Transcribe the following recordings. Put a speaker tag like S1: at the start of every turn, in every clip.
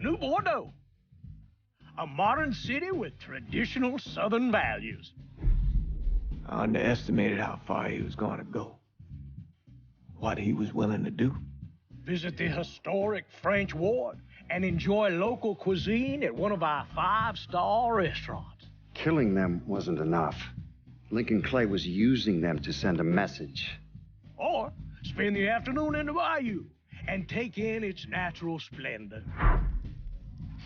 S1: New Bordeaux. A modern city with traditional Southern values.
S2: I underestimated how far he was going to go. What he was willing to do.
S1: Visit the historic French Ward and enjoy local cuisine at one of our 5-star restaurants.
S3: Killing them wasn't enough. Lincoln Clay was using them to send a message.
S1: Or spend the afternoon in the bayou and take in its natural splendor.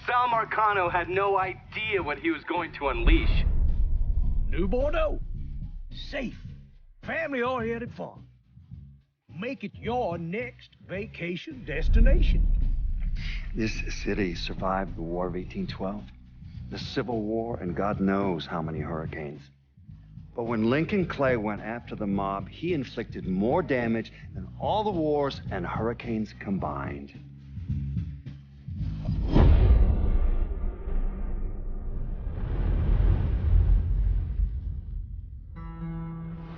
S4: Sal Marcano had no idea what he was going to unleash.
S1: New Bordeaux. Safe, family-oriented fun. Make it your next vacation destination.
S3: This city survived the War of 1812, the Civil War, and God knows how many hurricanes. But when Lincoln Clay went after the mob, he inflicted more damage than all the wars and hurricanes combined.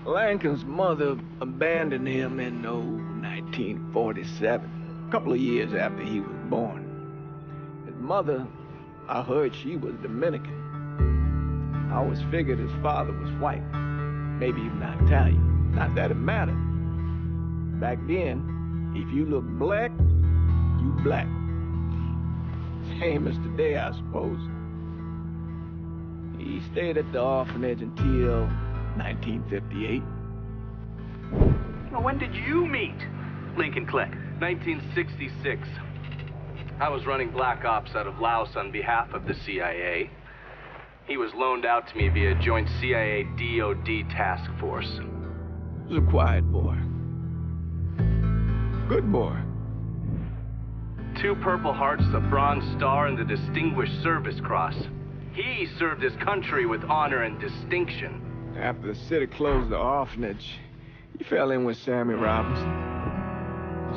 S2: Lincoln's mother abandoned him in 1947, a couple of years after he was born. His mother, I heard she was Dominican. I always figured his father was white, maybe even Italian. Not that it mattered. Back then, if you look black, you black. Same as today, I suppose. He stayed at the orphanage until 1958.
S4: Now, when did you meet Lincoln Clay? 1966. I was running black ops out of Laos on behalf of the CIA. He was loaned out to me via joint CIA-DOD task force.
S2: He was a quiet boy. Good boy.
S4: 2 Purple Hearts, a Bronze Star, and the Distinguished Service Cross. He served his country with honor and distinction.
S2: After the city closed the orphanage, he fell in with Sammy Robinson.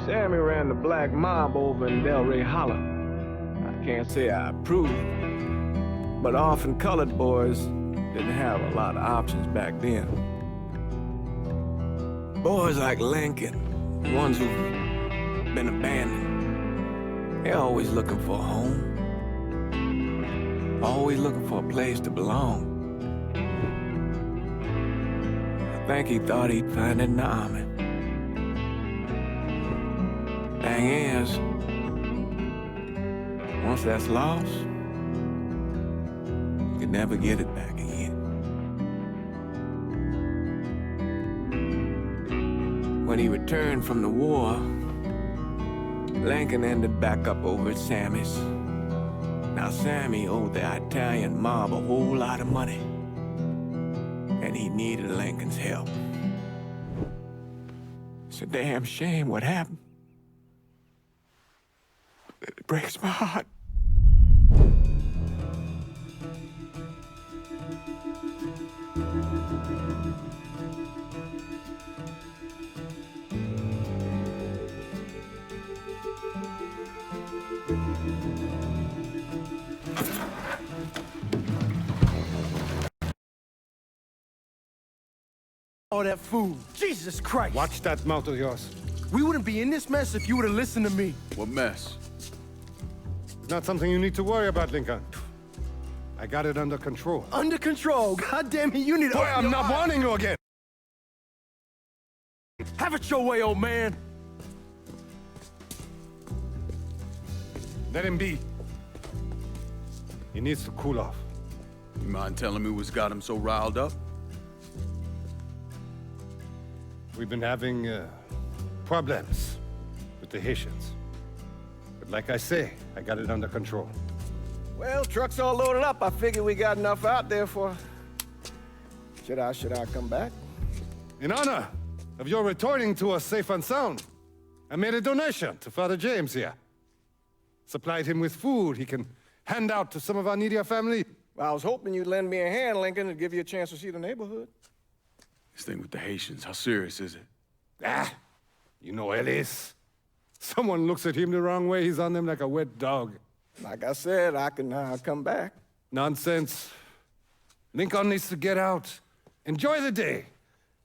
S2: Sammy ran the black mob over in Delray Hollow. I can't say I approve, but orphan colored boys didn't have a lot of options back then. Boys like Lincoln, the ones who've been abandoned, they're always looking for a home. Always looking for a place to belong. I think he thought he'd find it in the army. Thing is, once that's lost, you can never get it back again. When he returned from the war, Lincoln ended back up over at Sammy's. Now, Sammy owed the Italian mob a whole lot of money, and he needed Lincoln's help. It's a damn shame what happened. It breaks my heart.
S5: All that food. Jesus Christ.
S6: Watch that mouth of yours.
S5: We wouldn't be in this mess if you would have listened to me.
S6: What mess? It's not something you need to worry about, Lincoln. I got it under control.
S5: Under control. God damn it, you need to...
S6: Boy, I'm not warning you again.
S5: Have it your way, old man.
S6: Let him be. He needs to cool off.
S7: You mind telling me what's got him so riled up?
S6: We've been having problems with the Haitians. But like I say, I got it under control.
S2: Well, truck's all loaded up. I figure we got enough out there for... Should I come back?
S6: In honor of your returning to us safe and sound, I made a donation to Father James here. Supplied him with food he can hand out to some of our needier family.
S2: Well, I was hoping you'd lend me a hand, Lincoln, and give you a chance to see the neighborhood.
S7: This thing with the Haitians, how serious is it?
S6: Ah, you know Ellis. Someone looks at him the wrong way, he's on them like a wet dog.
S2: Like I said, I can come back.
S6: Nonsense. Lincoln needs to get out. Enjoy the day.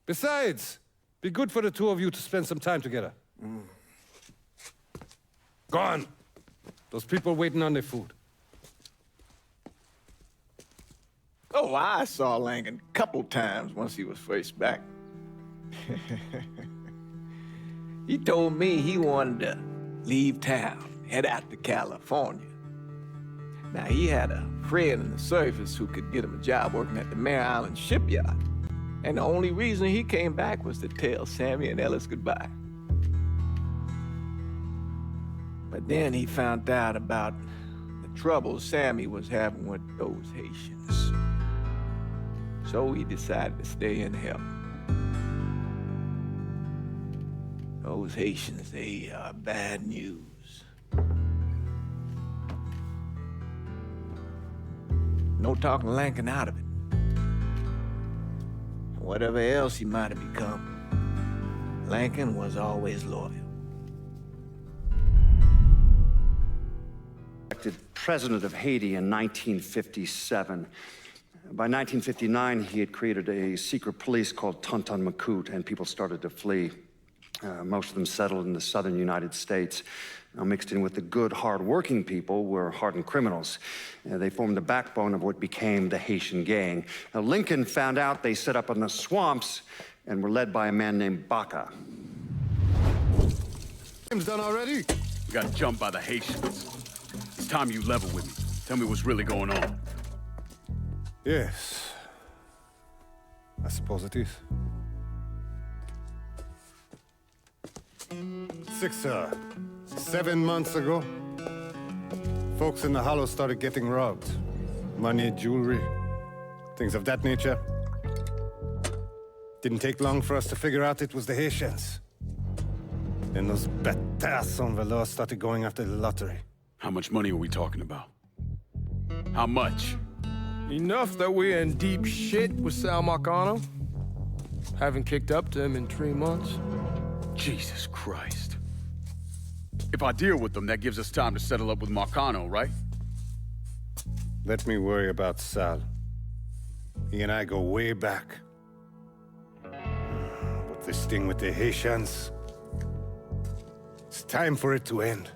S6: Besides, be good for the two of you to spend some time together. Go on. Those people waiting on their food.
S2: Oh, I saw Lincoln a couple times once he was first back. He told me he wanted to leave town, head out to California. Now, he had a friend in the service who could get him a job working at the Mare Island shipyard. And the only reason he came back was to tell Sammy and Ellis goodbye. But then he found out about the trouble Sammy was having with those Haitians. So he decided to stay and help. Those Haitians, they are bad news. No talking Lincoln out of it. Whatever else he might have become, Lincoln was always loyal.
S3: Elected president of Haiti in 1957. By 1959, he had created a secret police called Tonton Macoute, and people started to flee. Most of them settled in the southern United States. Now, mixed in with the good, hard-working people were hardened criminals. They formed the backbone of what became the Haitian gang. Now, Lincoln found out they set up in the swamps and were led by a man named Baca.
S6: Game's done already?
S7: We got jumped by the Haitians. It's time you level with me. Tell me what's really going on.
S6: Yes. I suppose it is. 7 months ago, folks in the Hollow started getting robbed. Money, jewelry, things of that nature. Didn't take long for us to figure out it was the Haitians. Then those bâtards on velours started going after the lottery.
S7: How much money are we talking about? How much?
S5: Enough that we're in deep shit with Sal Marcano. Haven't kicked up to him in 3 months.
S7: Jesus Christ. If I deal with them, that gives us time to settle up with Marcano, right?
S6: Let me worry about Sal. He and I go way back. But this thing with the Haitians, it's time for it to end.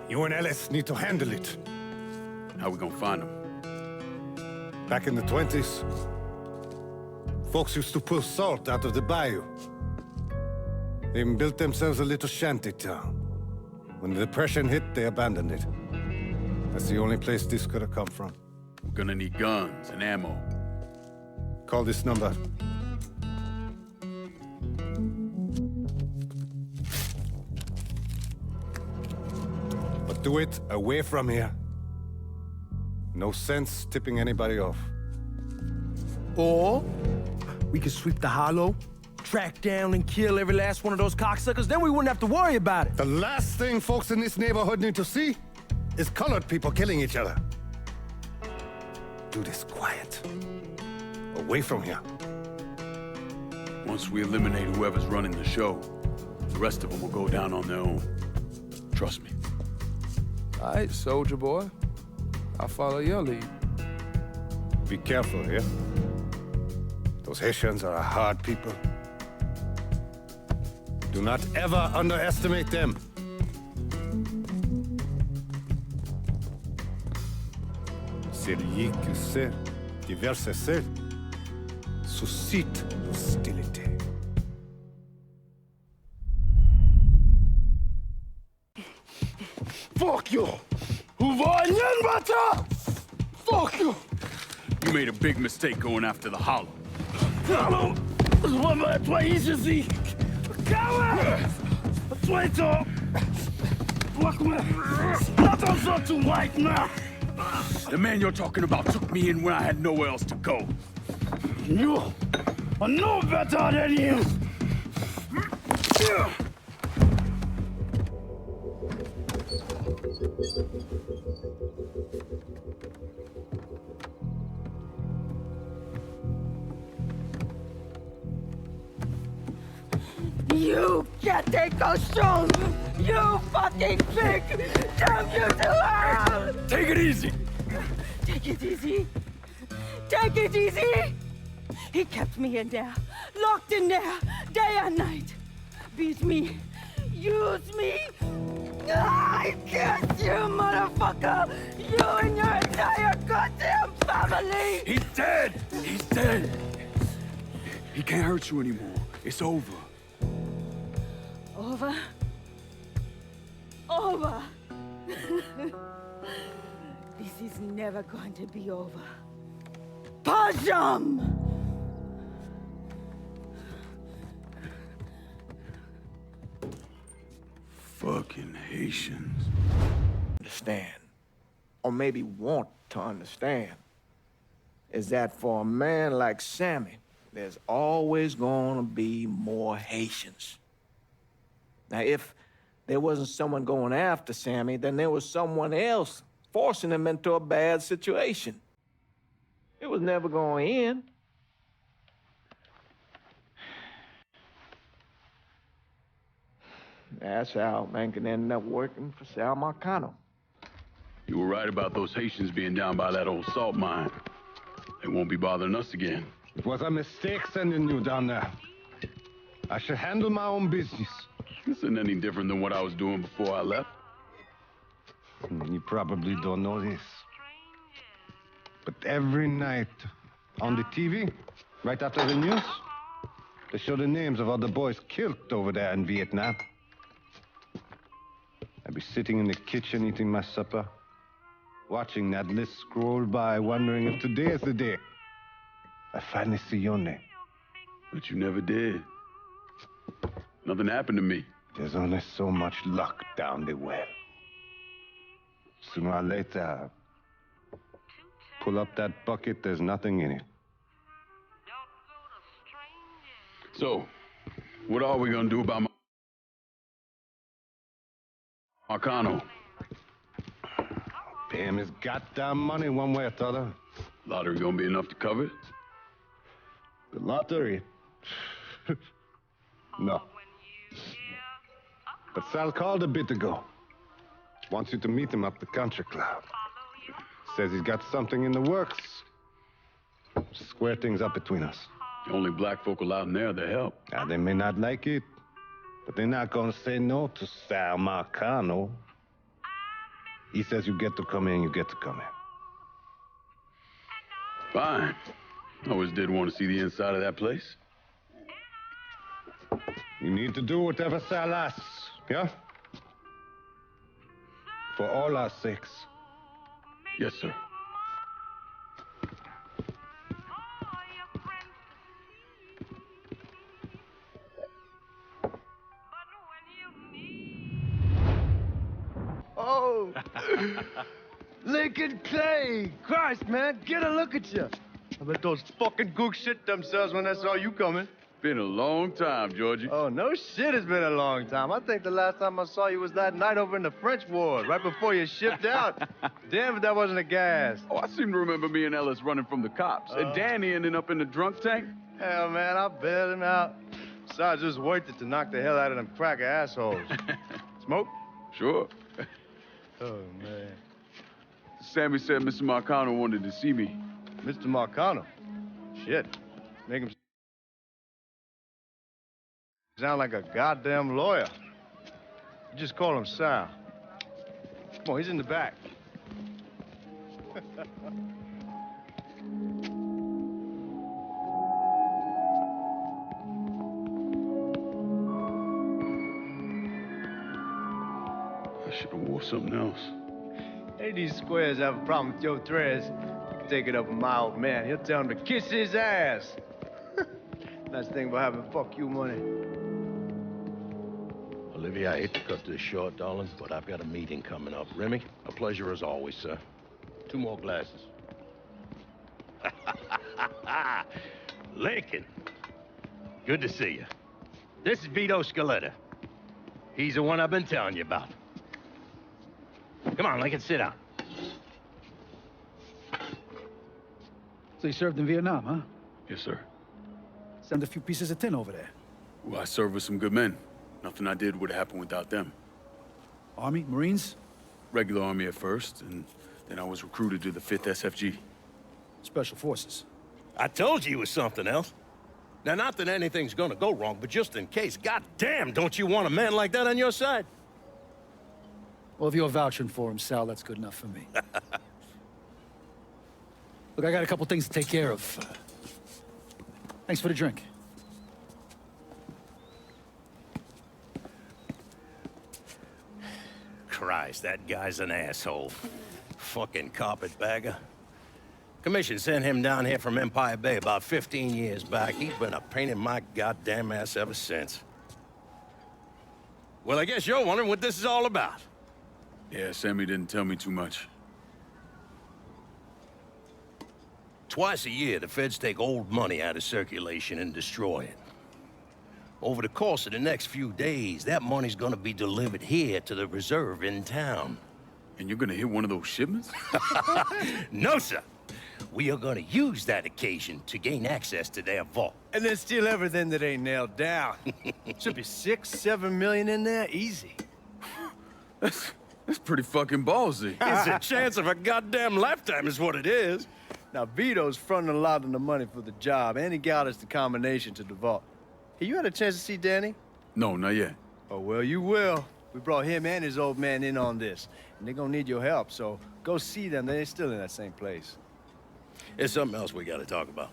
S6: You and Ellis need to handle it.
S7: How we gonna find them?
S6: Back in the 20s, folks used to pull salt out of the bayou. They even built themselves a little shanty town. When the Depression hit, they abandoned it. That's the only place this could have come from.
S7: We're gonna need guns and ammo.
S6: Call this number. But do it away from here. No sense tipping anybody off.
S5: Or we could sweep the Hollow, track down and kill every last one of those cocksuckers, then we wouldn't have to worry about it.
S6: The last thing folks in this neighborhood need to see is colored people killing each other. Do this quiet. Away from here.
S7: Once we eliminate whoever's running the show, the rest of them will go down on their own. Trust me.
S5: All right, soldier boy. I'll follow your lead.
S6: Be careful here. Those Haitians are a hard people. Do not ever underestimate them. Celui qui sait diverser seul suscite l'hostilité.
S5: Fuck you! Fuck you!
S7: You made a big mistake going after the Hollow.
S5: Hollow! Toi ici! Coward! Toi! Attention to white man!
S7: The man you're talking about took me in when I had nowhere else to go.
S5: You are no better than him!
S8: You can't take those shows! You fucking pig! Damn you to hell!
S7: Take it easy!
S8: Take it easy! Take it easy! He kept me in there, locked in there, day and night. Beat me. use me? I curse you, motherfucker! You and your entire goddamn family!
S7: He's dead! He's dead! He can't hurt you anymore. It's over.
S8: Over? Over! This is never going to be over. Pajam!
S7: Fucking Haitians.
S2: Understand, or maybe want to understand, is that for a man like Sammy, there's always gonna be more Haitians. Now, if there wasn't someone going after Sammy, then there was someone else forcing him into a bad situation. It was never gonna end. That's how Lincoln ended up working for Sal Marcano.
S7: You were right about those Haitians being down by that old salt mine. They won't be bothering us again.
S6: It was a mistake sending you down there. I should handle my own business.
S7: This isn't any different than what I was doing before I left.
S6: You probably don't know this. But every night on the TV, right after the news, they show the names of all the boys killed over there in Vietnam. I'd be sitting in the kitchen eating my supper, watching that list scroll by, wondering if today is the day I finally see your name.
S7: But you never did. Nothing happened to me.
S6: There's only so much luck down the well. Sooner or later, pull up that bucket, there's nothing in it.
S7: So, what are we gonna do about Marcano?
S6: Pay him his goddamn money one way or the other.
S7: Lottery gonna be enough to cover it?
S6: The lottery? No. But Sal called a bit ago. Wants you to meet him up the country club. Says he's got something in the works. Square things up between us.
S7: The only black folk allowed in there, they help.
S6: Now, they may not like it, but they're not gonna say no to Sal Marcano. He says you get to come in, you get to come in.
S7: Fine. I always did want to see the inside of that place.
S6: You need to do whatever Sal asks, yeah? For all our sakes.
S7: Yes, sir.
S5: Oh! Lincoln Clay! Christ, man, get a look at you. I bet those fucking gooks shit themselves when they saw you coming.
S7: Been a long time, Georgie.
S5: Oh, no shit, it's been a long time. I think the last time I saw you was that night over in the French ward, right before you shipped out. Damn if that wasn't a gas.
S7: Oh, I seem to remember me and Ellis running from the cops. And Danny ending up in the drunk tank.
S5: Hell, man, I bailed him out. Besides, it was worth it to knock the hell out of them cracker assholes. Smoke?
S7: Sure.
S5: Oh, man.
S7: Sammy said Mr. Marcano wanted to see me.
S5: Mr. Marcano? Shit. Make him sound like a goddamn lawyer. You just call him Sal. Come on, he's in the back.
S7: I should have wore something else.
S5: Hey, these squares have a problem with your threads. You can take it up with my old man. He'll tell him to kiss his ass. Nice thing about having fuck you money.
S9: Olivia, I hate to cut this short, darling, but I've got a meeting coming up. Remy, a pleasure as always, sir. 2 more glasses.
S10: Lincoln, good to see you. This is Vito Scaletta. He's the one I've been telling you about. Come on, Lincoln, sit down.
S11: So you served in Vietnam, huh?
S7: Yes, sir.
S11: Send a few pieces of tin over there.
S7: Well, I served with some good men. Nothing I did would have happened without them.
S11: Army, Marines?
S7: Regular Army at first, and then I was recruited to the 5th SFG.
S11: Special Forces.
S10: I told you it was something else. Now, not that anything's gonna go wrong, but just in case, goddamn, don't you want a man like that on your side?
S11: Well, if you're vouching for him, Sal, that's good enough for me. Look, I got a couple things to take care of. Thanks for the drink.
S10: Christ, that guy's an asshole. Fucking carpetbagger. Commission sent him down here from Empire Bay about 15 years back. He's been a pain in my goddamn ass ever since. Well, I guess you're wondering what this is all about.
S7: Yeah, Sammy didn't tell me too much.
S10: Twice a year, the feds take old money out of circulation and destroy it. Over the course of the next few days, that money's gonna be delivered here to the reserve in town.
S7: And you're gonna hit one of those shipments?
S10: No, sir. We are gonna use that occasion to gain access to their vault.
S5: And then steal everything that ain't nailed down. Should be 6, 7 million in there, easy.
S7: That's pretty fucking ballsy.
S10: It's a chance of a goddamn lifetime is what it is.
S5: Now, Vito's fronting a lot of the money for the job, and he got us the combination to the vault. Hey, you had a chance to see Danny?
S7: No, not yet.
S5: Oh, well, you will. We brought him and his old man in on this, and they're gonna need your help, so go see them. They're still in that same place.
S10: There's something else we gotta talk about.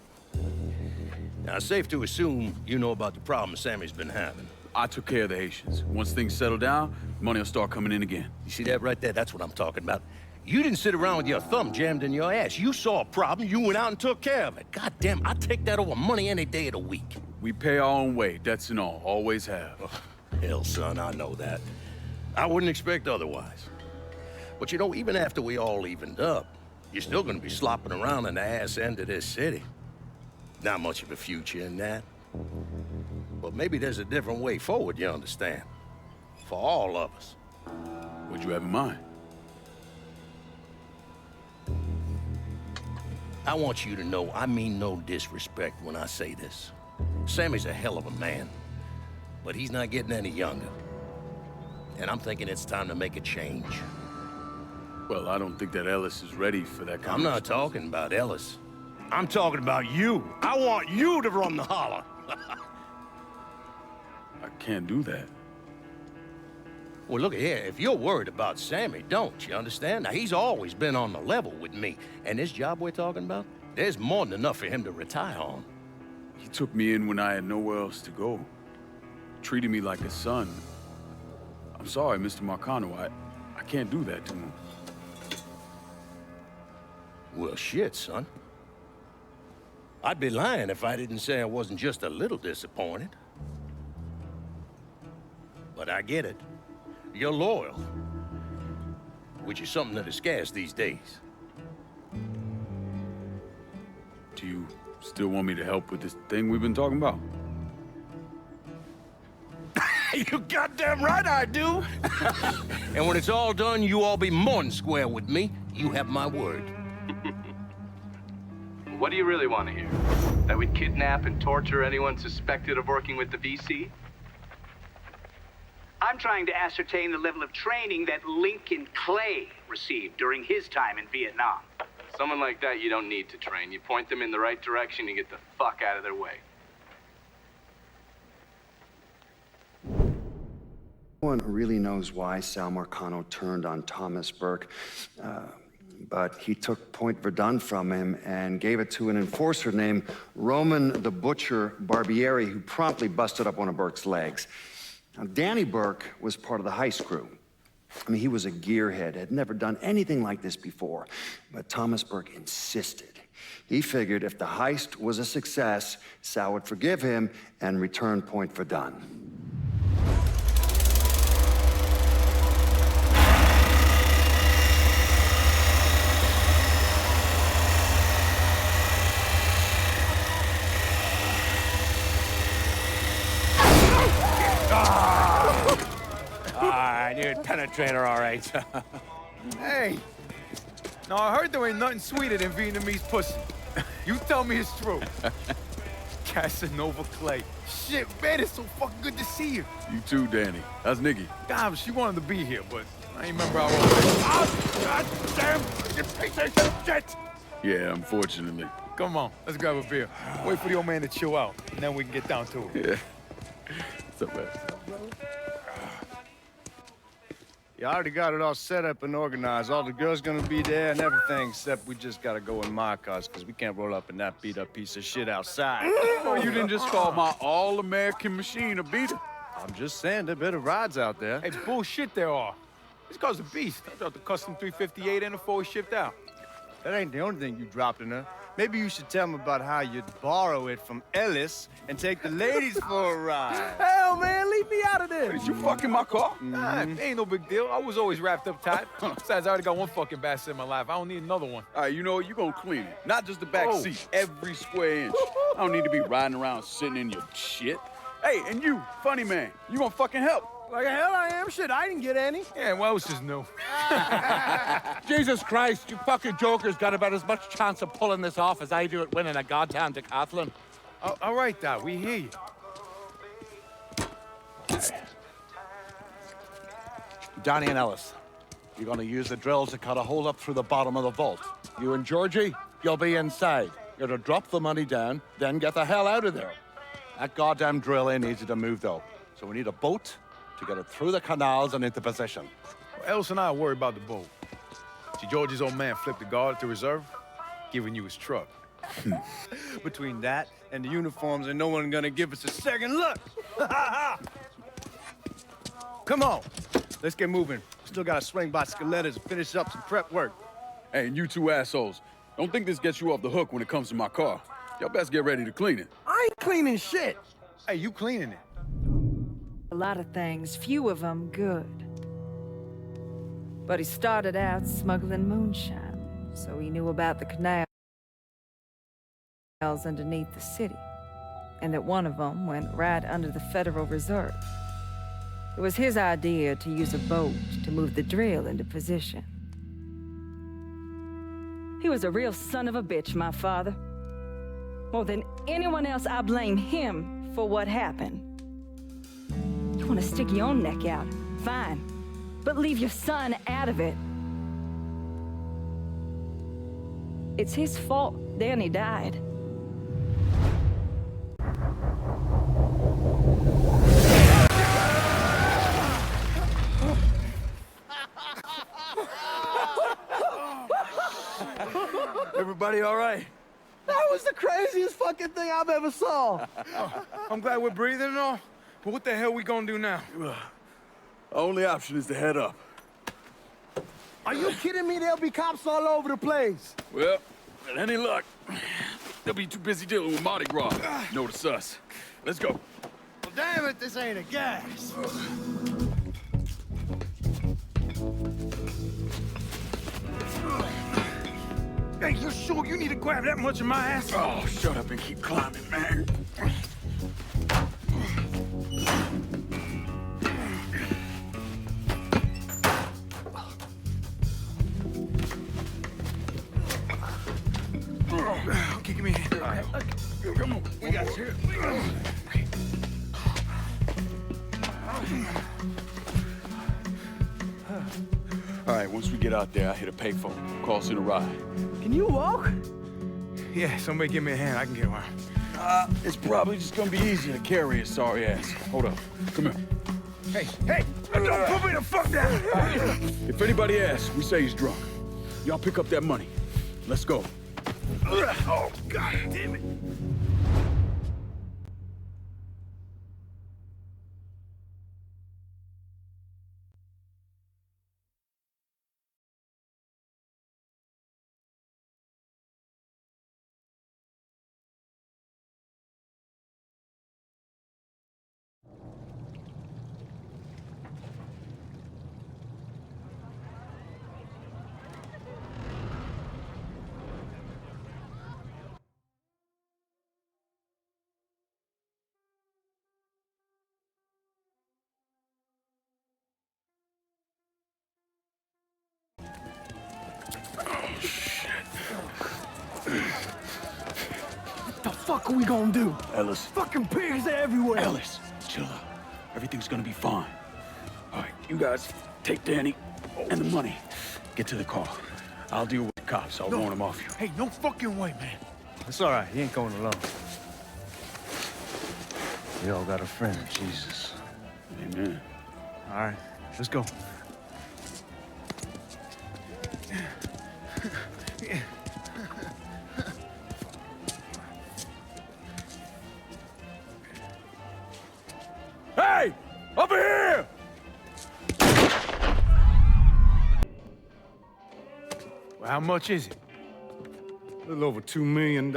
S10: Now, it's safe to assume you know about the problem Sammy's been having.
S7: I took care of the Haitians. Once things settle down, money will start coming in again.
S10: You see that right there? That's what I'm talking about. You didn't sit around with your thumb jammed in your ass. You saw a problem, you went out and took care of it. Goddamn, I'd take that over money any day of the week.
S7: We pay our own way, debts and all. Always have.
S10: Oh, hell, son, I know that. I wouldn't expect otherwise. But you know, even after we all evened up, you're still gonna be slopping around in the ass end of this city. Not much of a future in that. But maybe there's a different way forward, you understand? For all of us.
S7: What'd you have in mind?
S10: I want you to know I mean no disrespect when I say this. Sammy's a hell of a man, but he's not getting any younger. And I'm thinking it's time to make a change.
S7: Well, I don't think that Ellis is ready for that kind
S10: I'm not talking about Ellis. I'm talking about you. I want you to run the holler.
S7: I can't do that.
S10: Well, look here, if you're worried about Sammy, don't, you understand? Now, he's always been on the level with me, and this job we're talking about, there's more than enough for him to retire on.
S7: He took me in when I had nowhere else to go. Treated me like a son. I'm sorry, Mr. Marcano, I can't do that to him.
S10: Well, shit, son. I'd be lying if I didn't say I wasn't just a little disappointed. But I get it. You're loyal, which is something that is scarce these days.
S7: Do you still want me to help with this thing we've been talking about?
S10: You goddamn right I do! And when it's all done, you all be more than square with me. You have my word.
S4: What do you really want to hear? That we'd kidnap and torture anyone suspected of working with the VC?
S12: I'm trying to ascertain the level of training that Lincoln Clay received during his time in Vietnam.
S4: Someone like that you don't need to train. You point them in the right direction and get the fuck out of their way.
S3: No one really knows why Sal Marcano turned on Thomas Burke, but he took Point Verdun from him and gave it to an enforcer named Roman the Butcher Barbieri, who promptly busted up one of Burke's legs. Now, Danny Burke was part of the heist crew. I mean, he was a gearhead, had never done anything like this before, but Thomas Burke insisted. He figured if the heist was a success, Sal would forgive him and return Point Verdun.
S10: You're a penetrator, all right.
S5: Hey! Now, I heard there ain't nothing sweeter than Vietnamese pussy. You tell me it's true. Casanova Clay. Shit, man, it's so fucking good to see you.
S7: You too, Danny. How's Nikki?
S5: God, she wanted to be here, but I ain't remember how
S10: Oh, God damn! You piece of shit!
S7: Yeah, unfortunately.
S5: Come on, let's grab a beer. Wait for the old man to chill out, and then we can get down to it.
S7: Yeah. What's up, man?
S13: Yeah, I already got it all set up and organized. All the girls gonna be there and everything, except we just gotta go in my cars, because we can't roll up in that beat-up piece of shit outside.
S7: Oh, you didn't just call my all-American machine a beater?
S13: I'm just saying, there are better rides out there.
S5: Hey, bullshit there are. This car's a beast. I dropped the custom 358 and before we shipped out.
S13: That ain't the only thing you dropped in her. Maybe you should tell me about how you'd borrow it from Ellis and take the ladies for a ride.
S5: Hell, man, leave me out of this.
S7: Did you fucking my car?
S5: Nah, ain't no big deal. I was always wrapped up tight. Besides, I already got one fucking bastard in my life. I don't need another one.
S7: All right, you know what? You gonna clean it. Not just the back seat, every square inch. I don't need to be riding around sitting in your shit. Hey, and you, funny man, you gonna fucking help.
S5: Like hell I am. Shit, I didn't get any. Yeah, well, it's just new.
S14: Jesus Christ, you fucking jokers got about as much chance of pulling this off as I do at winning a goddamn decathlon.
S5: All right, Doc, we hear you.
S14: Danny and Ellis, you're gonna use the drill to cut a hole up through the bottom of the vault. You and Georgie, you'll be inside. You're to drop the money down, then get the hell out of there. That goddamn drill ain't easy to move, though. So we need a boat to get it through the canals and into position.
S5: Well, Ellis and I are worried about the boat. See, George's old man flipped the guard at the reserve, giving you his truck.
S13: Between that and the uniforms, and no one gonna give us a second look. Come on, let's get moving. Still gotta swing by Skelettas and finish up some prep work.
S7: Hey, and you two assholes, don't think this gets you off the hook when it comes to my car. Y'all best get ready to clean it.
S5: I ain't cleaning shit. Hey, you cleaning it.
S8: A lot of things, few of them good. But he started out smuggling moonshine, so he knew about the canals underneath the city, and that one of them went right under the Federal Reserve. It was his idea to use a boat to move the drill into position. He was a real son of a bitch, my father. More than anyone else, I blame him for what happened. You want to stick your own neck out, fine. But leave your son out of it. It's his fault Danny died.
S5: Everybody all right?
S15: That was the craziest fucking thing I've ever saw.
S5: I'm glad we're breathing and all, but what the hell we gonna do now?
S7: Only option is to head up.
S15: Are you kidding me? There'll be cops all over the place.
S7: Well, with any luck, they'll be too busy dealing with Mardi Gras. Notice us. Let's go.
S15: Well, damn it, this ain't a gas.
S5: Hey, you sure you need to grab that much of my ass?
S7: Oh, shut up and keep climbing, man.
S5: Okay, give me a hand. All right. Come on, we got you.
S7: All right, once we get out there, I hit a payphone. Call us in a ride.
S15: Can you walk?
S5: Yeah, somebody give me a hand. I can get one.
S7: It's probably just gonna be easier to carry his sorry ass. Hold up. Come here.
S5: Hey, don't put me the fuck down!
S7: If anybody asks, we say he's drunk. Y'all pick up that money. Let's go.
S5: Oh, God damn it.
S15: What the fuck are we gonna do?
S7: Ellis.
S15: Fucking pigs are everywhere.
S7: Ellis, chill out. Everything's gonna be fine. All right, you guys take Danny and the money. Get to the car. I'll deal with the cops. I'll warn them off you.
S5: Hey, no fucking way, man.
S13: It's all right. He ain't going alone. We all got a friend, Jesus.
S7: Amen.
S13: All right, let's go.
S5: Hey! Over here! Well, how much is it?
S6: A little over $2 million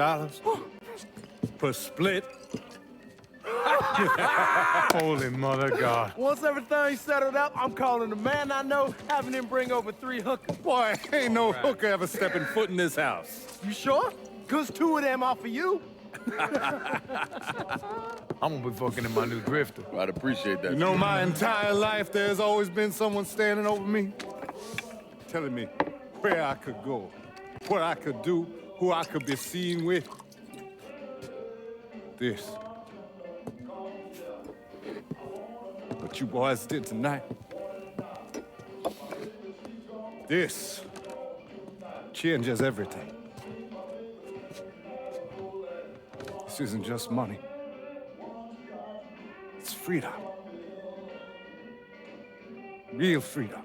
S6: per split.
S5: Holy mother God.
S15: Once everything's settled up, I'm calling the man I know, having him bring over 3 hookers.
S6: Boy, ain't no hooker ever stepping foot in this house.
S15: You sure? 'Cause 2 of them are for you.
S5: I'm gonna be fucking in my new drifter.
S7: I'd appreciate that.
S6: You know, my entire life, there's always been someone standing over me, telling me where I could go, what I could do, who I could be seen with. This. What you boys did tonight. This changes everything. This isn't just money. It's freedom. Real freedom.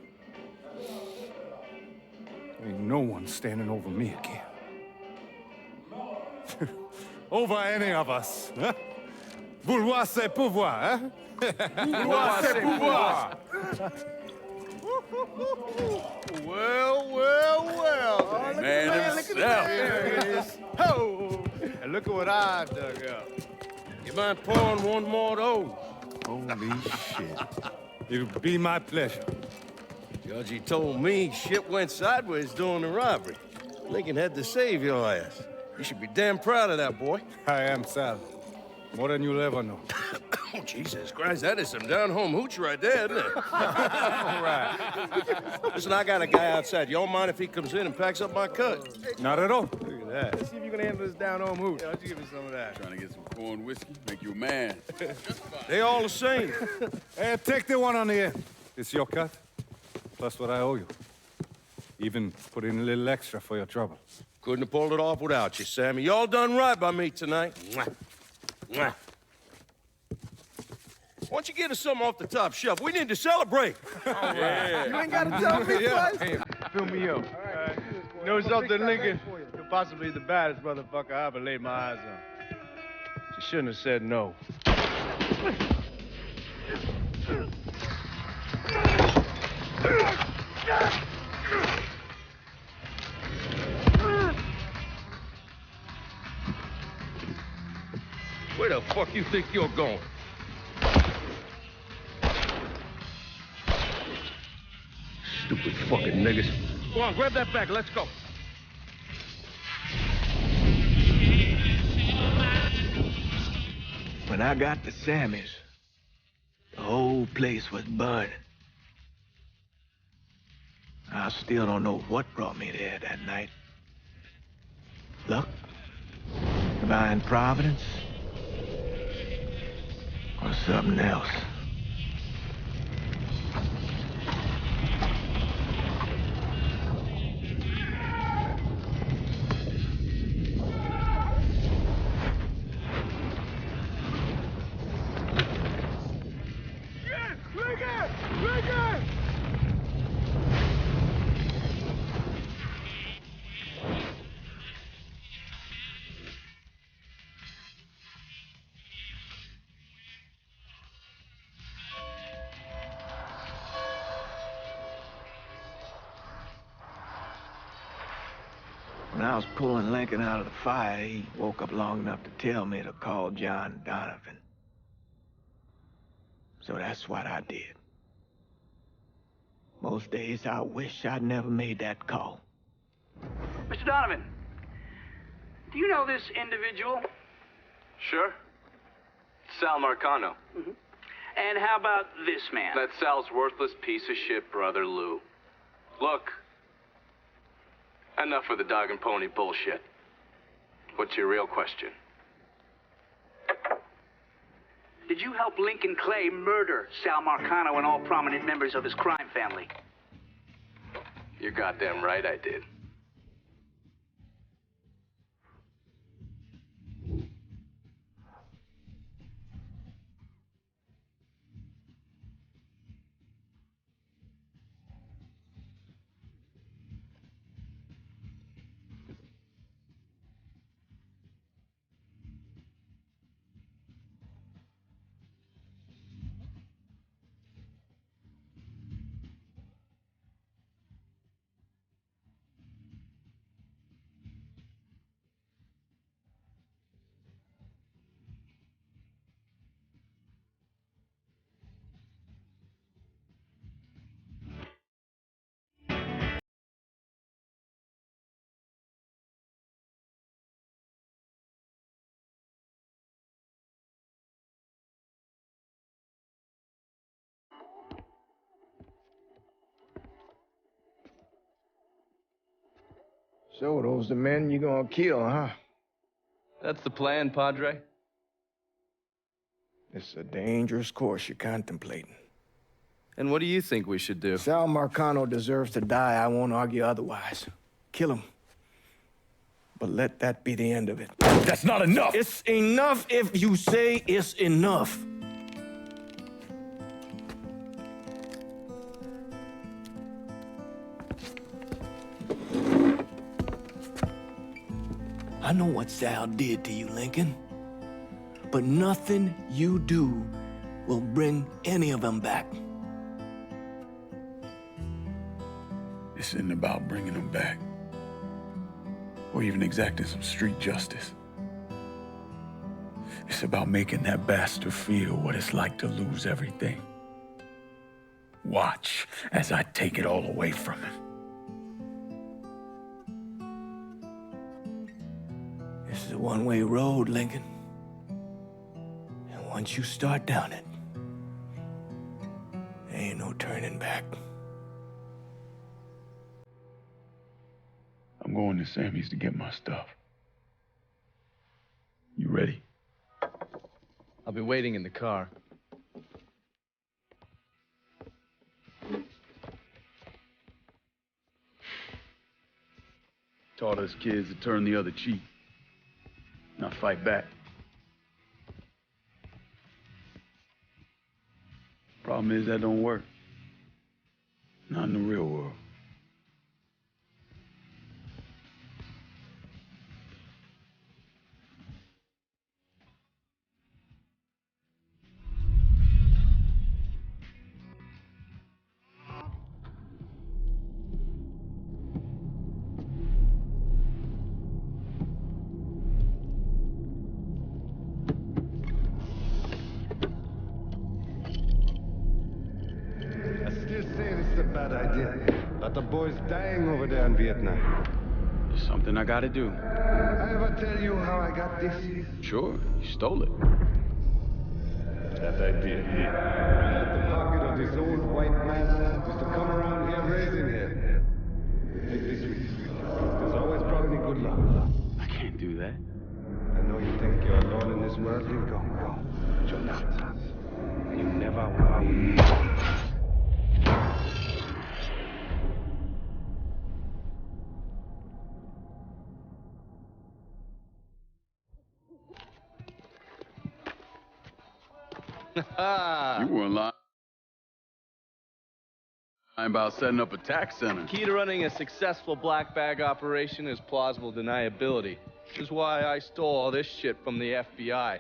S6: Ain't no one standing over me again. Over any of us, huh? Vouloir c'est pouvoir, hein?
S5: Vouloir c'est pouvoir.
S13: Well.
S7: Man himself.
S13: There it is. Oh, and look at what I dug up.
S10: You mind pouring one more of those?
S6: Holy shit. It'll be my pleasure.
S10: Judge, told me shit went sideways during the robbery. Lincoln had to save your ass. You should be damn proud of that, boy.
S6: I am, Sal. More than you'll ever know.
S10: Oh, Jesus Christ, that is some down-home hooch right there, isn't it?
S13: All right.
S10: Listen, I got a guy outside. You don't mind if he comes in and packs up my cut?
S6: Not at all.
S13: Look at that. Let's see if you can handle this down-home hoot. Yeah, why don't you give me some of that?
S7: Trying to get some corn whiskey, make you a man.
S10: They all the same.
S6: Hey, take the one on the end. It's your cut, plus what I owe you. Even put in a little extra for your trouble.
S10: Couldn't have pulled it off without you, Sammy. You all done right by me tonight. Mwah. Mwah. Why don't you get us something off the top shelf? We need to celebrate.
S13: Yeah.
S15: You ain't got to tell me twice.
S13: Hey, fill me up. All right. You know something, Lincoln? You're possibly the baddest motherfucker I ever laid my eyes on. You shouldn't have said no.
S10: Where the fuck you think you're going? Stupid fucking niggas. Go on, grab that bag. Let's go.
S2: When I got to Sammy's, the whole place was burning. I still don't know what brought me there that night. Luck? Divine providence? Or something else? When I was pulling Lincoln out of the fire, he woke up long enough to tell me to call John Donovan. So that's what I did. Most days I wish I'd never made that call.
S12: Mr. Donovan, do you know this individual?
S4: Sure. Sal Marcano.
S12: Mm-hmm. And how about this man?
S4: That's Sal's worthless piece of shit brother, Lou. Look, enough of the dog and pony bullshit. What's your real question?
S12: Did you help Lincoln Clay murder Sal Marcano and all prominent members of his crime family?
S4: You're goddamn right I did.
S2: So those the men you gonna kill, huh?
S4: That's the plan, Padre.
S2: It's a dangerous course you're contemplating.
S4: And what do you think we should do?
S2: Sal Marcano deserves to die. I won't argue otherwise. Kill him. But let that be the end of it.
S7: That's not enough!
S2: It's enough if you say it's enough. I know what Sal did to you, Lincoln. But nothing you do will bring any of them back.
S7: This isn't about bringing them back. Or even exacting some street justice. It's about making that bastard feel what it's like to lose everything. Watch as I take it all away from him.
S2: This is a one-way road, Lincoln. And once you start down it, there ain't no turning back.
S7: I'm going to Sammy's to get my stuff. You ready?
S4: I'll be waiting in the car.
S7: Taught us kids to turn the other cheek, not fight back. Problem is that don't work. Not in the real world.
S6: The boys dying over there in Vietnam.
S7: It's something I gotta do.
S6: I ever tell you how I got this?
S7: Sure, you stole it.
S6: That I did, yeah. The pocket of this old white man used to come around here raising hell. Take this with you. There's always brought me good luck.
S7: I can't do that.
S6: I know you think you're alone in this world, you go. But you're not. And you never will be.
S7: You weren't lying about setting up a tax center.
S4: Key to running a successful black bag operation is plausible deniability. Which is why I stole all this shit from the FBI.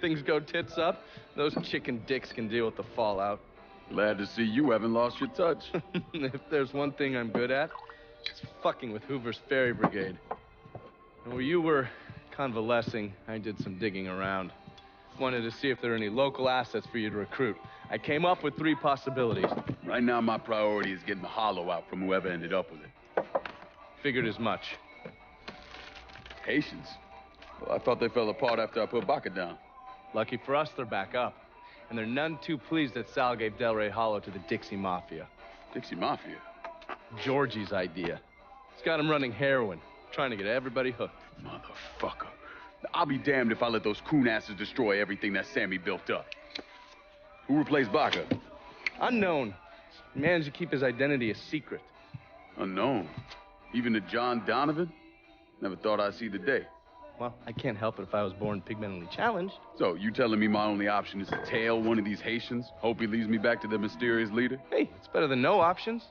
S4: Things go tits up, those chicken dicks can deal with the fallout.
S7: Glad to see you haven't lost your touch.
S4: If there's one thing I'm good at, it's fucking with Hoover's Ferry Brigade. And while you were convalescing, I did some digging around. Wanted to see if there are any local assets for you to recruit. I came up with 3 possibilities.
S7: Right now, my priority is getting the hollow out from whoever ended up with it.
S4: Figured as much.
S7: Haitians? Well, I thought they fell apart after I put Baca down.
S4: Lucky for us, they're back up. And they're none too pleased that Sal gave Delray Hollow to the Dixie Mafia.
S7: Dixie Mafia?
S4: Georgie's idea. He's got him running heroin, trying to get everybody hooked.
S7: Motherfucker. I'll be damned if I let those coon asses destroy everything that Sammy built up. Who replaced Baca?
S4: Unknown. He managed to keep his identity a secret.
S7: Unknown? Even to John Donovan? Never thought I'd see the day.
S4: Well, I can't help it if I was born pigmentally challenged.
S7: So, you telling me my only option is to tail one of these Haitians? Hope he leads me back to the mysterious leader?
S4: Hey, it's better than no options.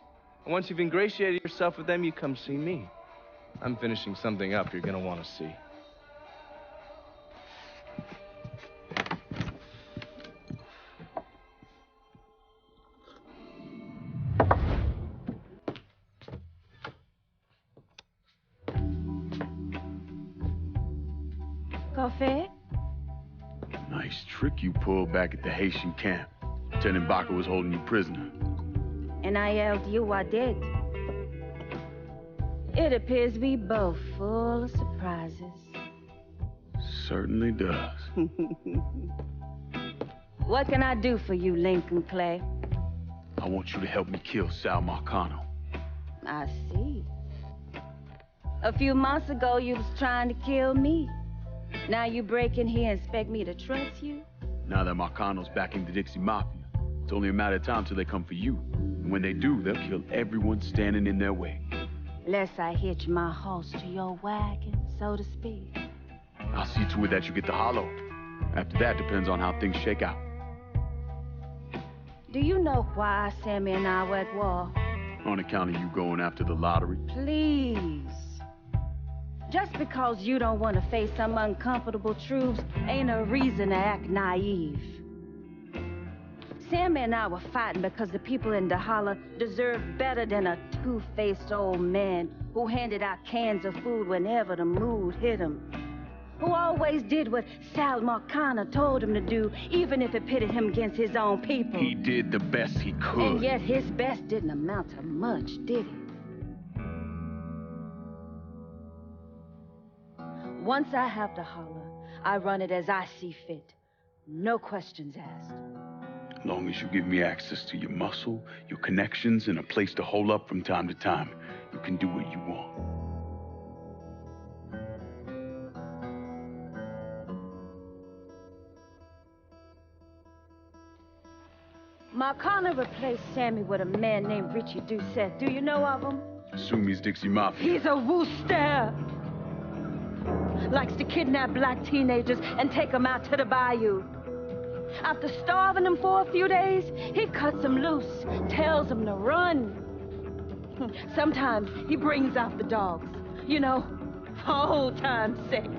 S4: And once you've ingratiated yourself with them, you come see me. I'm finishing something up you're gonna want to see.
S8: Coffee?
S7: Nice trick you pulled back at the Haitian camp. Lieutenant Baca was holding you prisoner.
S8: And I yelled, you are dead. It appears we both full of surprises.
S7: Certainly does.
S8: What can I do for you, Lincoln Clay?
S7: I want you to help me kill Sal Marcano.
S8: I see.
S16: A few months ago, you was trying to kill me. Now you break in here and expect me to trust you?
S7: Now that Marcano's backing the Dixie Mafia, it's only a matter of time till they come for you. And when they do, they'll kill everyone standing in their way.
S16: Lest I hitch my horse to your wagon, so to speak.
S7: I'll see to it that you get the hollow. After that, depends on how things shake out.
S16: Do you know why Sammy and I were at war?
S7: On account of you going after the lottery?
S16: Please. Just because you don't want to face some uncomfortable truths ain't a reason to act naive. Sammy and I were fighting because the people in the holler deserved better than a two-faced old man who handed out cans of food whenever the mood hit him. Who always did what Sal Marcano told him to do, even if it pitted him against his own people.
S7: He did the best he could.
S16: And yet his best didn't amount to much, did it? Once I have the holler, I run it as I see fit. No questions asked.
S7: As long as you give me access to your muscle, your connections, and a place to hole up from time to time, you can do what you want.
S16: Marcano replaced Sammy with a man named Richie Doucette. Do you know of him?
S7: Assume he's Dixie Mafia.
S16: He's a wooster. Likes to kidnap black teenagers and take them out to the bayou. After starving them for a few days, he cuts them loose, tells them to run. Sometimes he brings out the dogs, you know, for old time's sake.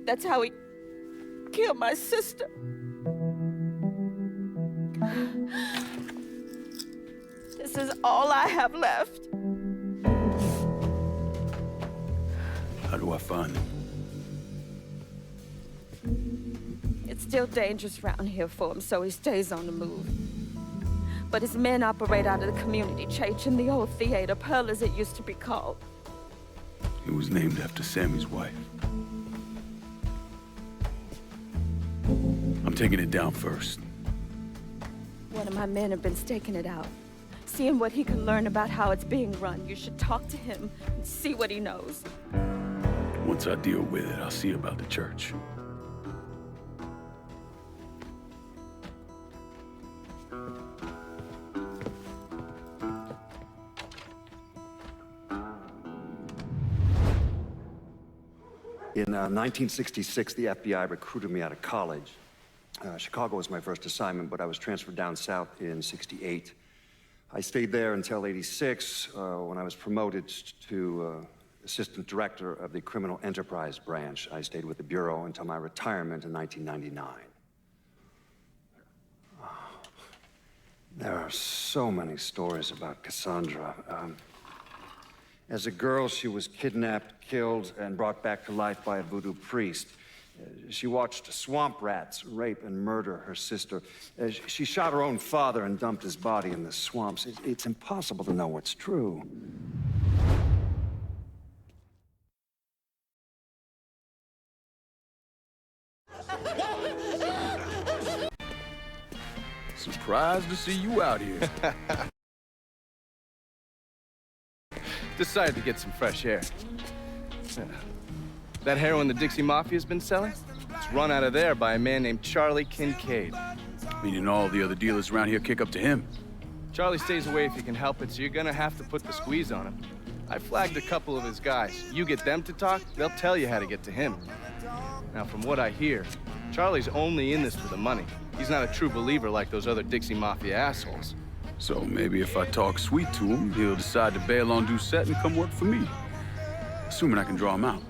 S17: That's how he killed my sister. This is all I have left.
S7: How do I find him?
S17: It's still dangerous around here for him, so he stays on the move. But his men operate out of the community church in the old theater, Pearl as it used to be called.
S7: It was named after Sammy's wife. I'm taking it down first.
S17: One of my men have been staking it out. Seeing what he can learn about how it's being run. You should talk to him and see what he knows.
S7: Once I deal with it, I'll see about the church.
S3: In 1966, the FBI recruited me out of college. Chicago was my first assignment, but I was transferred down south in '68. I stayed there until '86, when I was promoted to assistant director of the criminal enterprise branch. I stayed with the Bureau until my retirement in 1999. There are so many stories about Cassandra. As a girl, she was kidnapped, killed, and brought back to life by a voodoo priest. She watched swamp rats rape and murder her sister. She shot her own father and dumped his body in the swamps. It's impossible to know what's true.
S7: Surprised to see you out here.
S13: Decided to get some fresh air. That heroin the Dixie Mafia's been selling? It's run out of there by a man named Charlie Kincaid.
S7: Meaning all the other dealers around here kick up to him.
S13: Charlie stays away if you can help it, so you're gonna have to put the squeeze on him. I flagged a couple of his guys. You get them to talk, they'll tell you how to get to him. Now, from what I hear, Charlie's only in this for the money. He's not a true believer like those other Dixie Mafia assholes.
S7: So maybe if I talk sweet to him, he'll decide to bail on Doucette and come work for me. Assuming I can draw him out.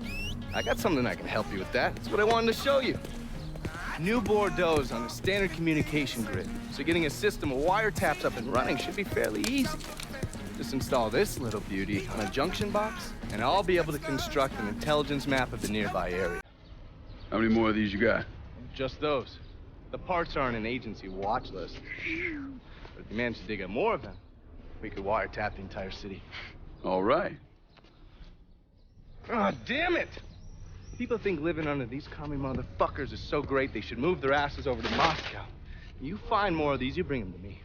S13: I got something that can help you with that. That's what I wanted to show you. New Bordeaux's on a standard communication grid, so getting a system of wiretaps up and running should be fairly easy. Just install this little beauty on a junction box, and I'll be able to construct an intelligence map of the nearby area.
S7: How many more of these you got?
S13: Just those. The parts are on an agency watch list. But if you manage to dig up more of them, we could wiretap the entire city.
S7: All right.
S13: Oh, damn it! People think living under these commie motherfuckers is so great they should move their asses over to Moscow. You find more of these, you bring them to me.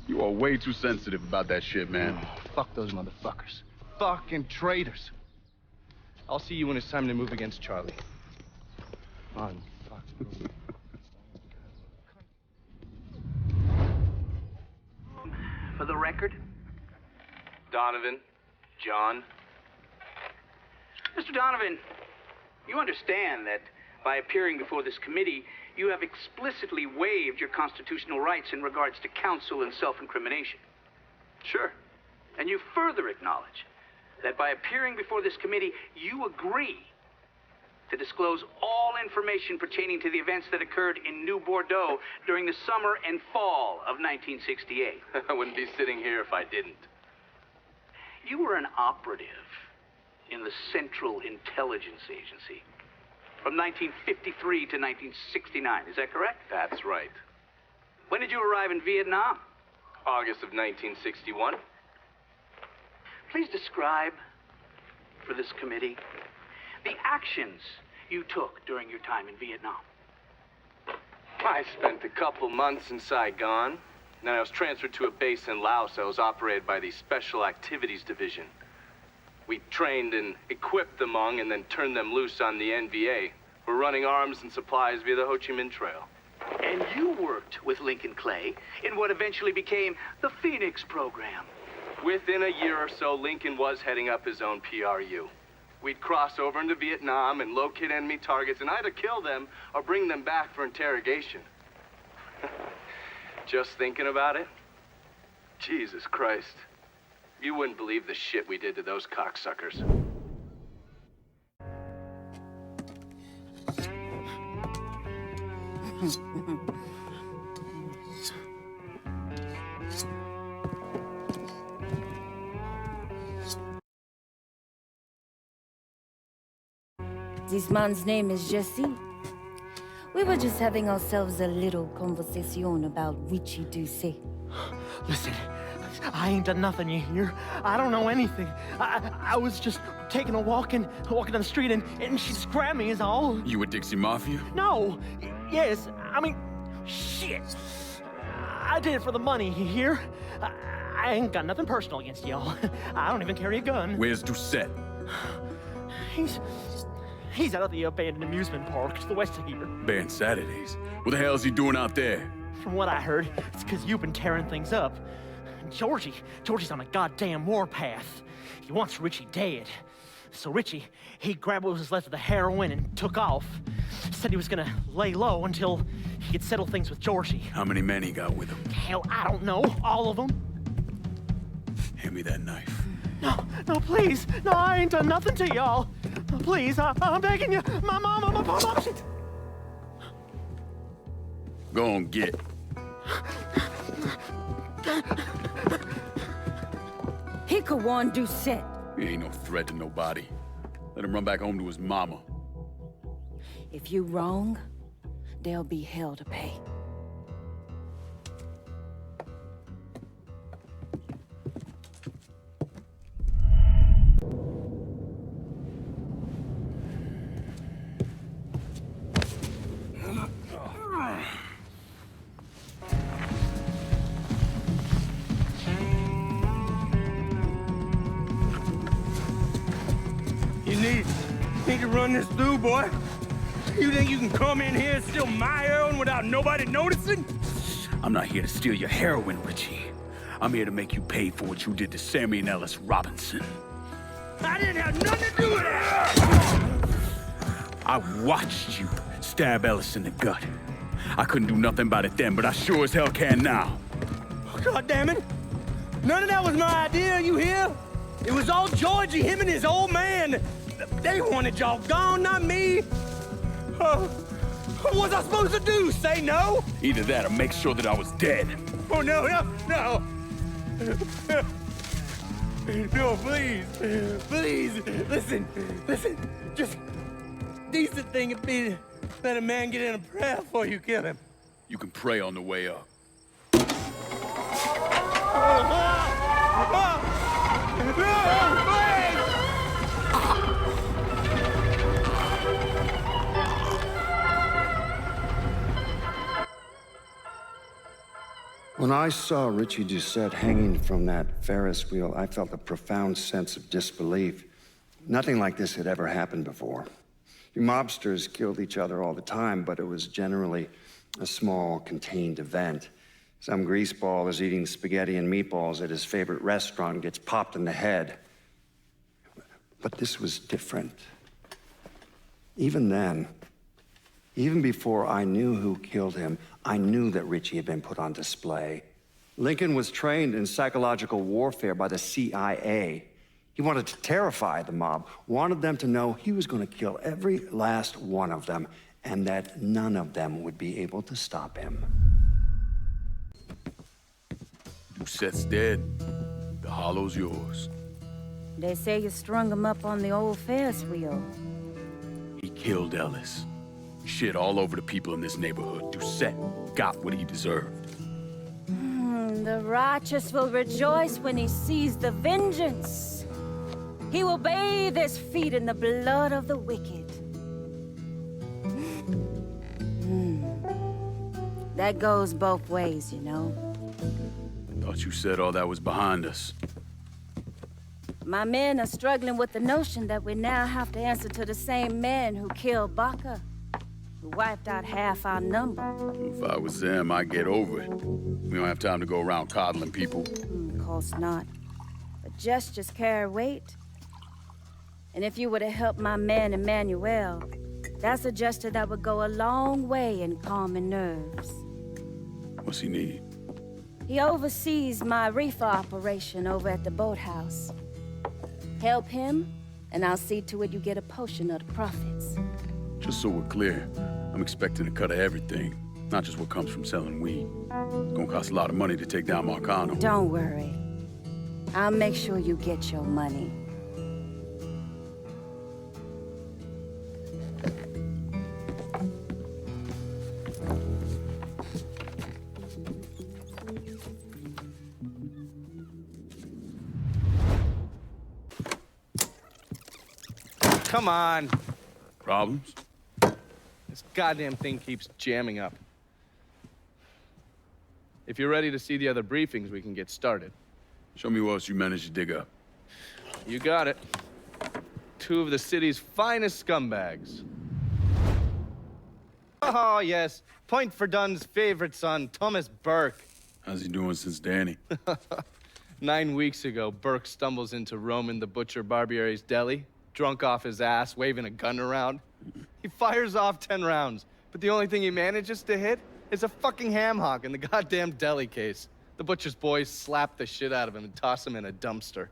S7: You are way too sensitive about that shit, man.
S13: Oh, fuck those motherfuckers. Fucking traitors. I'll see you when it's time to move against Charlie. Come on, fuck.
S12: For the record,
S4: Donovan, John.
S12: Mr. Donovan, you understand that by appearing before this committee, you have explicitly waived your constitutional rights in regards to counsel and self-incrimination. Sure. And you further acknowledge that by appearing before this committee, you agree to disclose all information pertaining to the events that occurred in New Bordeaux during the summer and fall of 1968.
S4: I wouldn't be sitting here if I didn't.
S12: You were an operative in the Central Intelligence Agency from 1953 to 1969. Is that correct?
S4: That's right.
S12: When did you arrive in Vietnam?
S4: August of 1961.
S12: Please describe for this committee the actions you took during your time in Vietnam.
S4: I spent a couple months in Saigon. Then I was transferred to a base in Laos that was operated by the Special Activities Division. We trained and equipped the Hmong and then turned them loose on the NVA. We're running arms and supplies via the Ho Chi Minh Trail.
S12: And you worked with Lincoln Clay in what eventually became the Phoenix program.
S4: Within a year or so, Lincoln was heading up his own PRU. We'd cross over into Vietnam and locate enemy targets and either kill them or bring them back for interrogation. Just thinking about it? Jesus Christ. You wouldn't believe the shit we did to those cocksuckers.
S18: This man's name is Jesse. We were just having ourselves a little conversation about Richie Doucet.
S19: Listen, I ain't done nothing, you hear? I don't know anything. I was just taking a walking down the street and she just grabbed me is all.
S7: You with Dixie Mafia?
S19: No. Yes, I mean, shit. I did it for the money, you hear? I ain't got nothing personal against y'all. I don't even carry a gun.
S7: Where's Doucet?
S19: He's out of the abandoned amusement park to the west of here.
S7: Banned Saturdays. What the hell is he doing out there?
S19: From what I heard, it's because you've been tearing things up. Georgie's on a goddamn warpath. He wants Richie dead. So Richie, he grabbed what was left of the heroin and took off. Said he was gonna lay low until he could settle things with Georgie.
S7: How many men he got with him?
S19: Hell, I don't know. All of them.
S7: Hand me that knife.
S19: No, please. No, I ain't done nothing to y'all. Please, I'm begging you. My mom, shit.
S7: Go on, get.
S18: He could warn Doucet.
S7: He ain't no threat to nobody. Let him run back home to his mama.
S18: If you wrong, there'll be hell to pay.
S15: Need to run this through, boy. You think you can come in here and steal my heroin without nobody noticing?
S7: I'm not here to steal your heroin, Richie. I'm here to make you pay for what you did to Sammy and Ellis Robinson.
S15: I didn't have nothing to do with that!
S7: I watched you stab Ellis in the gut. I couldn't do nothing about it then, but I sure as hell can now.
S15: God damn it! None of that was my idea, you hear? It was all Georgie, him and his old man. They wanted y'all gone, not me. What was I supposed to do? Say no?
S7: Either that or make sure that I was dead.
S15: Oh, no. No, please. Listen. Just decent thing would be to let a man get in a prayer before you kill him.
S7: You can pray on the way up.
S3: When I saw Richie Doucette hanging from that Ferris wheel, I felt a profound sense of disbelief. Nothing like this had ever happened before. You mobsters killed each other all the time, but it was generally a small, contained event. Some greaseball is eating spaghetti and meatballs at his favorite restaurant and gets popped in the head. But this was different. Even then, even before I knew who killed him, I knew that Richie had been put on display. Lincoln was trained in psychological warfare by the CIA. He wanted to terrify the mob, wanted them to know he was going to kill every last one of them, and that none of them would be able to stop him.
S7: Doucette's dead. The hollow's yours.
S18: They say you strung him up on the old Ferris wheel.
S7: He killed Ellis. Shit all over the people in this neighborhood. Doucette got what he deserved.
S18: The righteous will rejoice when he sees the vengeance. He will bathe his feet in the blood of the wicked. That goes both ways, you know.
S7: Thought you said all that was behind us.
S18: My men are struggling with the notion that we now have to answer to the same man who killed Baca, who wiped out half our number.
S7: If I was them, I'd get over it. We don't have time to go around coddling people.
S18: Of course not. But gestures carry weight. And if you were to help my man Emmanuel, that's a gesture that would go a long way in calming nerves.
S7: What's he need?
S18: He oversees my reefer operation over at the boathouse. Help him, and I'll see to it you get a portion of the profits.
S7: Just so we're clear, I'm expecting a cut of everything, not just what comes from selling weed. It's gonna cost a lot of money to take down Marcano.
S18: Don't worry. I'll make sure you get your money.
S13: Come on.
S7: Problems?
S13: This goddamn thing keeps jamming up. If you're ready to see the other briefings, we can get started.
S7: Show me what else you managed to dig up.
S13: You got it. 2 of the city's finest scumbags. Oh, yes. Point for Dunn's favorite son, Thomas Burke.
S7: How's he doing since Danny?
S13: 9 weeks ago, Burke stumbles into Roman the Butcher Barbiere's deli, drunk off his ass, waving a gun around. He fires off 10 rounds, but the only thing he manages to hit is a fucking ham hock in the goddamn deli case. The butcher's boys slap the shit out of him and toss him in a dumpster.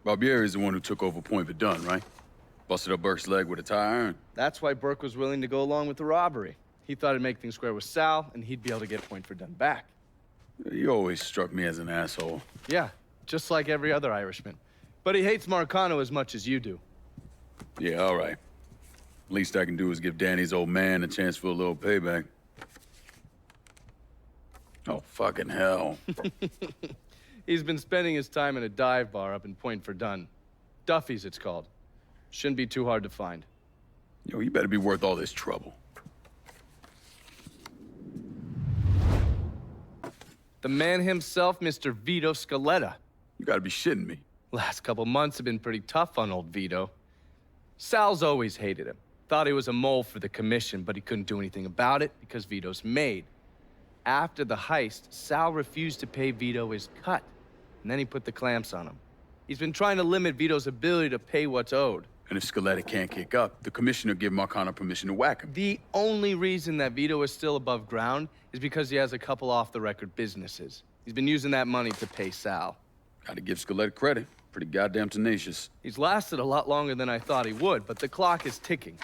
S7: Barbieri is the one who took over Point Verdun, right? Busted up Burke's leg with a tire iron.
S13: That's why Burke was willing to go along with the robbery. He thought it'd make things square with Sal, and he'd be able to get Point Verdun back.
S7: You always struck me as an asshole.
S13: Yeah, just like every other Irishman. But he hates Marcano as much as you do.
S7: Yeah, all right. Least I can do is give Danny's old man a chance for a little payback. Oh, fucking hell.
S13: He's been spending his time in a dive bar up in Point Verdun. Duffy's, it's called. Shouldn't be too hard to find.
S7: Yo, you better be worth all this trouble.
S13: The man himself, Mr. Vito Scaletta.
S7: You gotta be shitting me.
S13: Last couple months have been pretty tough on old Vito. Sal's always hated him. Thought he was a mole for the commission, but he couldn't do anything about it because Vito's made. After the heist, Sal refused to pay Vito his cut, and then he put the clamps on him. He's been trying to limit Vito's ability to pay what's owed.
S7: And if Scaletta can't kick up, the commissioner give Marcano permission to whack him.
S13: The only reason that Vito is still above ground is because he has a couple off-the-record businesses. He's been using that money to pay Sal.
S7: Gotta give Scaletta credit. Pretty goddamn tenacious.
S13: He's lasted a lot longer than I thought he would, but the clock is ticking.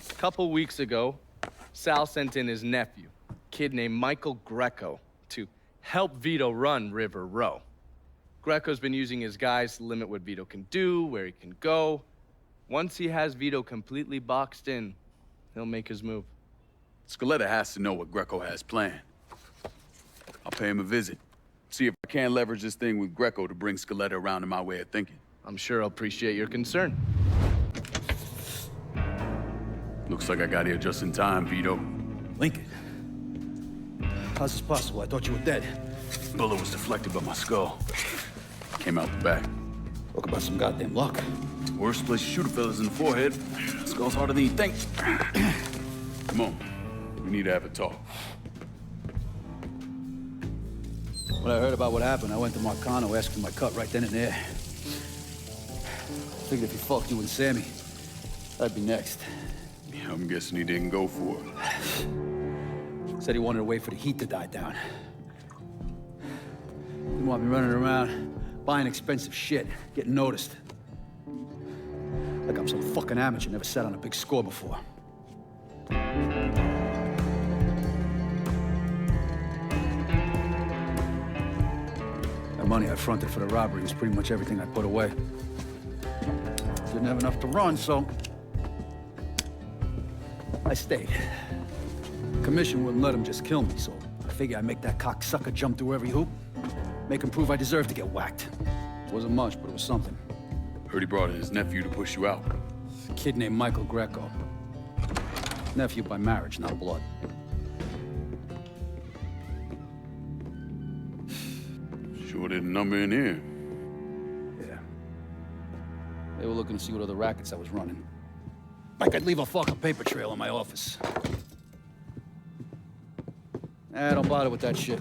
S13: A couple weeks ago, Sal sent in his nephew, a kid named Michael Greco, to help Vito run River Row. Greco's been using his guys to limit what Vito can do, where he can go. Once he has Vito completely boxed in, he'll make his move.
S7: Scaletta has to know what Greco has planned. I'll pay him a visit. See if I can't leverage this thing with Greco to bring Scaletta around to my way of thinking.
S13: I'm sure I'll appreciate your concern.
S7: Looks like I got here just in time, Vito.
S11: Lincoln. How's this possible? I thought you were dead.
S7: Bullet was deflected by my skull. Came out the back.
S11: Talk about some goddamn luck.
S7: Worst place to shoot a fella's in the forehead. Skull's harder than you think. Come on. We need to have a talk.
S11: When I heard about what happened, I went to Marcano asking my cut right then and there. Figured if he fucked you and Sammy, I'd be next.
S7: Yeah, I'm guessing he didn't go for it.
S11: Said he wanted to wait for the heat to die down. Didn't want me running around, buying expensive shit, getting noticed. Like I'm some fucking amateur, never sat on a big score before. The money I fronted for the robbery was pretty much everything I put away. Didn't have enough to run, so I stayed. Commission wouldn't let him just kill me, so I figured I'd make that cocksucker jump through every hoop, make him prove I deserve to get whacked. Wasn't much, but it was something.
S7: Heard he brought in his nephew to push you out.
S11: A kid named Michael Greco. Nephew by marriage, not blood.
S7: Sure didn't number in here.
S11: Yeah. They were looking to see what other rackets I was running. Like I'd leave a fucking paper trail in my office. Don't bother with that shit.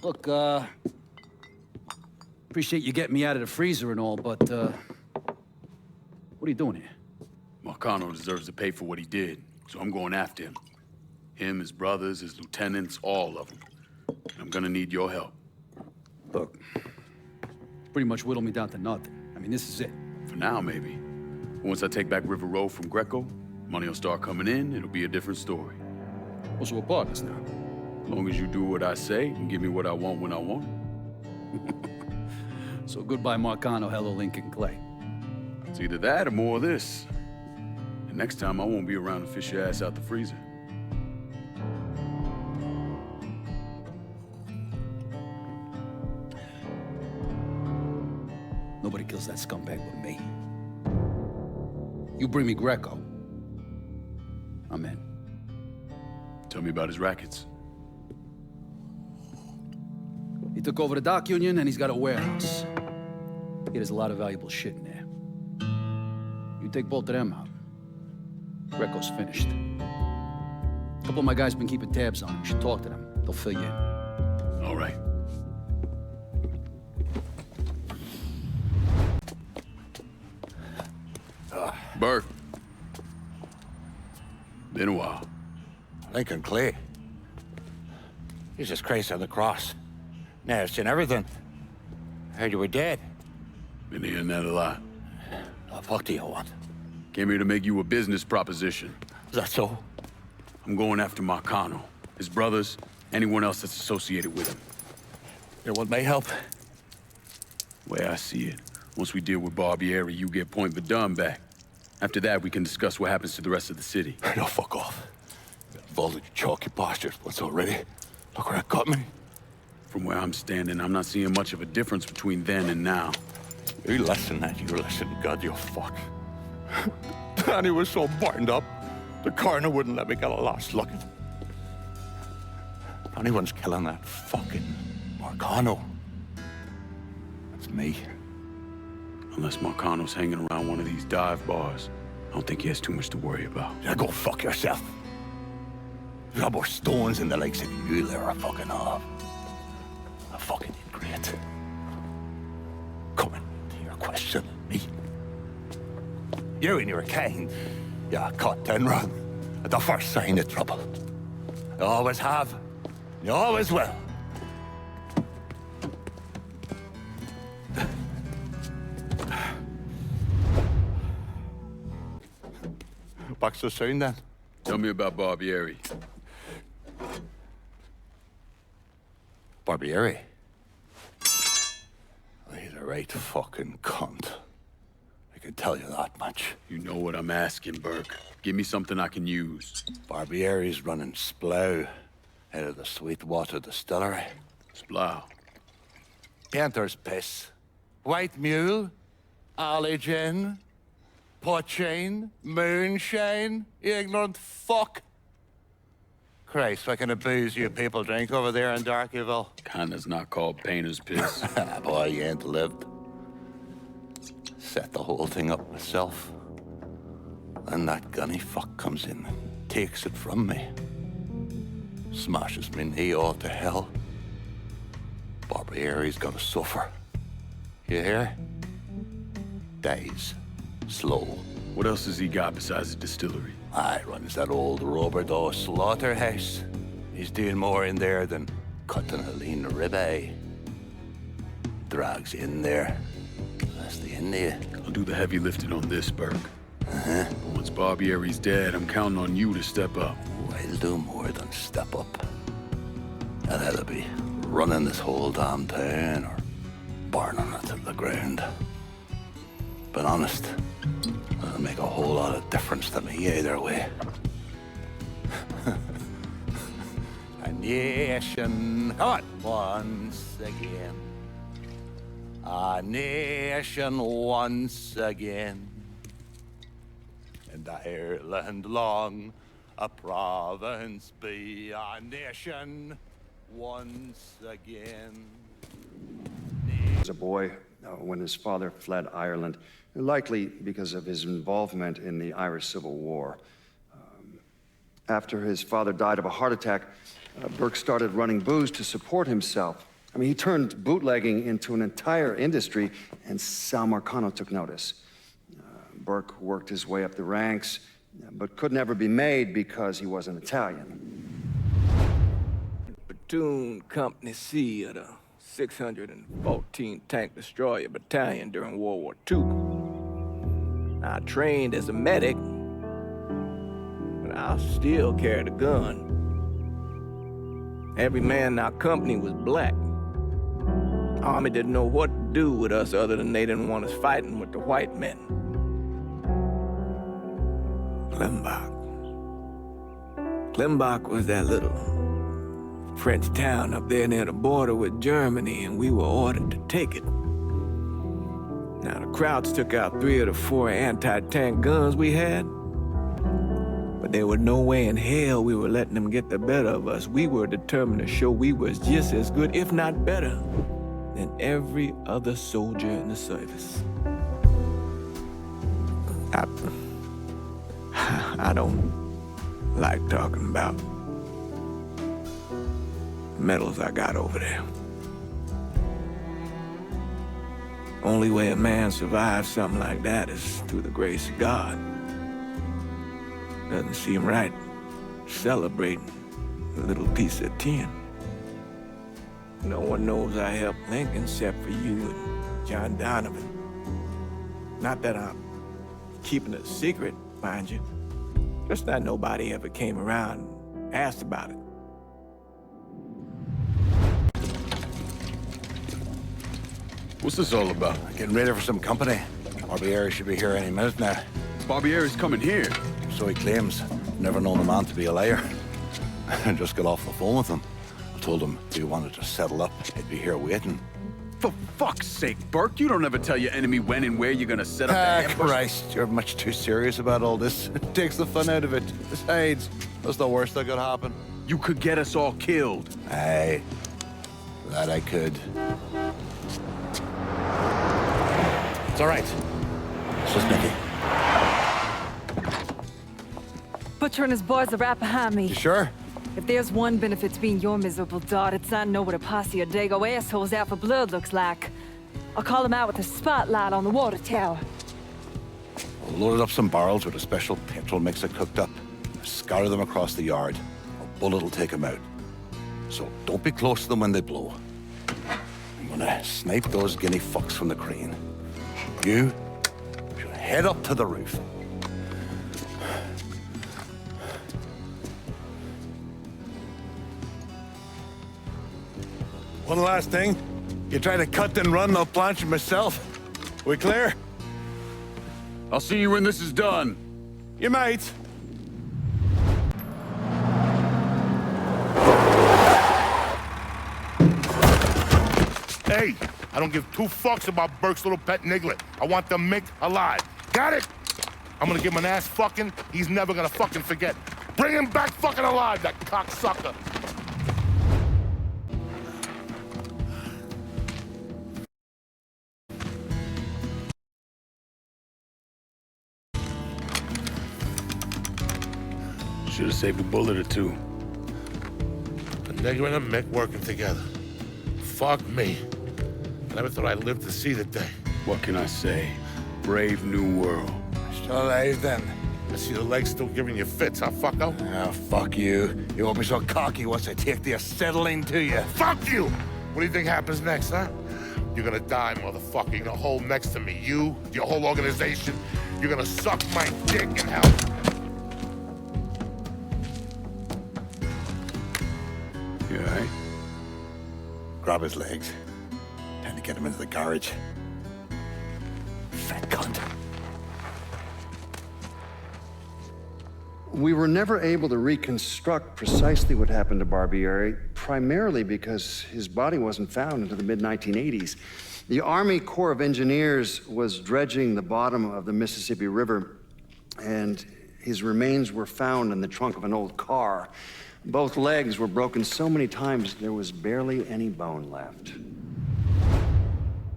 S11: Look, appreciate you getting me out of the freezer and all, but, what are you doing here?
S7: Marcano deserves to pay for what he did, so I'm going after him. Him, his brothers, his lieutenants, all of them. I'm gonna need your help.
S11: Look, pretty much whittled me down to nothing. I mean, this is it.
S7: For now, maybe. Once I take back River Road from Greco, money will start coming in, it'll be a different story.
S11: Well, so we're partners now.
S7: As long as you do what I say and give me what I want when I want it.
S11: So goodbye, Marcano, hello, Lincoln Clay.
S7: It's either that or more of this. And next time, I won't be around to fish your ass out the freezer.
S11: Nobody kills that scumbag but me. You bring me Greco, I'm in.
S7: Tell me about his rackets.
S11: He took over the dock union and he's got a warehouse. He has a lot of valuable shit in there. You take both of them out, Greco's finished. A couple of my guys been keeping tabs on him. You should talk to them. They'll fill you in.
S7: All right. Burke. Been a while.
S20: Lincoln Clay. Jesus Christ on the cross. Now I've seen everything. Heard you were dead.
S7: Been hearing that a lot.
S20: The fuck do you want?
S7: Came here to make you a business proposition.
S20: Is that so?
S7: I'm going after Marcano, his brothers, anyone else that's associated with him.
S20: You want my help?
S7: The way I see it, once we deal with Barbieri, you get Point Verdun back. After that, we can discuss what happens to the rest of the city.
S20: No, fuck off. Involved in your chalky postures once already. Look where that got me.
S7: From where I'm standing, I'm not seeing much of a difference between then and now.
S20: You listen, that you listen, God, you fuck. Danny was so burned up, the coroner wouldn't let me get a last look. If anyone's killing that fucking Marcano, that's me.
S7: Unless Marcano's hanging around one of these dive bars, I don't think he has too much to worry about.
S20: Yeah, go fuck yourself. You got more stones in the lakes than you there are fucking off. A fucking ingrate. Coming to your question, me. You and your kind, you caught 10 wrong at the first sign of trouble. You always have, you always will. Back so soon, then?
S7: Tell me about Barbieri.
S20: Barbieri? He's a right fucking cunt. I can tell you that much.
S7: You know what I'm asking, Burke. Give me something I can use.
S20: Barbieri's running Splow out of the Sweetwater Distillery.
S7: Splow?
S20: Painter's piss. White mule. Alley gin. Poachine. Moonshine. You ignorant fuck. Christ, what kind of booze you people drink over there in Darkyville?
S7: Kinda's not called painter's piss.
S20: Boy, you ain't lived. Set the whole thing up myself. Then that gunny fuck comes in and takes it from me. Smashes me knee all to hell. Barbieri's gonna suffer. You hear? Dies. Slow.
S7: What else has he got besides the distillery?
S20: Runs that old Robert O. slaughterhouse. He's doing more in there than cutting a lean ribeye. Drags in there. That's the end of you.
S7: I'll do the heavy lifting on this, Burke.
S20: Uh-huh.
S7: But once Barbieri's dead, I'm counting on you to step up.
S20: I'll do more than step up. And that'll be running this whole damn town or burning it to the ground. But honest, it'll make a whole lot of difference to me either way. A nation, come on, once again. A nation once again. And Ireland long, a province be, a nation once again.
S3: As a boy, when his father fled Ireland, likely because of his involvement in the Irish Civil War. After his father died of a heart attack, Burke started running booze to support himself. I mean, he turned bootlegging into an entire industry, and Sal Marcano took notice. Burke worked his way up the ranks, but could never be made because he wasn't Italian.
S2: Platoon Company C of the 614 Tank Destroyer Battalion during World War II. I trained as a medic, but I still carried a gun. Every man in our company was black. Army didn't know what to do with us other than they didn't want us fighting with the white men. Klimbach was that little French town up there near the border with Germany, and we were ordered to take it. Now, the Krauts took out 3 of the 4 anti-tank guns we had, but there was no way in hell we were letting them get the better of us. We were determined to show we was just as good, if not better, than every other soldier in the service. I don't like talking about medals I got over there. Only way a man survives something like that is through the grace of God. Doesn't seem right celebrating a little piece of tin. No one knows I helped Lincoln except for you and John Donovan. Not that I'm keeping it a secret, mind you. Just that nobody ever came around and asked about it.
S7: What's this all about?
S20: Getting ready for some company. Barbieri should be here any minute now.
S7: Barbieri's coming here.
S20: So he claims. Never known a man to be a liar. I just got off the phone with him. I told him if he wanted to settle up, he'd be here waiting.
S7: For fuck's sake, Burke, you don't ever tell your enemy when and where you're gonna set up the ambush.
S20: Christ, you're much too serious about all this. It takes the fun out of it. Besides, that's the worst that could happen.
S7: You could get us all killed.
S20: Aye, that I could. It's all right. It's just Nicky.
S8: Butcher and his boys are right behind me.
S20: You sure?
S8: If there's one benefit to being your miserable dot, it's I know what a posse of Dago assholes out for blood looks like. I'll call them out with a spotlight on the water tower.
S20: We'll load up some barrels with a special petrol mixer cooked up. Scatter them across the yard. A bullet will take them out. So don't be close to them when they blow. I'm gonna snipe those guinea fucks from the crane. You should head up to the roof.
S14: One last thing. You try to cut and run, I'll planch it myself. We clear?
S7: I'll see you when this is done.
S14: You might.
S21: Hey, I don't give 2 fucks about Burke's little pet Niglet. I want the Mick alive. Got it? I'm gonna give him an ass fucking he's never gonna fucking forget. Bring him back fucking alive, that cocksucker!
S7: Should have saved a bullet or two.
S21: A nigger and a Mick working together. Fuck me. I never thought I'd live to see the day.
S7: What can I say? Brave new world.
S14: Still alive then?
S21: I see the legs still giving you fits, huh, fucko?
S14: Oh, fuck you. You won't be so cocky once I take the acetylene to you.
S21: Fuck you! What do you think happens next, huh? You're gonna die, motherfucker. You're gonna hold next to me. You, your whole organization. You're gonna suck my dick in hell.
S7: You all right?
S14: Grab his legs. Time to get him into the garage. Fat cunt.
S3: We were never able to reconstruct precisely what happened to Barbieri, primarily because his body wasn't found until the mid-1980s. The Army Corps of Engineers was dredging the bottom of the Mississippi River, and his remains were found in the trunk of an old car. Both legs were broken so many times there was barely any bone left.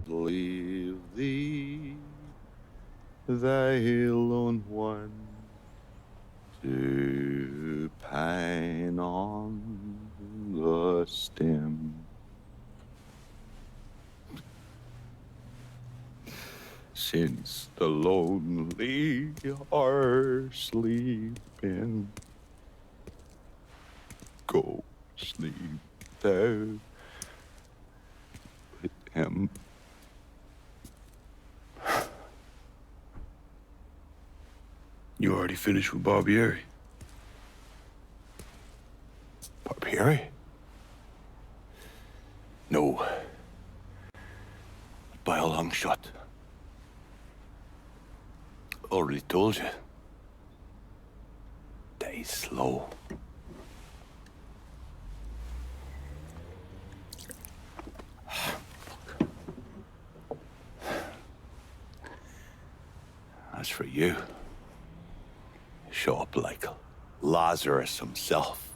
S1: Leave thee, thy lone one, to pine on the stem. Since the lonely are sleeping, go sleep thou with him.
S7: You already finished with Barbieri?
S20: Barbieri? No. By a long shot. Already told you. Die slow. As for you, show up like Lazarus himself.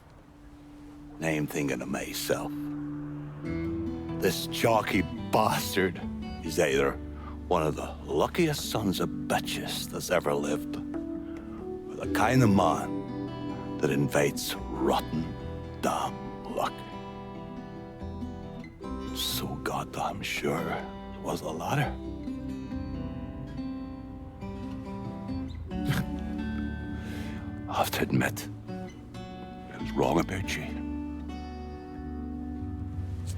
S20: And I'm thinking of myself. This jockey bastard is either one of the luckiest sons of bitches that's ever lived, or the kind of man that invites rotten damn luck. So goddamn sure it was the latter. I have to admit, I was wrong about you.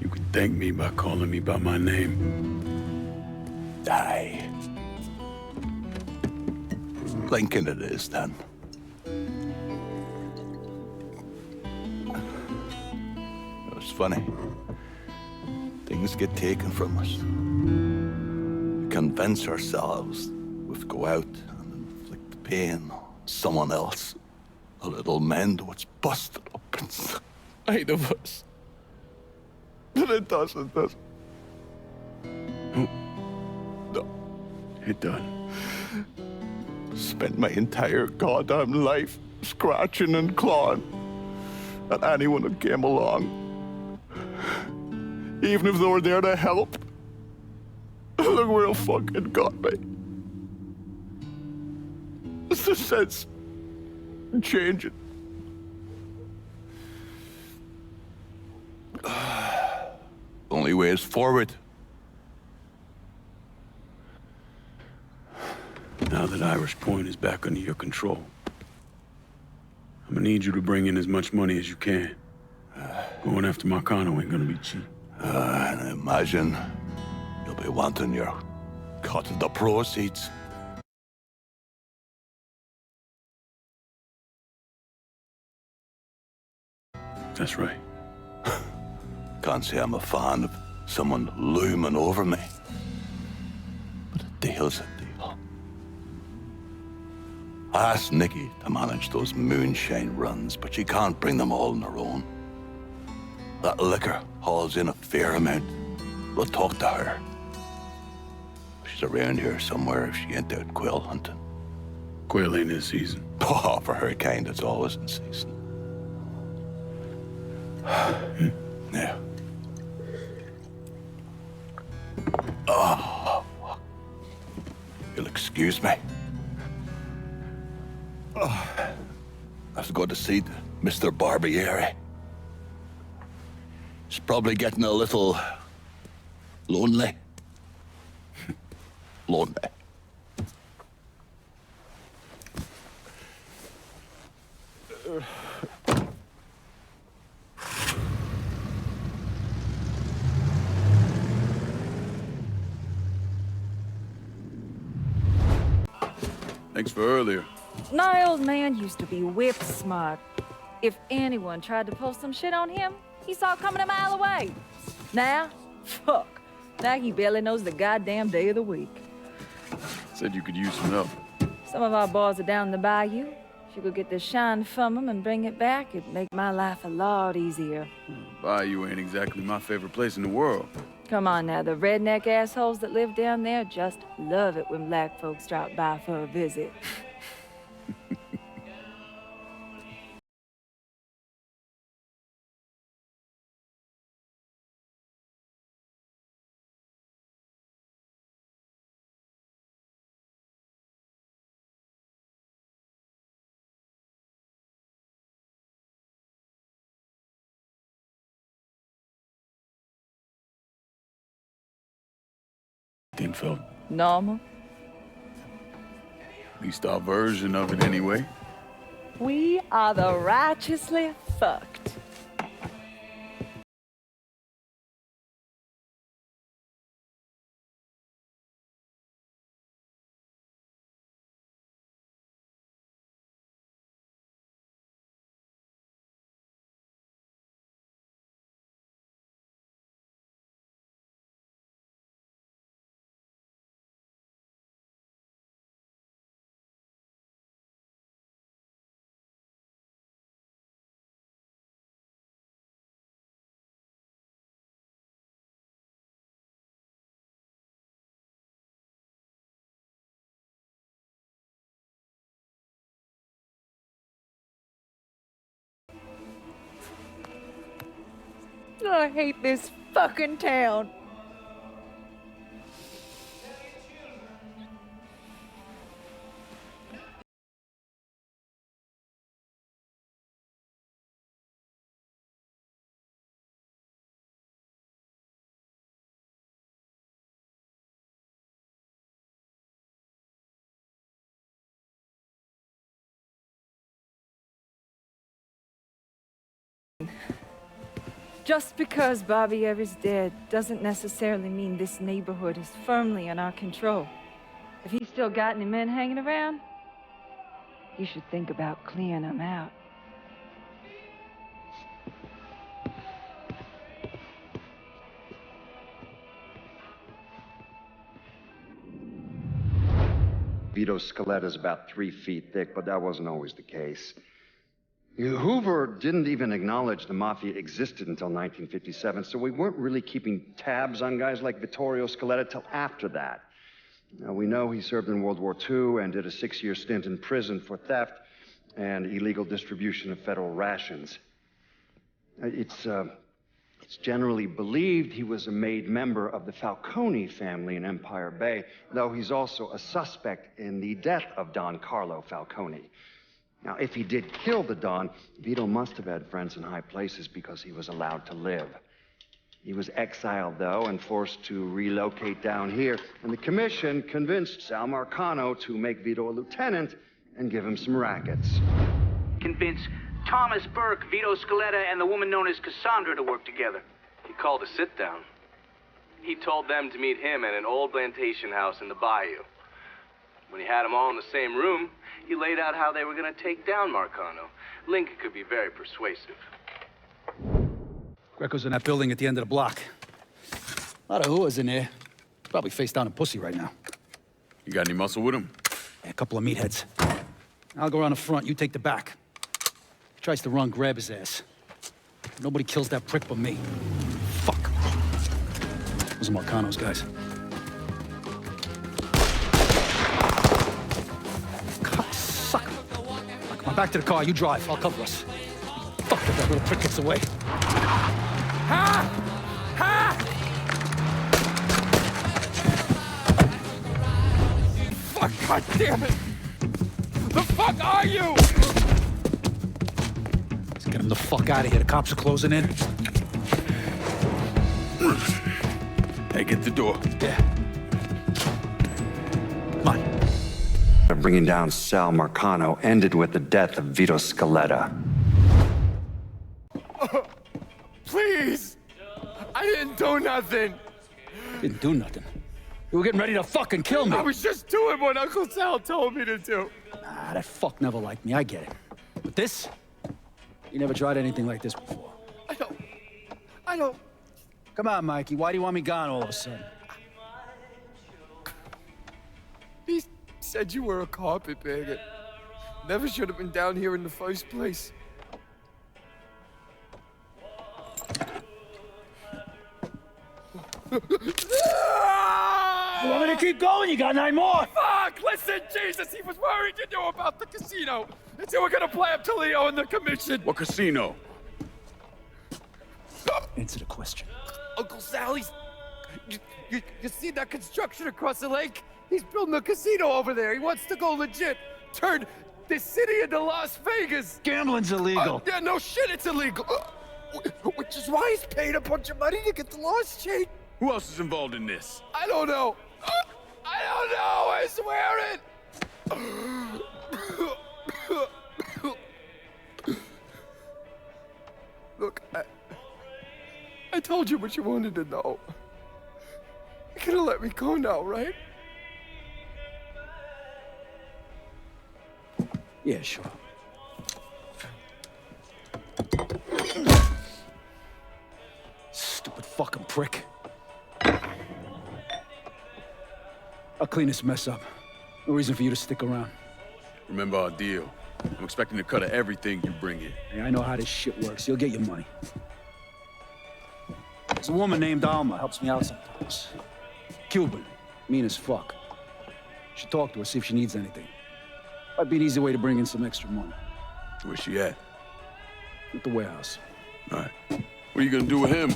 S7: You can thank me by calling me by my name.
S20: Aye. Lincoln it is, then. It was funny. Things get taken from us. We convince ourselves we've go out and inflict the pain on someone else. A little mend what's busted up inside of us. But it doesn't, does it? No.
S7: It done.
S20: Spent my entire goddamn life scratching and clawing at anyone that came along. Even if they were there to help. Look where it fucking got me. It's the sense changing. Only way is forward.
S7: Now that Irish Point is back under your control, I'm gonna need you to bring in as much money as you can. Going after Marcano ain't gonna be cheap.
S20: And I imagine you'll be wanting your cut of the proceeds.
S7: That's right.
S20: Can't say I'm a fan of someone looming over me. But a deal's a deal. I asked Nikki to manage those moonshine runs, but she can't bring them all on her own. That liquor hauls in a fair amount. We'll talk to her. She's around here somewhere if she ain't out quail hunting.
S7: Quail ain't in season.
S20: Oh, for hurricane, it's always in season. Yeah. Oh, you'll excuse me. Oh, I have to go to see Mr. Barbieri. He's probably getting a little lonely. Lonely.
S7: Thanks for earlier.
S8: My old man used to be whip smart. If anyone tried to pull some shit on him, he saw it coming a mile away. Now, fuck. Now he barely knows the goddamn day of the week.
S7: Said you could use some help.
S8: Some of our boys are down the bayou. If you could get the shine from them and bring it back, it'd make my life a lot easier.
S7: Bayou ain't exactly my favorite place in the world.
S8: Come on now, the redneck assholes that live down there just love it when black folks drop by for a visit.
S7: Didn't feel
S8: Normal?
S7: at least our version of it anyway.
S8: We are the righteously fucked. I hate this fucking town. Just because Barbieri's dead doesn't necessarily mean this neighborhood is firmly in our control. If he's still got any men hanging around, you should think about clearing them out.
S3: Vito's skeleton is about 3 feet thick, but that wasn't always the case. Hoover didn't even acknowledge the Mafia existed until 1957, so we weren't really keeping tabs on guys like Vittorio Scaletta till after that. Now, we know he served in World War II and did a 6-year stint in prison for theft and illegal distribution of federal rations. It's generally believed he was a made member of the Falcone family in Empire Bay, though he's also a suspect in the death of Don Carlo Falcone. Now, if he did kill the Don, Vito must have had friends in high places because he was allowed to live. He was exiled, though, and forced to relocate down here, and the commission convinced Sal Marcano to make Vito a lieutenant and give him some rackets.
S12: Convince Thomas Burke, Vito Scaletta, and the woman known as Cassandra to work together.
S4: He called a sit-down. He told them to meet him at an old plantation house in the bayou. When he had them all in the same room, he laid out how they were going to take down Marcano. Lincoln could be very persuasive.
S11: Greco's in that building at the end of the block. A lot of whores in there. Probably face down a pussy right now.
S7: You got any muscle with him?
S11: Yeah, a couple of meatheads. I'll go around the front, you take the back. If he tries to run, grab his ass. Nobody kills that prick but me. Fuck. Those are Marcano's guys. on, back to the car. You drive. I'll cover us. Fuck if that little prick gets away.
S5: Ha! Ha! Fuck, God damn it! The fuck are you?
S11: Let's get him the fuck out of here. The cops are closing in.
S7: Hey, get the door.
S11: Yeah. Come on.
S3: Bringing down Sal Marcano ended with the death of Vito Scaletta.
S5: Please! I didn't do nothing!
S11: Didn't do nothing. You were getting ready to fucking kill me.
S5: I was just doing what Uncle Sal told me to do.
S11: Nah, that fuck never liked me. I get it. But this? You never tried anything like this before.
S5: I don't...
S11: Come on, Mikey. Why do you want me gone all of a sudden?
S5: He said you were a carpetbagger. Never should have been down here in the first place.
S11: You want me to keep going? You got 9 more.
S5: Fuck! Listen, Jesus, he was worried you knew about the casino. And you were gonna play up to Leo in the commission.
S7: What casino?
S11: Answer the question.
S5: Uncle Sal, you see that construction across the lake? He's building a casino over there. He wants to go legit. Turn this city into Las Vegas.
S11: Gambling's illegal.
S5: Yeah, no shit, it's illegal. Which is why he's paid a bunch of money to get the lost chain.
S7: Who else is involved in this?
S5: I don't know. I don't know, I swear it. Look, I told you what you wanted to know. You're gonna let me go now, right?
S11: Yeah, sure. Stupid fucking prick. I'll clean this mess up. No reason for you to stick around.
S7: Remember our deal. I'm expecting a cut of everything you bring in.
S11: Hey, I know how this shit works. You'll get your money. There's a woman named Alma, helps me out sometimes. Cuban, mean as fuck. Should talk to her, see if she needs anything. Might be an easy way to bring in some extra money.
S7: Where's she at?
S11: At the warehouse.
S7: All right. What are you gonna do with him?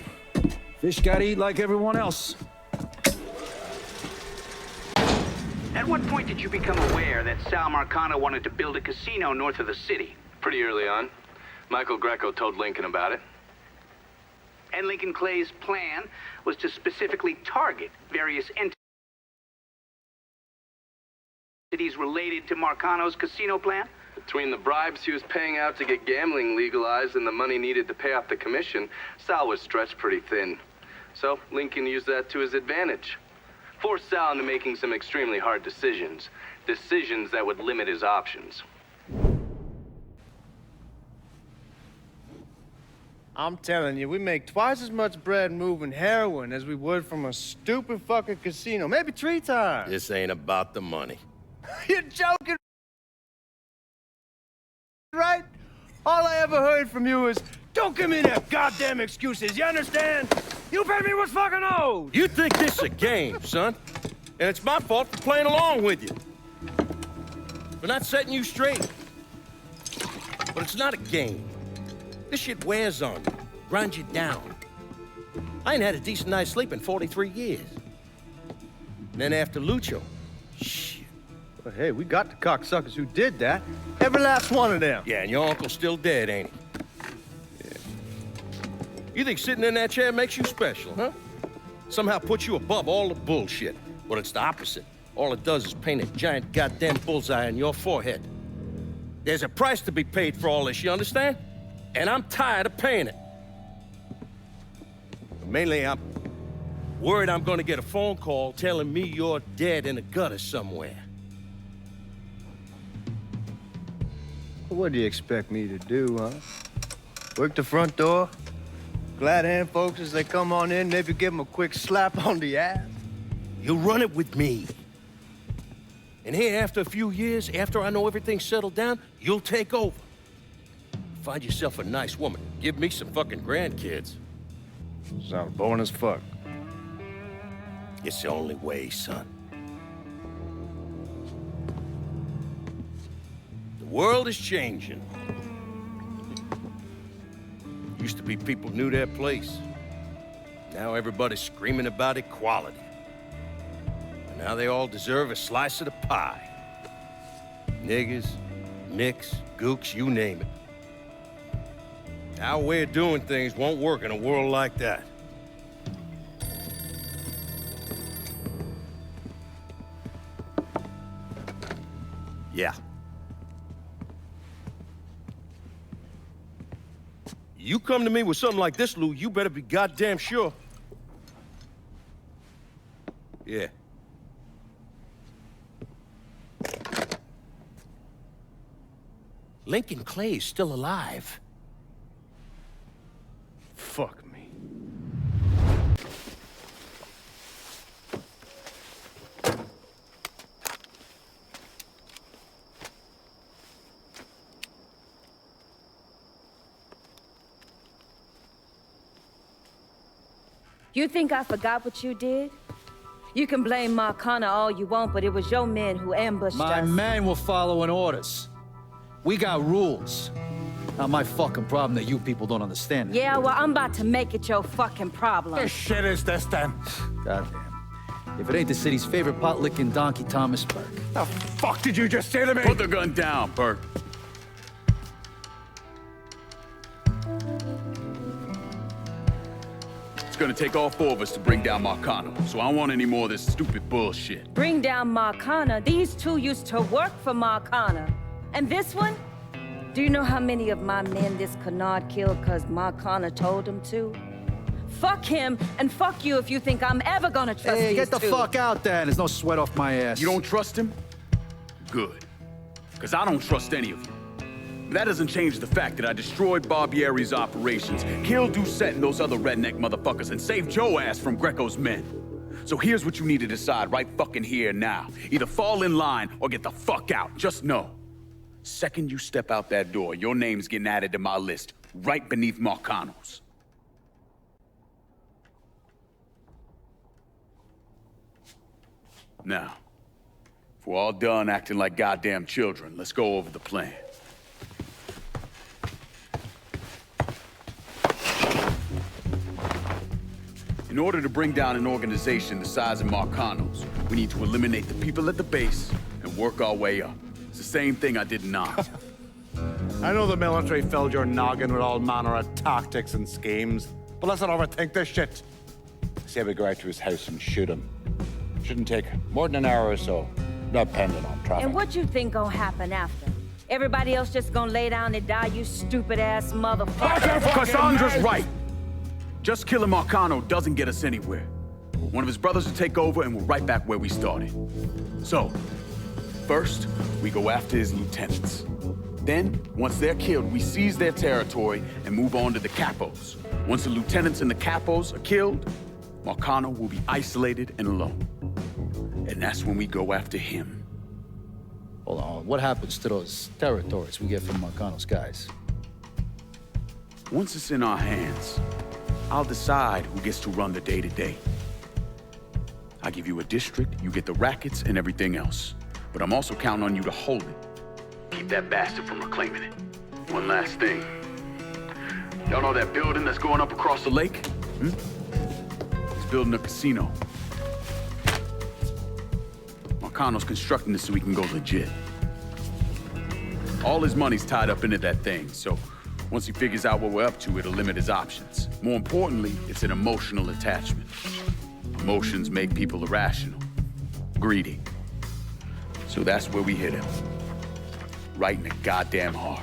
S11: Fish gotta eat like everyone else.
S12: At what point did you become aware that Sal Marcano wanted to build a casino north of the city?
S4: Pretty early on. Michael Greco told Lincoln about it.
S12: And Lincoln Clay's plan was to specifically target various entities related to Marcano's casino plan?
S4: Between the bribes he was paying out to get gambling legalized and the money needed to pay off the commission, Sal was stretched pretty thin. So Lincoln used that to his advantage. Forced Sal into making some extremely hard decisions. Decisions that would limit his options.
S13: I'm telling you, we make twice as much bread moving heroin as we would from a stupid fucking casino. Maybe 3 times.
S10: This ain't about the money.
S13: You're joking, right? All I ever heard from you is, don't give me that goddamn excuses, you understand? You pay me what's fucking owed.
S10: You think this is a game, son? And it's my fault for playing along with you. For not setting you straight. But it's not a game. This shit wears on you, grinds you down. I ain't had a decent night's sleep in 43 years. And then after Lucho, shit.
S13: Well, hey, we got the cocksuckers who did that. Every last one of them.
S10: Yeah, and your uncle's still dead, ain't he? Yeah. You think sitting in that chair makes you special, huh? Somehow puts you above all the bullshit. But it's the opposite. All it does is paint a giant goddamn bullseye on your forehead. There's a price to be paid for all this, you understand? And I'm tired of paying it. Mainly, I'm worried I'm gonna get a phone call telling me you're dead in a gutter somewhere.
S13: What do you expect me to do, huh? Work the front door? Glad hand folks as they come on in, maybe give them a quick slap on the ass?
S10: You'll run it with me. And here, after a few years, after I know everything's settled down, you'll take over. Find yourself a nice woman. Give me some fucking grandkids.
S13: Sounds boring as fuck.
S10: It's the only way, son. The world is changing. Used to be people knew their place. Now everybody's screaming about equality. And now they all deserve a slice of the pie. Niggas, nicks, gooks, you name it. Our way of doing things won't work in a world like that. Yeah. You come to me with something like this, Lou, you better be goddamn sure. Yeah. Lincoln Clay is still alive.
S13: Fuck me.
S18: You think I forgot what you did? You can blame Marcana all you want, but it was your men who ambushed
S11: My
S18: us.
S11: men were following orders. We got rules. Not my fucking problem that you people don't understand.
S18: Yeah, well, I'm about to make it your fucking problem.
S14: What shit is this, then?
S11: Goddamn. If it ain't the city's favorite pot-licking donkey, Thomas Burke.
S14: The fuck did you just say to me?
S7: Put the gun down, Burke. It's gonna take all four of us to bring down Marcano, so I don't want any more of this stupid bullshit.
S18: Bring down Marcana. These two used to work for Marcana. And this one? Do you know how many of my men this canard killed because Marcana told him to? Fuck him, and fuck you if you think I'm ever gonna trust
S11: Hey,
S18: these
S11: get the
S18: two.
S11: fuck out there. There's no sweat off my ass.
S7: You don't trust him? Good. Because I don't trust any of you. That doesn't change the fact that I destroyed Barbieri's operations, killed Doucette and those other redneck motherfuckers, and saved Joe ass from Greco's men. So here's what you need to decide right fucking here now. Either fall in line or get the fuck out. Just know. Second you step out that door, your name's getting added to my list, right beneath Marcano's. Now, if we're all done acting like goddamn children, let's go over the plan. In order to bring down an organization the size of Marcano's, we need to eliminate the people at the base and work our way up. It's the same thing I did in Oz.
S14: I know the military filled your noggin with all manner of tactics and schemes, but let's not overthink this shit. Say we go out to his house and shoot him. Shouldn't take more than an hour or so, not depending on traffic.
S18: And what you think gonna happen after? Everybody else just gonna lay down and die, you stupid-ass motherfucker?
S7: Cassandra's right. Just killing Marcano doesn't get us anywhere. One of his brothers will take over and we're right back where we started. So, first, we go after his lieutenants. Then, once they're killed, we seize their territory and move on to the capos. Once the lieutenants and the capos are killed, Marcano will be isolated and alone. And that's when we go after him.
S11: Hold on, what happens to those territories we get from Marcano's guys?
S7: Once it's in our hands, I'll decide who gets to run the day-to-day. I give you a district, you get the rackets and everything else. But I'm also counting on you to hold it. Keep that bastard from reclaiming it. One last thing. Y'all know that building that's going up across the lake? He's building a casino. Marcano's constructing this so we can go legit. All his money's tied up into that thing, so once he figures out what we're up to, it'll limit his options. More importantly, it's an emotional attachment. Emotions make people irrational, greedy. So that's where we hit him. Right in the goddamn heart.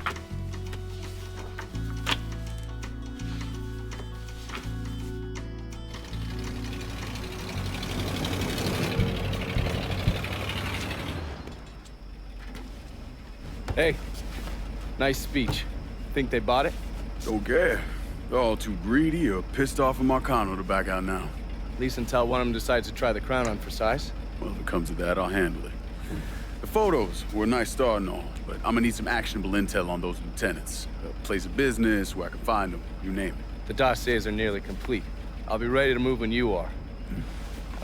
S13: Hey, nice speech. Think they bought it?
S7: Okay. They're all too greedy or pissed off of Marcano to back out now.
S13: At least until one of them decides to try the crown on for size.
S7: Well, if it comes to that, I'll handle it. The photos were a nice start and all, but I'm gonna need some actionable intel on those lieutenants. A place of business, where I can find them, you name it.
S13: The dossiers are nearly complete. I'll be ready to move when you are.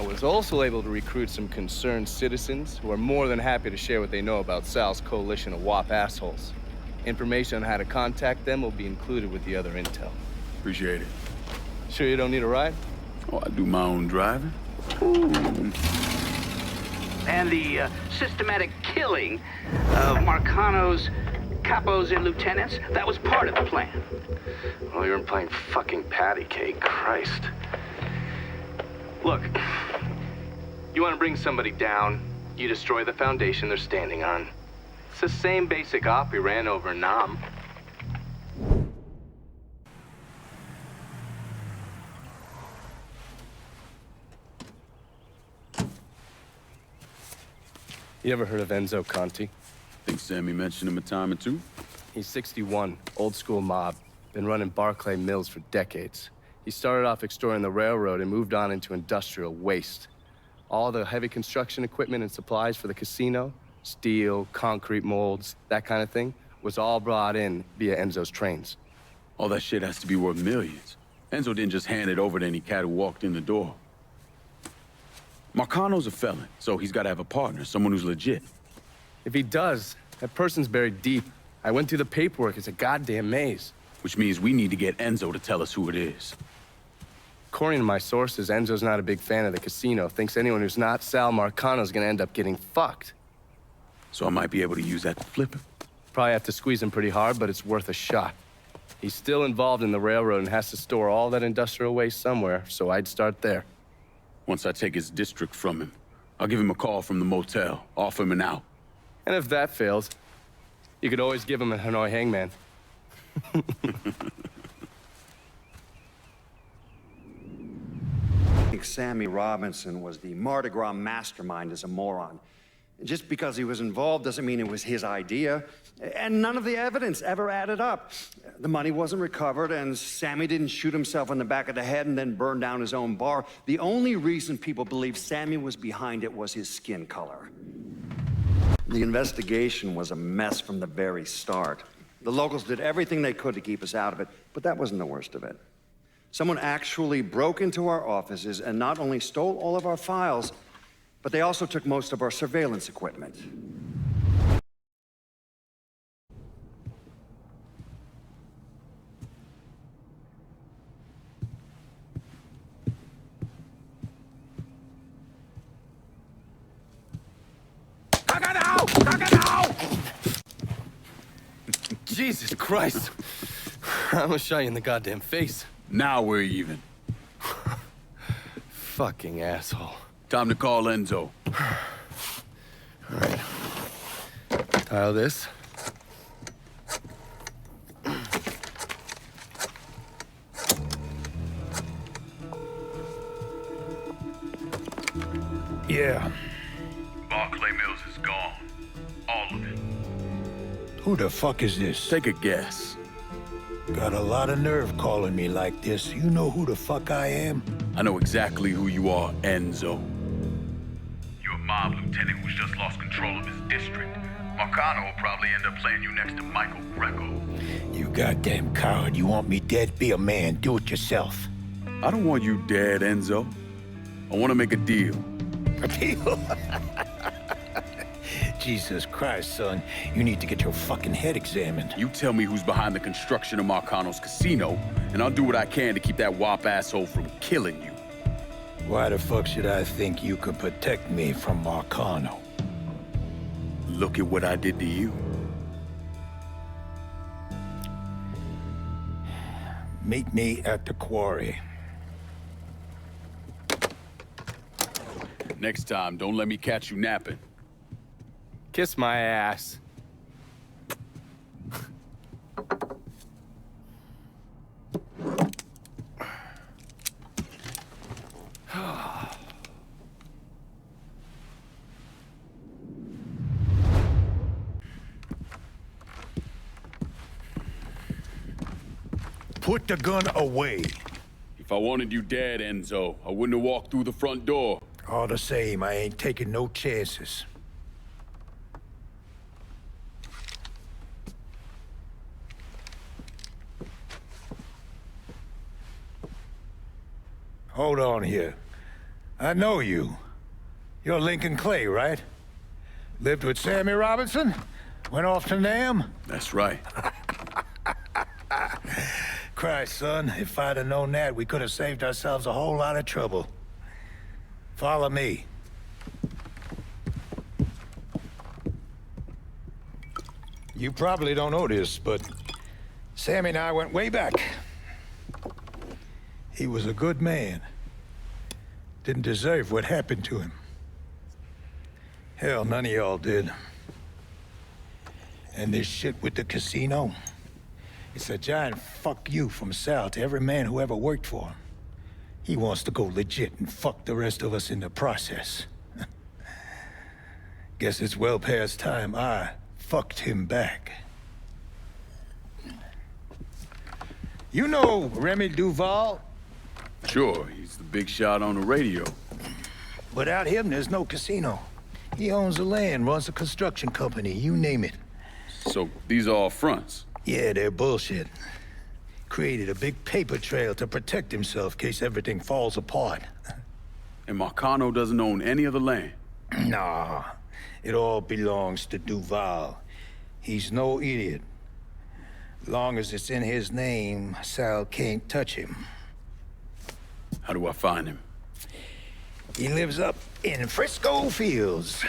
S13: I was also able to recruit some concerned citizens who are more than happy to share what they know about Sal's coalition of WAP assholes. Information on how to contact them will be included with the other intel.
S7: Appreciate it.
S13: Sure you don't need a ride?
S7: Oh, I do my own driving.
S12: And the systematic killing of Marcano's capos and lieutenants, that was part of the plan.
S13: Well, you're playing fucking patty cake, Christ.
S4: Look, you want to bring somebody down, you destroy the foundation they're standing on. It's the same basic op we ran over Nam.
S13: You ever heard of Enzo Conti?
S7: Think Sammy mentioned him a time or two?
S13: He's 61, old school mob. Been running Barclay Mills for decades. He started off extorting the railroad and moved on into industrial waste. All the heavy construction equipment and supplies for the casino, steel, concrete molds, that kind of thing, was all brought in via Enzo's trains.
S7: All that shit has to be worth millions. Enzo didn't just hand it over to any cat who walked in the door. Marcano's a felon, so he's got to have a partner, someone who's legit.
S13: If he does, that person's buried deep. I went through the paperwork. It's a goddamn maze.
S7: Which means we need to get Enzo to tell us who it is.
S13: According to my sources, Enzo's not a big fan of the casino. Thinks anyone who's not Sal Marcano's gonna end up getting fucked.
S7: So I might be able to use that to flip him.
S13: Probably have to squeeze him pretty hard, but it's worth a shot. He's still involved in the railroad and has to store all that industrial waste somewhere, so I'd start there.
S7: Once I take his district from him, I'll give him a call from the motel, offer him an out.
S13: And if that fails, you could always give him a Hanoi hangman.
S3: I think Sammy Robinson was the Mardi Gras mastermind as a moron. Just because he was involved doesn't mean it was his idea. And none of the evidence ever added up. The money wasn't recovered, and Sammy didn't shoot himself in the back of the head and then burn down his own bar. The only reason people believe Sammy was behind it was his skin color. The investigation was a mess from the very start. The locals did everything they could to keep us out of it, but that wasn't the worst of it. Someone actually broke into our offices and not only stole all of our files, but they also took most of our surveillance equipment.
S13: Jesus Christ. I almost shot you in the goddamn face.
S7: Now we're even.
S13: Fucking asshole.
S7: Time to call Enzo.
S13: All right. Dial this.
S20: Yeah.
S7: Barclay Mills is gone. All of it.
S20: Who the fuck is this?
S7: Take a guess.
S20: Got a lot of nerve calling me like this. You know who the fuck I am?
S7: I know exactly who you are, Enzo. You're a mob lieutenant who's just lost control of his district. Marcano will probably end up playing you next to Michael Greco.
S20: You goddamn coward. You want me dead? Be a man. Do it yourself.
S7: I don't want you dead, Enzo. I want to make a deal.
S20: A deal? Jesus Christ, son. You need to get your fucking head examined.
S7: You tell me who's behind the construction of Marcano's casino, and I'll do what I can to keep that WAP asshole from killing you.
S20: Why the fuck should I think you could protect me from Marcano?
S7: Look at what I did to you.
S20: Meet me at the quarry.
S7: Next time, don't let me catch you napping.
S13: Kiss my ass.
S20: Put the gun away.
S7: If I wanted you dead, Enzo, I wouldn't have walked through the front door.
S20: All the same, I ain't taking no chances. Hold on here.
S9: I know you. You're Lincoln Clay, right? Lived with Sammy Robinson? Went off to Nam?
S7: That's right.
S9: Christ, son, if I'd have known that, we could have saved ourselves a whole lot of trouble. Follow me. You probably don't know this, but Sammy and I went way back. He was a good man. Didn't deserve what happened to him. Hell, none of y'all did. And this shit with the casino, it's a giant fuck you from Sal to every man who ever worked for him. He wants to go legit and fuck the rest of us in the process. Guess it's well past time I fucked him back. You know Remy Duval?
S7: Sure, he's the big shot on the radio.
S9: Without him, there's no casino. He owns the land, runs a construction company, you name it.
S7: So these are all fronts?
S9: Yeah, they're bullshit. Created a big paper trail to protect himself in case everything falls apart.
S7: And Marcano doesn't own any of the land?
S9: Nah, it all belongs to Duval. He's no idiot. Long as it's in his name, Sal can't touch him.
S7: How do I find him?
S9: He lives up in Frisco Fields.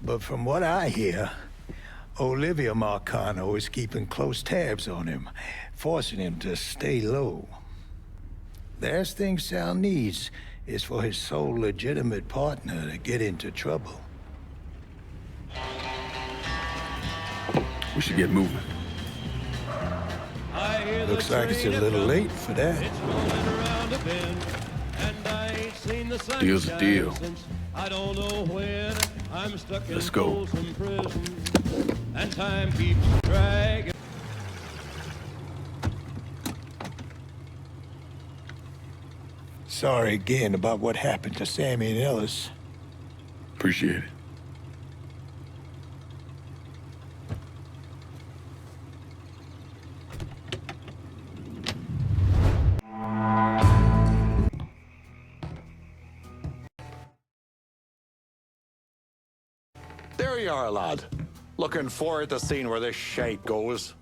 S9: But from what I hear, Olivia Marcano is keeping close tabs on him, forcing him to stay low. Last thing Sal needs is for his sole legitimate partner to get into trouble.
S7: We should get moving.
S9: Looks like it's a little late for that.
S7: Deal's a deal.
S22: I don't know when I'm stuck in
S7: Let's go.
S22: prison, and time keeps dragging.
S9: Sorry again about what happened to Sammy and Ellis.
S7: Appreciate it.
S20: There you are, lad. Looking forward to seeing where this shite goes.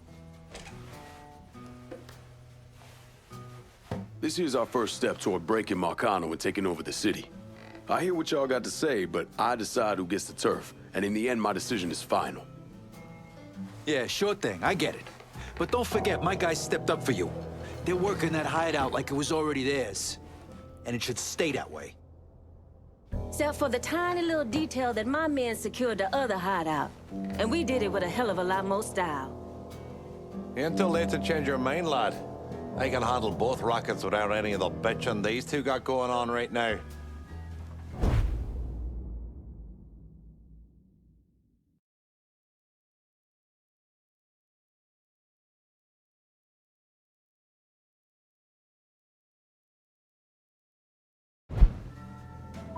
S7: This here's our first step toward breaking Marcano and taking over the city. I hear what y'all got to say, but I decide who gets the turf, and in the end, my decision is final.
S23: Yeah, sure thing. I get it. But don't forget, my guys stepped up for you. They're working that hideout like it was already theirs. And it should stay that way.
S18: Except for the tiny little detail that my men secured the other hideout. And we did it with a hell of a lot more style.
S20: Ain't too late to change your mind, lad. I can handle both rackets without any of the bitching these two got going on right now.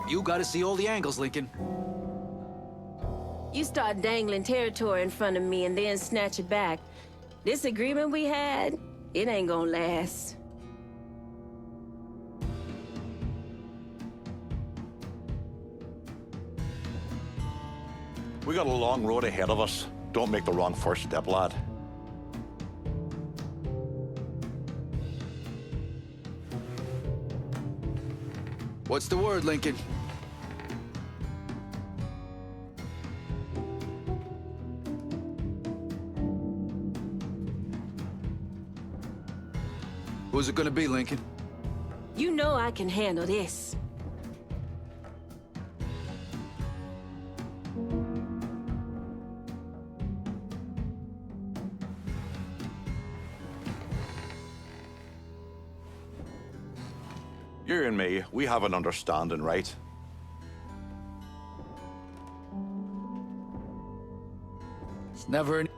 S23: You gotta see all the angles, Lincoln.
S18: You start dangling territory in front of me and then snatch it back. This agreement we had, it ain't gonna last.
S20: We got a long road ahead of us. Don't make the wrong first step, lad.
S23: What's the word, Lincoln? Who's it gonna be, Lincoln?
S18: You know I can handle this.
S20: You and me, we have an understanding, right?
S23: It's never an...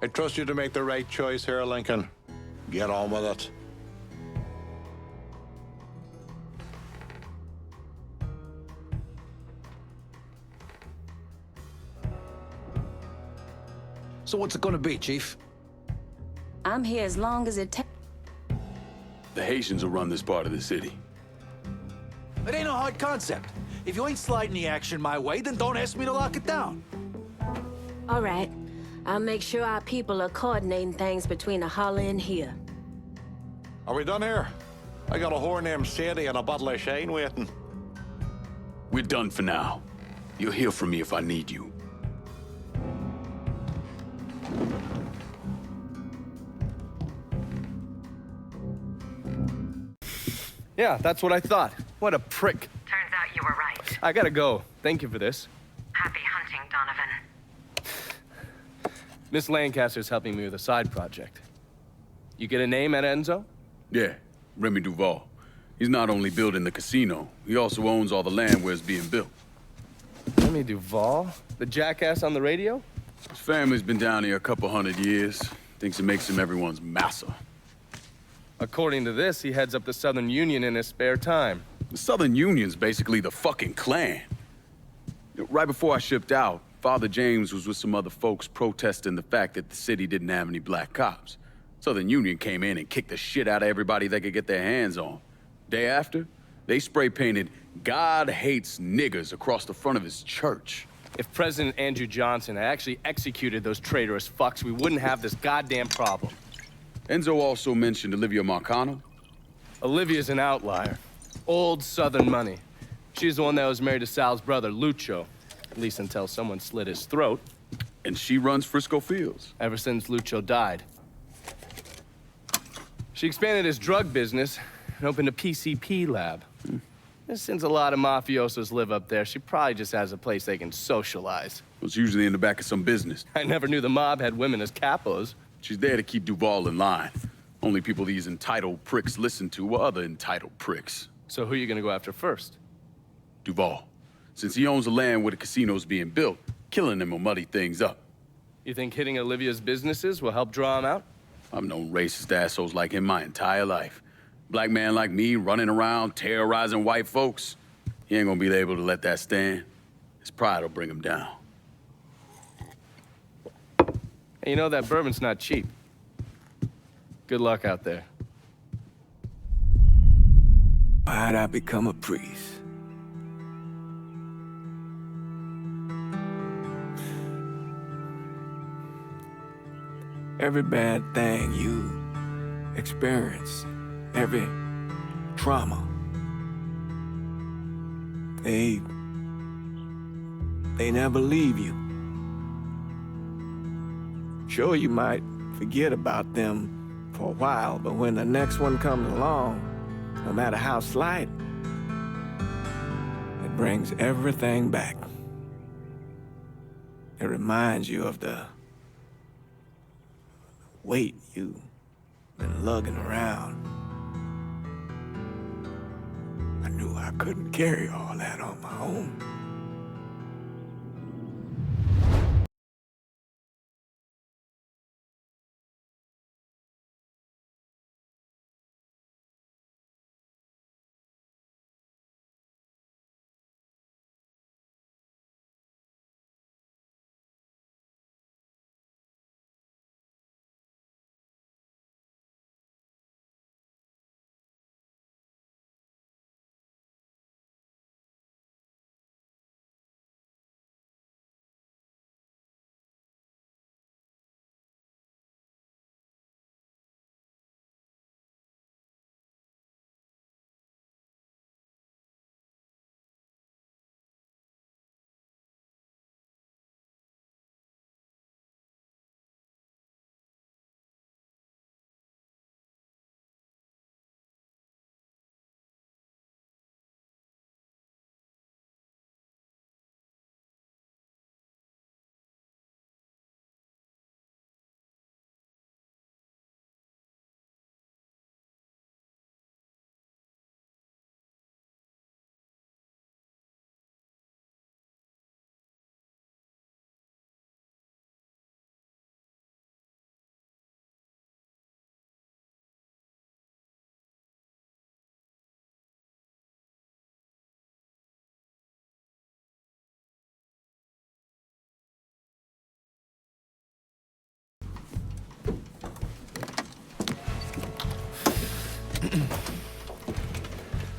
S20: I trust you to make the right choice here, Lincoln. Get on with it.
S23: So what's it gonna be, Chief?
S18: I'm here as long as it takes.
S7: The Haitians will run this part of the city.
S23: It ain't a hard concept. If you ain't sliding the action my way, then don't ask me to lock it down.
S18: All right. I'll make sure our people are coordinating things between the holler and here.
S6: Are we done here? I got a whore named Sadie and a bottle of Shane waiting.
S7: We're done for now. You'll hear from me if I need you.
S13: Yeah, that's what I thought. What a prick.
S16: Turns out you were right.
S13: I gotta go. Thank you for this.
S16: Happy hunting, Donovan.
S13: Miss Lancaster's helping me with a side project. You get a name at Enzo?
S7: Yeah, Remy Duval. He's not only building the casino, he also owns all the land where it's being built.
S13: Remy Duval? The jackass on the radio?
S7: His family's been down here a couple 100 years. Thinks it makes him everyone's massa.
S13: According to this, he heads up the Southern Union in his spare time.
S7: The Southern Union's basically the fucking Klan. Right before I shipped out, Father James was with some other folks protesting the fact that the city didn't have any black cops. Southern Union came in and kicked the shit out of everybody they could get their hands on. Day after, they spray-painted "God hates niggers" across the front of his church.
S13: If President Andrew Johnson had actually executed those traitorous fucks, we wouldn't have this goddamn problem.
S7: Enzo also mentioned Olivia Marcano.
S13: Olivia's an outlier. Old Southern money. She's the one that was married to Sal's brother, Lucho. At least until someone slit his throat.
S7: And she runs Frisco Fields.
S13: Ever since Lucho died. She expanded his drug business and opened a PCP lab. And since a lot of mafiosos live up there, she probably just has a place they can socialize.
S7: It's usually in the back of some business.
S13: I never knew the mob had women as capos.
S7: She's there to keep Duval in line. Only people these entitled pricks listen to were other entitled pricks.
S13: So who are you gonna go after first?
S7: Duval. Since he owns the land where the casino's being built, killing him will muddy things up.
S13: You think hitting Olivia's businesses will help draw him out?
S7: I've known racist assholes like him my entire life. Black man like me running around terrorizing white folks. He ain't gonna be able to let that stand. His pride will bring him down.
S13: Hey, you know that bourbon's not cheap. Good luck out there.
S17: Why'd I become a priest? Every bad thing you experience, every trauma, they never leave you. Sure, you might forget about them for a while, but when the next one comes along, no matter how slight, it brings everything back. It reminds you of the weight you've been lugging around. I knew I couldn't carry all that on my own.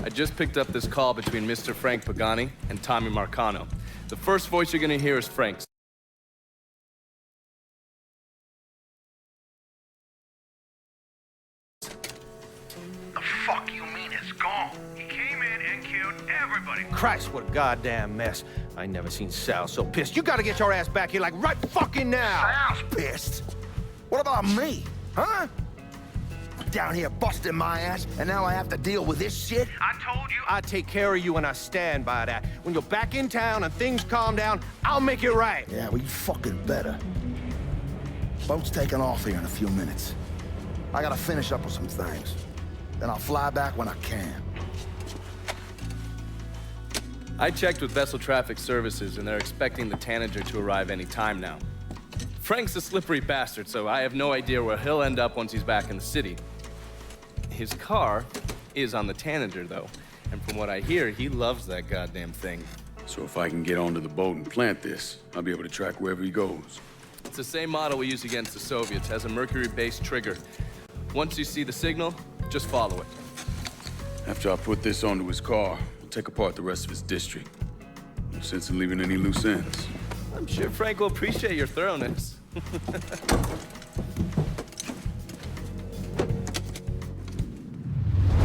S4: I just picked up this call between Mr. Frank Pagani and Tommy Marcano. The first voice you're gonna hear is Frank's.
S2: The fuck you mean it's gone? He came in and killed everybody.
S15: Christ, what a goddamn mess. I never seen Sal so pissed. You gotta get your ass back here like right fucking now.
S2: Sal's pissed. What about me? Huh? I'm down here busting my ass, and now I have to deal with this shit? I told you.
S15: I take care of you, and I stand by that. When you're back in town and things calm down, I'll make it right.
S2: Yeah, well, you fucking better. Boat's taking off here in a few minutes. I gotta finish up with some things. Then I'll fly back when I can.
S4: I checked with Vessel Traffic Services, and they're expecting the Tanager to arrive any time now. Frank's a slippery bastard, so I have no idea where he'll end up once he's back in the city. His car is on the Tanager, though, and from what I hear, he loves that goddamn thing.
S7: So if I can get onto the boat and plant this, I'll be able to track wherever he goes.
S4: It's the same model we used against the Soviets, has a mercury-based trigger. Once you see the signal, just follow it.
S7: After I put this onto his car, we'll take apart the rest of his district. No sense in leaving any loose ends.
S4: I'm sure Frank will appreciate your thoroughness.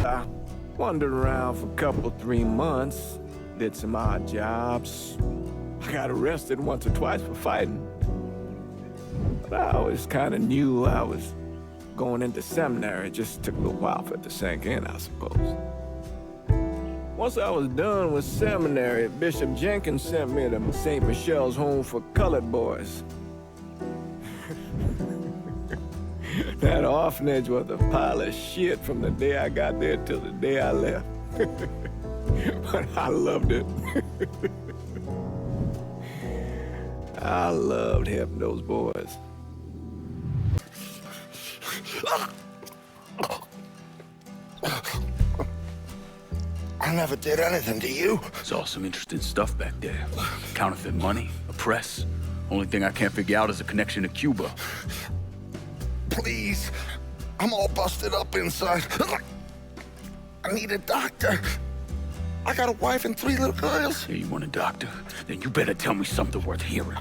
S17: I wandered around for a couple, 3 months, did some odd jobs. I got arrested once or twice for fighting. But I always kind of knew I was going into seminary. It just took a little while for it to sink in, I suppose. Once I was done with seminary, Bishop Jenkins sent me to St. Michelle's Home for Colored Boys. That orphanage was a pile of shit from the day I got there till the day I left. But I loved it. I loved helping those boys.
S2: I never did anything to you.
S7: Saw some interesting stuff back there. Counterfeit money, a press. Only thing I can't figure out is a connection to Cuba.
S2: Please. I'm all busted up inside. I need a doctor. I got a wife and 3 little girls.
S7: Hey, you want a doctor? Then you better tell me something worth hearing.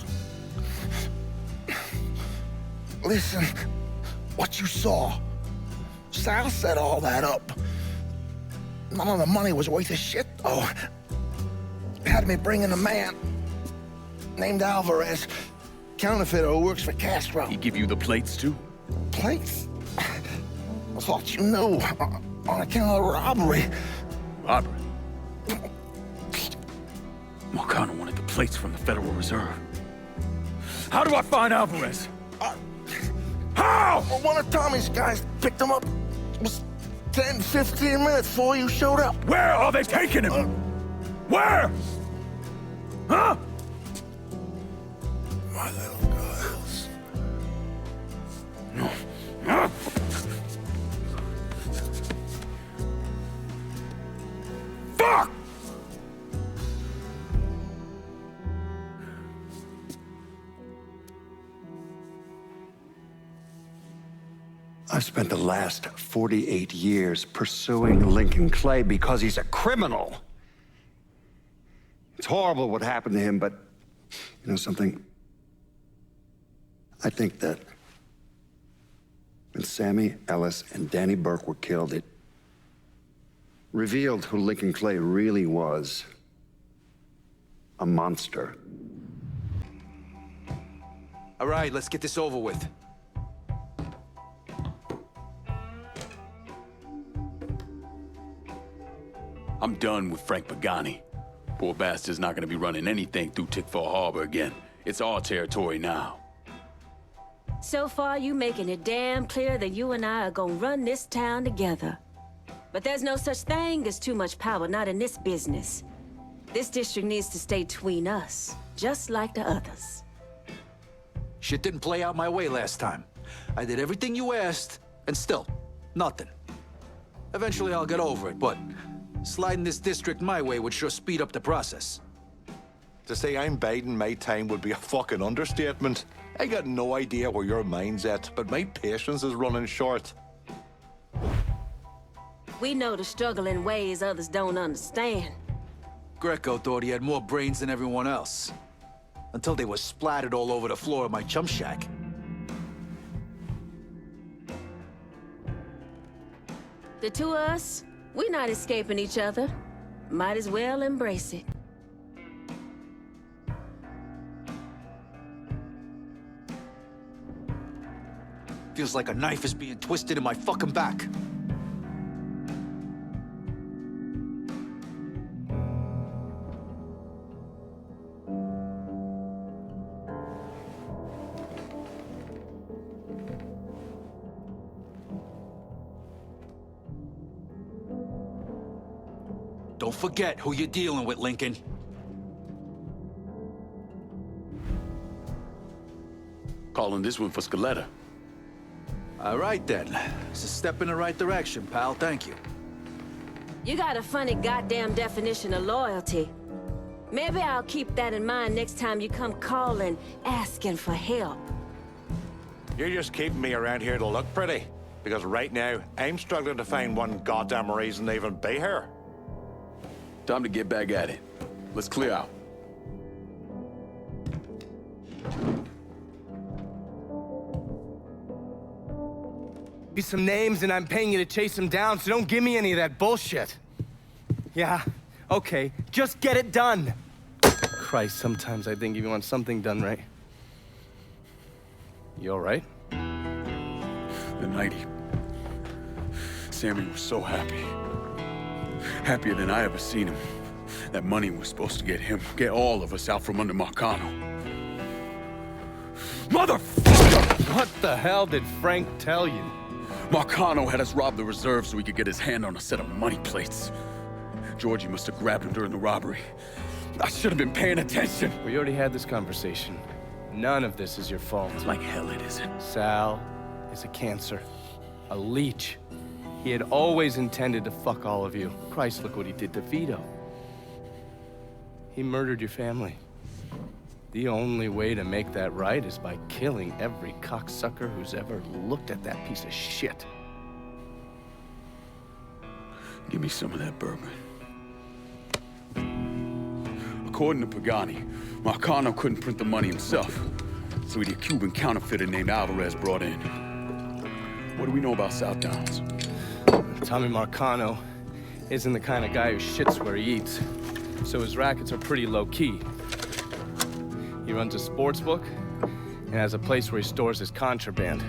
S2: Listen, what you saw. Sal set all that up. None of the money was worth a shit, though. Had me bring in a man named Alvarez, counterfeiter who works for Castro.
S7: He give you the plates, too?
S2: Plates? I thought you knew. On account of robbery.
S7: Robbery? Marcano wanted the plates from the Federal Reserve. How do I find Alvarez? How?
S2: Well, one of Tommy's guys picked him up. It was 10, 15 minutes before you showed up.
S7: Where are they taking him? Where? Huh?
S2: My little girls.
S7: No. Fuck!
S3: I've spent the last 48 years pursuing Lincoln Clay because he's a criminal. It's horrible what happened to him, but you know something? I think that when Sammy, Ellis, and Danny Burke were killed, it revealed who Lincoln Clay really was. A monster.
S23: All right, let's get this over with.
S7: I'm done with Frank Pagani. Poor bastard's not gonna be running anything through Tickfall Harbor again. It's our territory now.
S18: So far, you making it damn clear that you and I are gonna run this town together. But there's no such thing as too much power, not in this business. This district needs to stay between us, just like the others.
S23: Shit didn't play out my way last time. I did everything you asked, and still, nothing. Eventually I'll get over it, but sliding this district my way would sure speed up the process.
S6: To say I'm biding my time would be a fucking understatement. I got no idea where your mind's at, but my patience is running short.
S18: We know the struggle in ways others don't understand.
S23: Greco thought he had more brains than everyone else. Until they were splattered all over the floor of my chum shack.
S18: The two of us, we're not escaping each other. Might as well embrace it.
S23: Feels like a knife is being twisted in my fucking back. Don't forget who you're dealing with, Lincoln.
S7: Calling this one for Scaletta.
S23: All right, then. It's a step in the right direction, pal. Thank you.
S18: You got a funny goddamn definition of loyalty. Maybe I'll keep that in mind next time you come calling, asking for help.
S6: You're just keeping me around here to look pretty. Because right now, I'm struggling to find one goddamn reason to even be here.
S7: Time to get back at it. Let's clear out.
S13: Be some names and I'm paying you to chase them down, so don't give me any of that bullshit. Yeah, okay, just get it done. Christ, sometimes I think if you want something done right. You all right?
S7: The night Sammy was so happy. Happier than I ever seen him. That money was supposed to get him, get all of us out from under Marcano. Motherfucker!
S13: What the hell did Frank tell you?
S7: Marcano had us rob the reserve so he could get his hand on a set of money plates. Georgie must have grabbed him during the robbery. I should have been paying attention.
S13: We already had this conversation. None of this is your fault.
S7: Like hell it isn't.
S13: Sal is a cancer. A leech. He had always intended to fuck all of you. Christ, look what he did to Vito. He murdered your family. The only way to make that right is by killing every cocksucker who's ever looked at that piece of shit.
S7: Give me some of that bourbon. According to Pagani, Marcano couldn't print the money himself, so he had a Cuban counterfeiter named Alvarez brought in. What do we know about South Downs?
S13: Tommy Marcano isn't the kind of guy who shits where he eats, so his rackets are pretty low-key. He runs a sports book and has a place where he stores his contraband.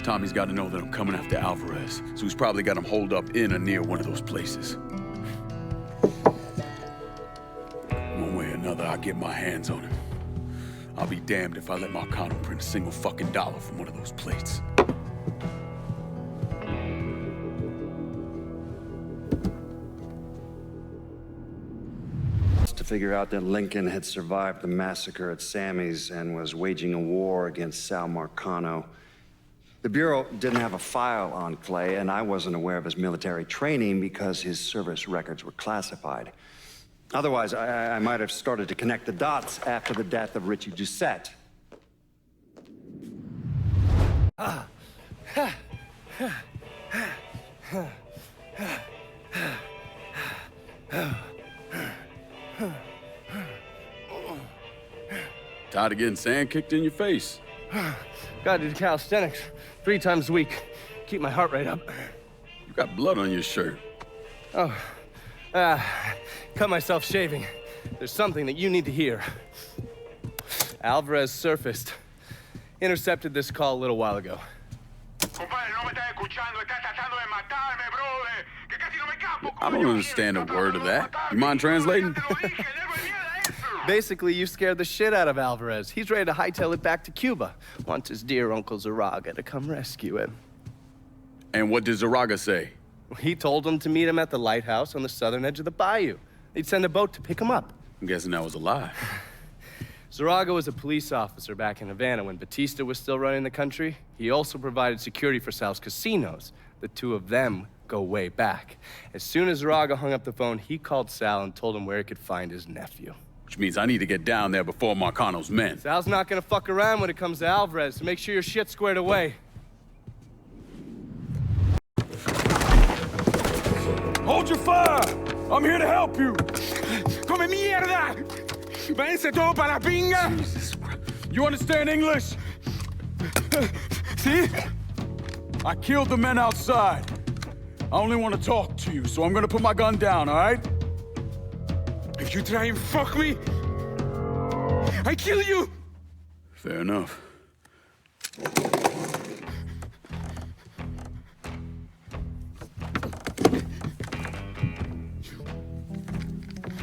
S7: Tommy's got to know that I'm coming after Alvarez, so he's probably got him holed up in or near one of those places. One way or another, I'll get my hands on him. I'll be damned if I let Marcano print a single fucking dollar from one of those plates.
S3: To figure out that Lincoln had survived the massacre at Sammy's and was waging a war against Sal Marcano. The Bureau didn't have a file on Clay, and I wasn't aware of his military training because his service records were classified. Otherwise, I might have started to connect the dots after the death of Richie Doucette.
S7: Tired of getting sand kicked in your face.
S13: Gotta do calisthenics 3 times a week. Keep my heart rate up.
S7: You got blood on your shirt.
S13: Oh, cut myself shaving. There's something that you need to hear. Alvarez surfaced. Intercepted this call a little while ago.
S7: I don't understand a word of that. You mind translating?
S13: Basically, you scared the shit out of Alvarez. He's ready to hightail it back to Cuba. Wants his dear Uncle Zaraga to come rescue him.
S7: And what did Zaraga say?
S13: He told him to meet him at the lighthouse on the southern edge of the bayou. They'd send a boat to pick him up.
S7: I'm guessing that was a lie.
S13: Zaraga was a police officer back in Havana when Batista was still running the country. He also provided security for Sal's casinos. The two of them go way back. As soon as Zaraga hung up the phone, he called Sal and told him where he could find his nephew.
S7: Which means I need to get down there before Marcano's men.
S13: Sal's not gonna fuck around when it comes to Alvarez, so make sure your shit's squared away.
S7: Hold your fire! I'm here to help you! ¡Come mierda! ¡Váyanse todo para la pinga! You understand English? See? I killed the men outside. I only want to talk to you, so I'm gonna put my gun down, all right? If you try and fuck me, I kill you! Fair enough.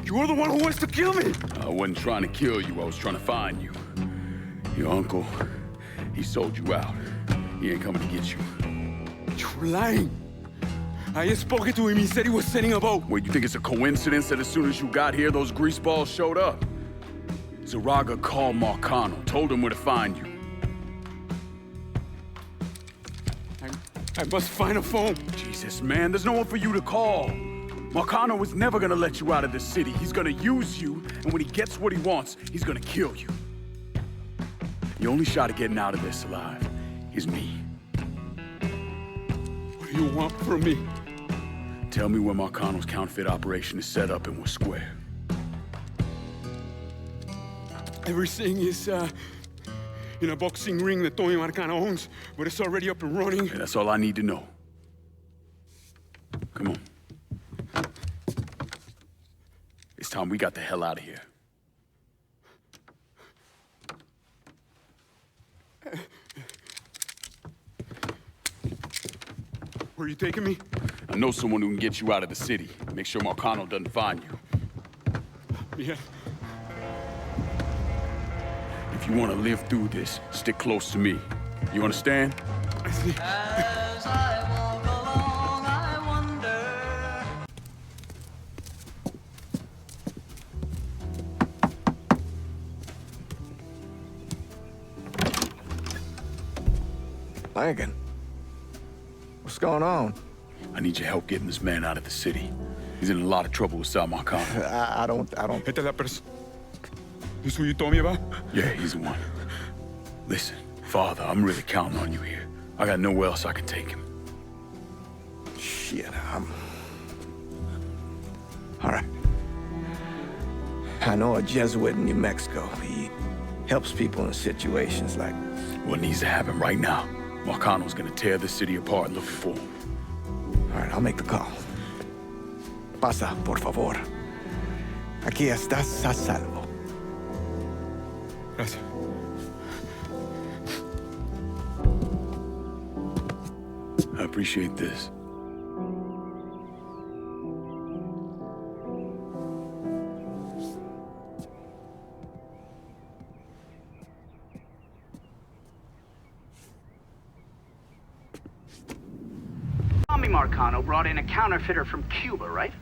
S7: You're the one who wants to kill me! I wasn't trying to kill you, I was trying to find you. Your uncle, he sold you out. He ain't coming to get you. You're lying! I just spoke to him, he said he was sending a boat. Wait, you think it's a coincidence that as soon as you got here, those greaseballs showed up? Zaraga called Marcano, told him where to find you. I must find a phone. Jesus, man, there's no one for you to call. Marcano was never gonna let you out of this city. He's gonna use you, and when he gets what he wants, he's gonna kill you. The only shot at getting out of this alive is me. What do you want from me? Tell me where Marcano's counterfeit operation is set up and we're square. Everything is, in a boxing ring that Tony Marcano owns, but it's already up and running. Yeah, that's all I need to know. Come on. It's time we got the hell out of here. Where are you taking me? I know someone who can get you out of the city. Make sure Marcano doesn't find you. Yeah. If you want to live through this, stick close to me. You understand? I see. As I walk along, I wonder.
S17: Lincoln, what's going on?
S7: I need your help getting this man out of the city. He's in a lot of trouble with Sal Marcano.
S17: I don't.
S7: This who you told me about? Yeah, he's the one. Listen, Father, I'm really counting on you here. I got nowhere else I can take him.
S17: Shit, all right. I know a Jesuit in New Mexico. He helps people in situations like this.
S7: What needs to happen right now? Marcano's gonna tear the city apart looking for him.
S17: All right, I'll make the call. Pasa, por favor. Aquí estás a salvo.
S7: Gracias. I appreciate this.
S12: Tommy Marcano brought in a counterfeiter from Cuba, right?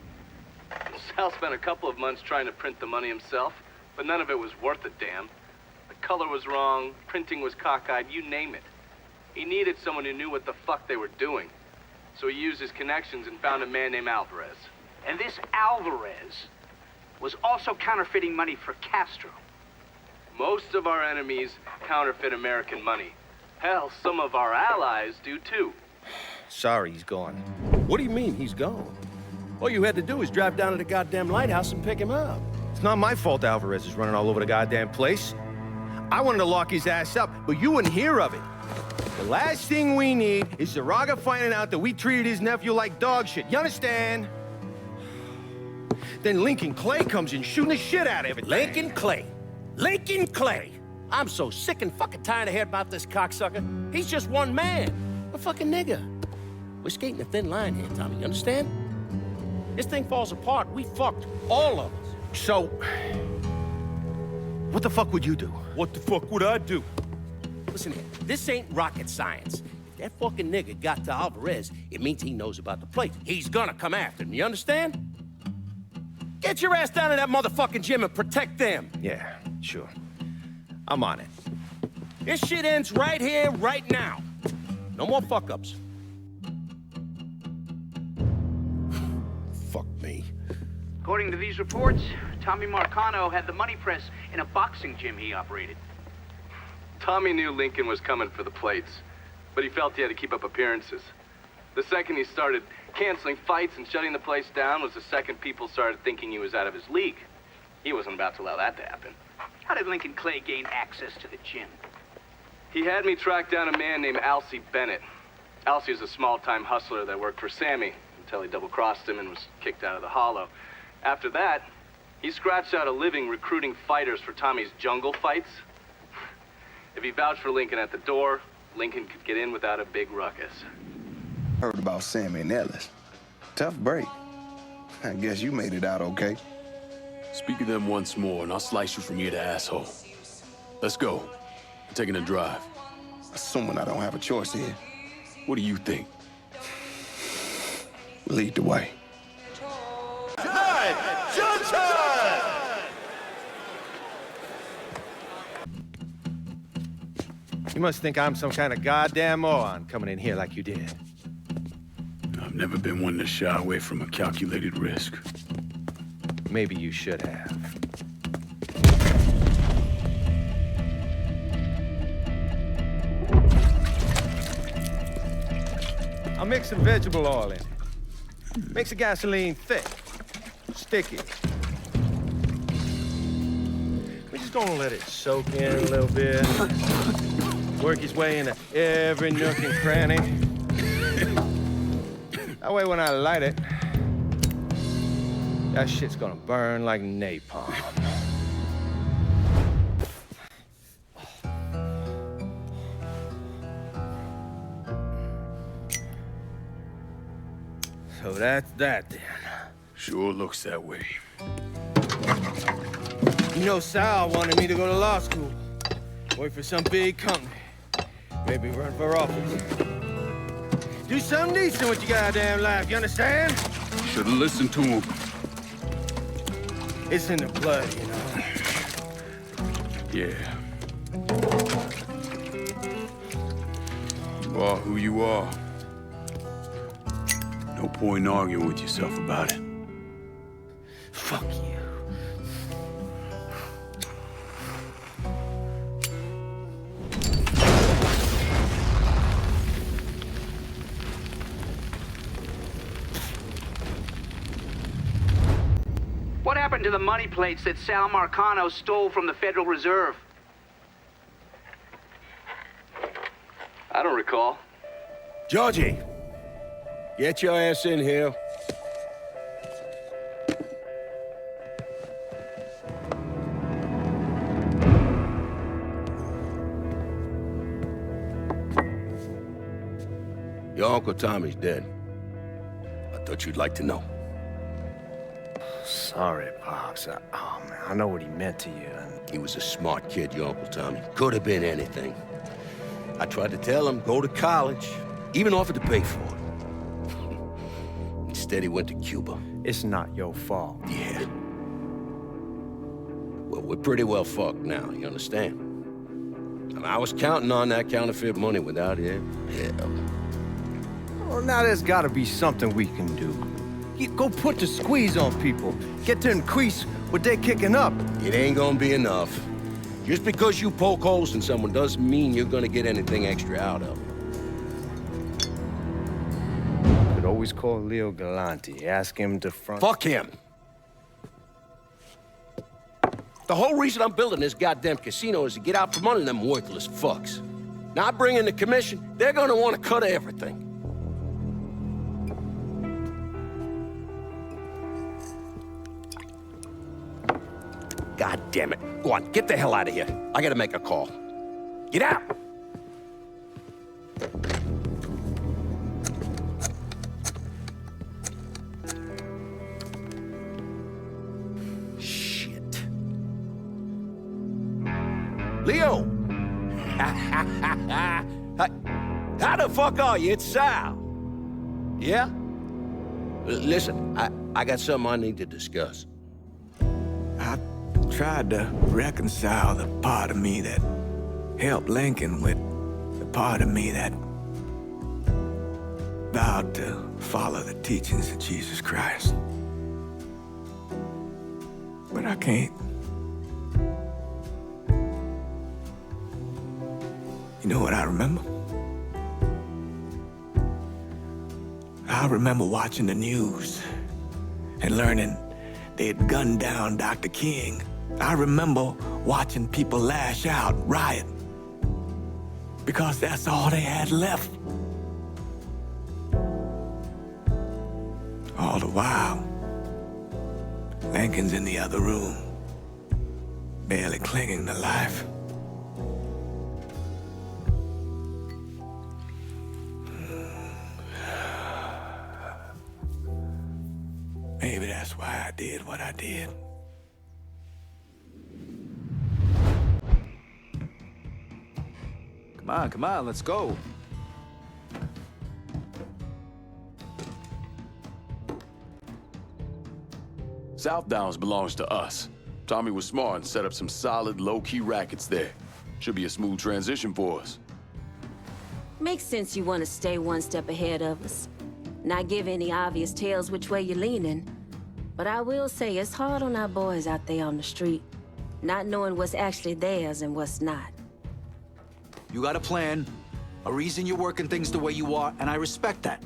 S4: Sal spent a couple of months trying to print the money himself, but none of it was worth a damn. The color was wrong, printing was cockeyed, you name it. He needed someone who knew what the fuck they were doing. So he used his connections and found a man named Alvarez.
S12: And this Alvarez was also counterfeiting money for Castro.
S4: Most of our enemies counterfeit American money. Hell, some of our allies do too.
S15: Sorry, he's gone. What do you mean, he's gone? All you had to do was drive down to the goddamn lighthouse and pick him up. It's not my fault Alvarez is running all over the goddamn place. I wanted to lock his ass up, but you wouldn't hear of it. The last thing we need is Zaraga finding out that we treated his nephew like dog shit. You understand? Then Lincoln Clay comes in shooting the shit out of everything.
S1: Lincoln Clay. Lincoln Clay. I'm so sick and fucking tired of hearing about this cocksucker. He's just one man. A fucking nigger. We're skating a thin line here, Tommy. You understand? This thing falls apart. We fucked. All of us.
S15: So, what the fuck would you do?
S1: What the fuck would I do? Listen here, this ain't rocket science. If that fucking nigga got to Alvarez, it means he knows about the place. He's gonna come after him, you understand? Get your ass down to that motherfucking gym and protect them.
S15: Yeah, sure. I'm on it.
S1: This shit ends right here, right now. No more fuck-ups.
S15: Fuck me.
S12: According to these reports, Tommy Marcano had the money press in a boxing gym he operated.
S4: Tommy knew Lincoln was coming for the plates, but he felt he had to keep up appearances. The second he started canceling fights and shutting the place down was the second people started thinking he was out of his league. He wasn't about to allow that to happen.
S12: How did Lincoln Clay gain access to the gym?
S4: He had me track down a man named Alcee Bennett. Alcee is a small-time hustler that worked for Sammy until he double-crossed him and was kicked out of the Hollow. After that, he scratched out a living recruiting fighters for Tommy's jungle fights. If he vouched for Lincoln at the door, Lincoln could get in without a big ruckus.
S8: Heard about Sammy and Ellis. Tough break. I guess you made it out okay.
S7: Speak of them once more, and I'll slice you from ear to asshole. Let's go. I'm taking a drive.
S8: Assuming I don't have a choice here.
S7: What do you think?
S8: Lead the way.
S15: You must think I'm some kind of goddamn moron coming in here like you did.
S7: I've never been one to shy away from a calculated risk.
S15: Maybe you should have. I'll mix some vegetable oil in it. Makes the gasoline thick, sticky. We're just gonna let it soak in a little bit. Work his way into every nook and cranny. That way when I light it, that shit's gonna burn like napalm. So that's that then.
S7: Sure looks that way.
S15: You know, Sal wanted me to go to law school. Work for some big company. Maybe run for office. Do something decent with your goddamn life, you understand?
S7: Should've listened to him.
S15: It's in the blood, you know.
S7: Yeah. You are who you are. No point in arguing with yourself about it.
S15: Fuck you.
S12: What happened to the money plates that Sal Marcano stole from the Federal Reserve?
S4: I don't recall.
S10: Georgie, get your ass in here. Your Uncle Tommy's dead. I thought you'd like to know.
S15: Sorry, Pops. Oh, man, I know what he meant to you.
S10: He was a smart kid, your Uncle Tommy. Could have been anything. I tried to tell him, go to college. Even offered to pay for it. Instead, he went to Cuba.
S15: It's not your fault.
S10: Yeah. Well, we're pretty well fucked now, you understand? I mean, I was counting on that counterfeit money without it. Hell.
S15: Well, now there's gotta be something we can do. Go put the squeeze on people. Get to increase what they're kicking up.
S10: It ain't gonna be enough. Just because you poke holes in someone doesn't mean you're gonna get anything extra out of them.
S15: You could always call Leo Galante, ask him to front...
S10: Fuck him! The whole reason I'm building this goddamn casino is to get out from under them worthless fucks. Now I bring in the commission, they're gonna want to cut everything. God damn it. Go on, get the hell out of here. I gotta make a call. Get out! Shit. Leo! How the fuck are you? It's Sal. Yeah? Listen, I got something I need to discuss.
S17: Tried to reconcile the part of me that helped Lincoln with the part of me that vowed to follow the teachings of Jesus Christ. But I can't. You know what I remember? I remember watching the news and learning they had gunned down Dr. King. I remember watching people lash out, riot, because that's all they had left. All the while, Lincoln's in the other room, barely clinging to life. Maybe that's why I did what I did.
S23: Come on, let's go.
S5: South Downs belongs to us. Tommy was smart and set up some solid, low-key rackets there. Should be a smooth transition for us.
S18: Makes sense you want to stay one step ahead of us. Not give any obvious tales which way you're leaning. But I will say it's hard on our boys out there on the street, not knowing what's actually theirs and what's not.
S23: You got a plan, a reason you're working things the way you are, and I respect that.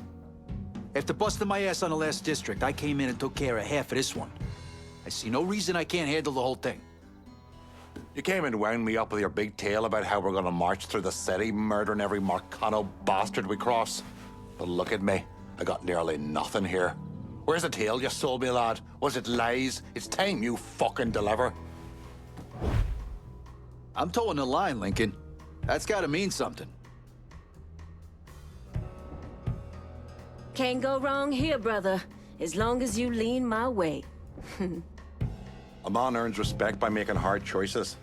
S23: After busting my ass on the last district, I came in and took care of half of this one. I see no reason I can't handle the whole thing.
S6: You came and wound me up with your big tale about how we're gonna march through the city, murdering every Marcano bastard we cross. But look at me. I got nearly nothing here. Where's the tale you sold me, lad? Was it lies? It's time you fucking deliver.
S23: I'm towing the line, Lincoln. That's gotta mean something.
S18: Can't go wrong here, brother, as long as you lean my way.
S6: A man earns respect by making hard choices.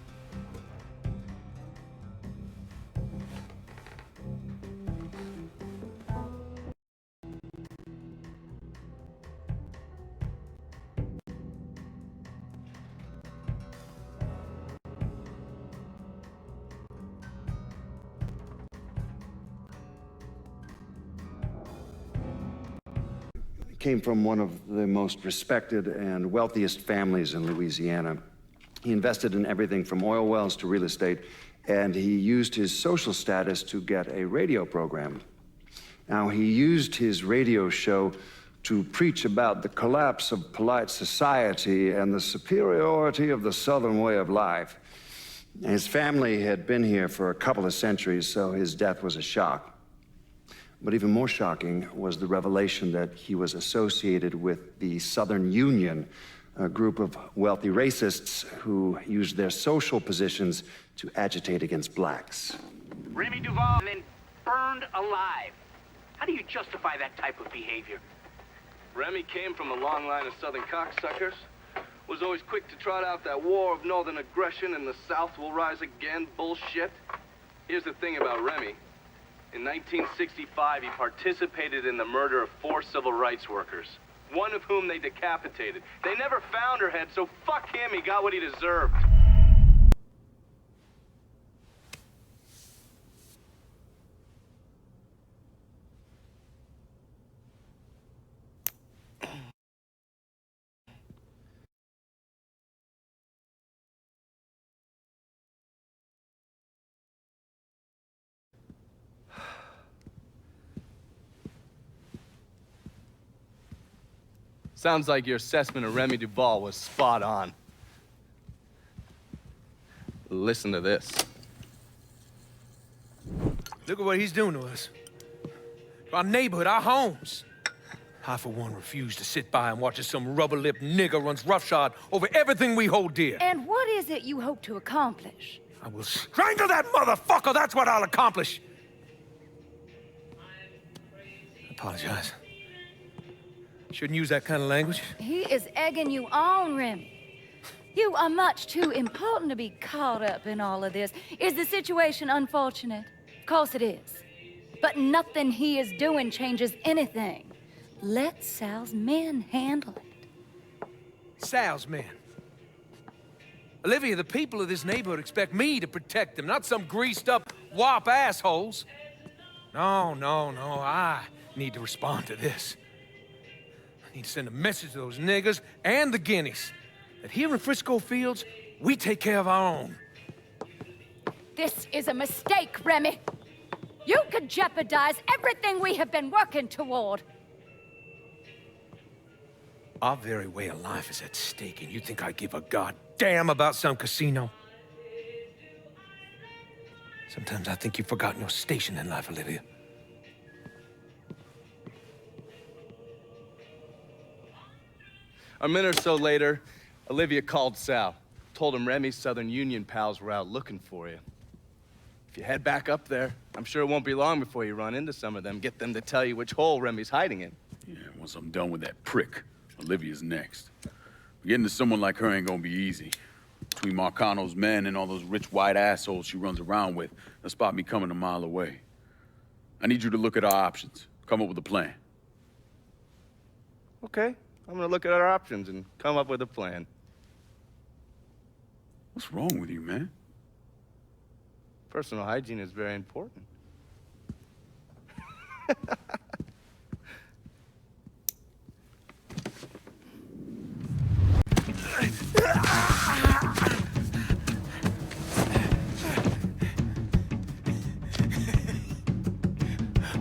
S3: Came from one of the most respected and wealthiest families in Louisiana. He invested in everything from oil wells to real estate, and he used his social status to get a radio program. Now, he used his radio show to preach about the collapse of polite society and the superiority of the Southern way of life. His family had been here for a couple of centuries, so his death was a shock. But even more shocking was the revelation that he was associated with the Southern Union, a group of wealthy racists who used their social positions to agitate against blacks.
S12: Remy Duval then burned alive. How do you justify that type of behavior?
S4: Remy came from a long line of Southern cocksuckers. Was always quick to trot out that war of northern aggression and the South will rise again bullshit. Here's the thing about Remy. In 1965, he participated in the murder of 4 civil rights workers, one of whom they decapitated. They never found her head, so fuck him, he got what he deserved. Sounds like your assessment of Remy Duval was spot on. Listen to this.
S19: Look at what he's doing to us. Our neighborhood, our homes. I, for one, refuse to sit by and watch as some rubber-lipped nigger runs roughshod over everything we hold dear.
S21: And what is it you hope to accomplish?
S19: I will strangle that motherfucker! That's what I'll accomplish! I apologize. Shouldn't use that kind of language.
S21: He is egging you on, Remy. You are much too important to be caught up in all of this. Is the situation unfortunate? Of course it is. But nothing he is doing changes anything. Let Sal's men handle it.
S19: Sal's men? Olivia, the people of this neighborhood expect me to protect them, not some greased-up wop assholes. No, I need to respond to this. I need to send a message to those niggers and the guineas that here in Frisco Fields, we take care of our own.
S21: This is a mistake, Remy. You could jeopardize everything we have been working toward.
S19: Our very way of life is at stake, and you think I give a goddamn about some casino? Sometimes I think you've forgotten your station in life, Olivia.
S13: A minute or so later, Olivia called Sal. Told him Remy's Southern Union pals were out looking for you. If you head back up there, I'm sure it won't be long before you run into some of them. Get them to tell you which hole Remy's hiding in.
S5: Yeah, once I'm done with that prick, Olivia's next. Getting to someone like her ain't gonna be easy. Between Marcano's men and all those rich white assholes she runs around with, they'll spot me coming a mile away. I need you to look at our options. Come up with a plan.
S13: Okay, I'm gonna look at our options and come up with a plan.
S5: What's wrong with you, man?
S13: Personal hygiene is very important.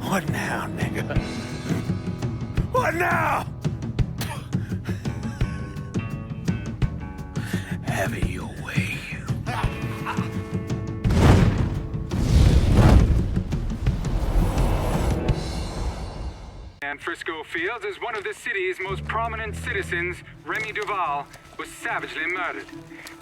S19: What now, nigga? What now? Have it your way.
S11: And Frisco Fields, as one of the city's most prominent citizens, Remy Duval, was savagely murdered.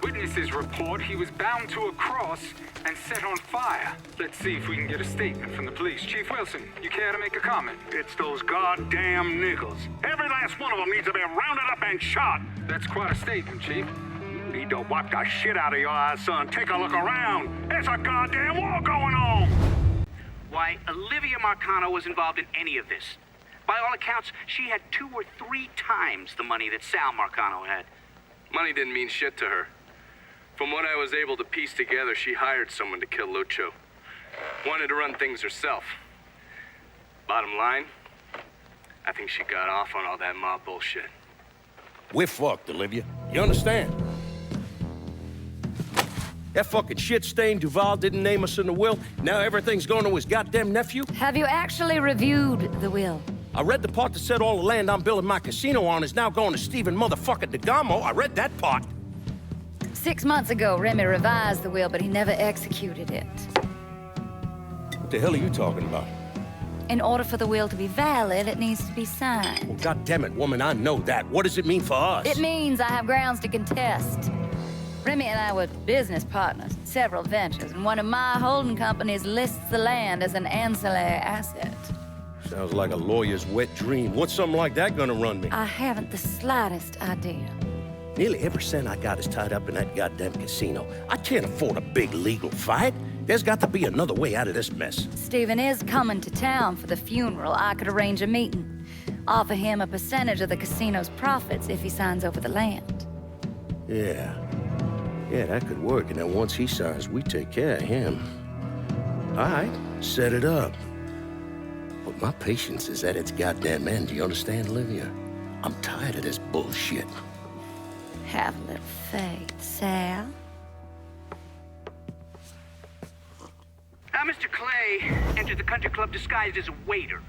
S11: Witnesses report he was bound to a cross and set on fire. Let's see if we can get a statement from the police. Chief Wilson, you care to make a comment?
S14: It's those goddamn niggles. Every last one of them needs to be rounded up and shot.
S11: That's quite a statement, Chief.
S14: You need to wipe the shit out of your eyes, son. Take a look around. There's a goddamn war going on.
S12: Why, Olivia Marcano was involved in any of this. By all accounts, she had 2 or 3 times the money that Sal Marcano had.
S4: Money didn't mean shit to her. From what I was able to piece together, she hired someone to kill Lucho. Wanted to run things herself. Bottom line, I think she got off on all that mob bullshit.
S10: We're fucked, Olivia. You understand? That fucking shit-stained Duval didn't name us in the will. Now everything's going to his goddamn nephew?
S21: Have you actually reviewed the will?
S10: I read the part that said all the land I'm building my casino on is now going to Stephen motherfucking DeGamo. I read that part.
S21: 6 months ago, Remy revised the will, but he never executed it.
S10: What the hell are you talking about?
S21: In order for the will to be valid, it needs to be signed.
S10: Well, goddammit, woman, I know that. What does it mean for us?
S21: It means I have grounds to contest. Remy and I were business partners in several ventures, and one of my holding companies lists the land as an ancillary asset.
S10: Sounds like a lawyer's wet dream. What's something like that gonna run me?
S21: I haven't the slightest idea.
S10: Nearly every cent I got is tied up in that goddamn casino. I can't afford a big legal fight. There's got to be another way out of this mess.
S21: Stephen is coming to town for the funeral. I could arrange a meeting. Offer him a percentage of the casino's profits if he signs over the land.
S10: Yeah, that could work. And then once he signs, we take care of him. All right, set it up. But my patience is at its goddamn end. Do you understand, Olivia? I'm tired of this bullshit.
S21: Have a little faith, Sal.
S12: Mr. Clay entered the country club disguised as a waiter.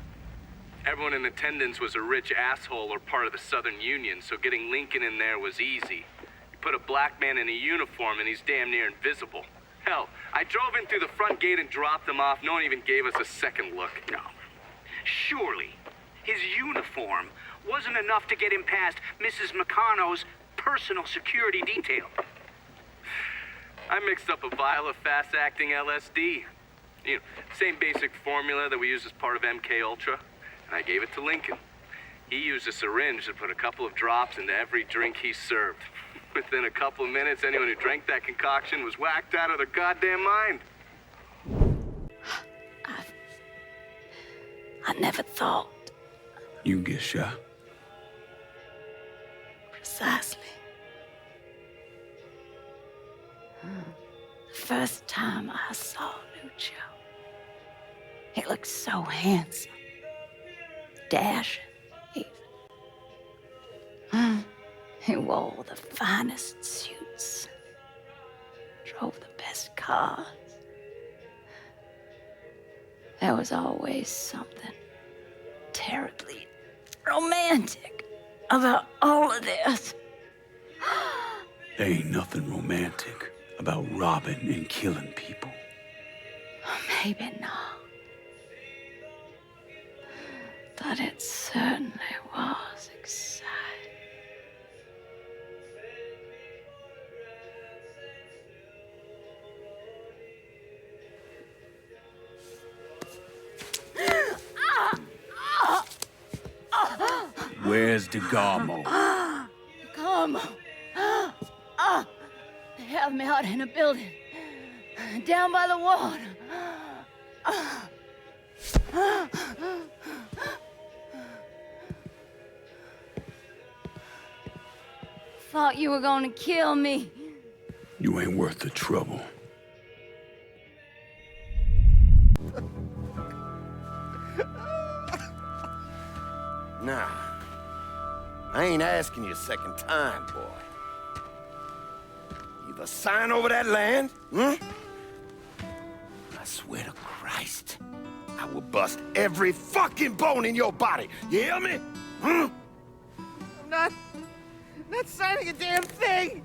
S4: Everyone in attendance was a rich asshole or part of the Southern Union, so getting Lincoln in there was easy. You put a black man in a uniform and he's damn near invisible. Hell, I drove in through the front gate and dropped him off. No one even gave us a second look.
S12: No. Surely, his uniform wasn't enough to get him past Mrs. Marcano's personal security detail.
S4: I mixed up a vial of fast-acting LSD. You know, same basic formula that we use as part of MK Ultra. And I gave it to Lincoln. He used a syringe to put a couple of drops into every drink he served. Within a couple of minutes, anyone who drank that concoction was whacked out of their goddamn mind.
S21: I never thought.
S5: You get shot.
S21: Precisely. The first time I saw Lucho, he looked so handsome. Dashing, even. He wore the finest suits. Drove the best cars. There was always something terribly romantic about all of this.
S7: There ain't nothing romantic about robbing and killing people.
S21: Maybe not. But it certainly was exciting.
S7: Where's DeGarmo?
S21: Come. They have me out in a building. Down by the water. Thought you were gonna kill me.
S7: You ain't worth the trouble.
S10: Nah. I ain't asking you a second time, boy. Either sign over that land, I swear to Christ, I will bust every fucking bone in your body. You hear me?
S2: I'm not signing a damn thing!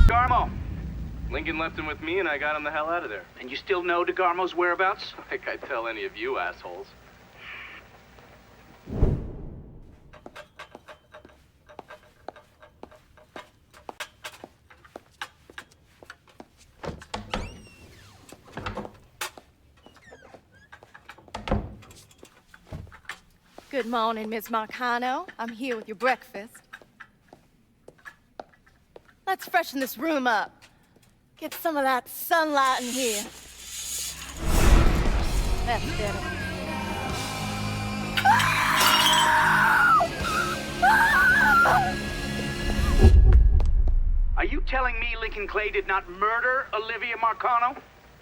S4: DeGarmo. Lincoln left him with me, and I got him the hell out of there.
S12: And you still know DeGarmo's whereabouts?
S4: Like I'd tell any of you assholes.
S9: Good morning, Miss Marcano. I'm here with your breakfast. Let's freshen this room up. Get some of that sunlight in here. That's better.
S12: Are you telling me Lincoln Clay did not murder Olivia Marcano?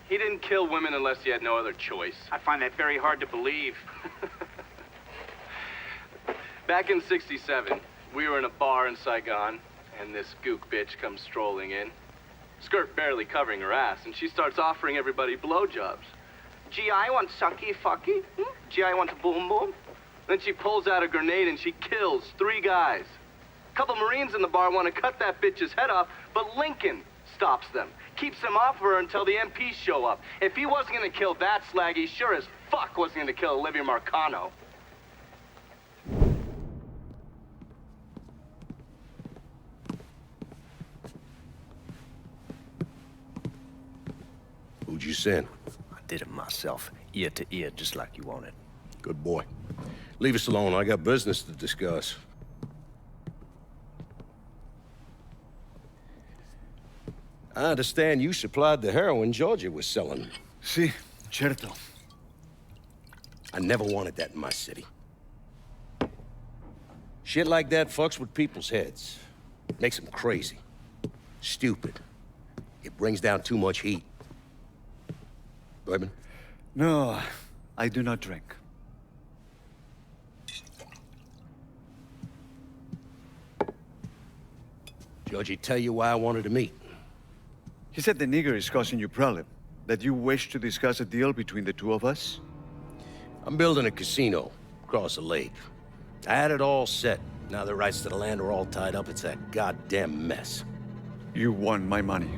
S4: He didn't kill women unless he had no other choice.
S12: I find that very hard to believe.
S4: Back in '67, we were in a bar in Saigon, and this gook bitch comes strolling in. Skirt barely covering her ass, and she starts offering everybody blowjobs.
S12: Gee, I want sucky fucky. Gee, I want a boom boom.
S4: Then she pulls out a grenade and she kills 3 guys. A couple Marines in the bar want to cut that bitch's head off, but Lincoln stops them. Keeps them off her until the MPs show up. If he wasn't gonna kill that slag, he sure as fuck wasn't gonna kill Olivia Marcano.
S10: Who'd you send?
S15: I did it myself, ear to ear, just like you wanted.
S10: Good boy. Leave us alone. I got business to discuss. I understand you supplied the heroin Georgia was selling.
S7: Si, certo.
S10: I never wanted that in my city. Shit like that fucks with people's heads. Makes them crazy. Stupid. It brings down too much heat. Bourbon?
S7: No, I do not drink.
S10: Georgie tell you why I wanted to meet?
S7: He said the nigger is causing you problem. That you wish to discuss a deal between the two of us?
S10: I'm building a casino across the lake. I had it all set. Now the rights to the land are all tied up. It's a goddamn mess.
S7: You want my money.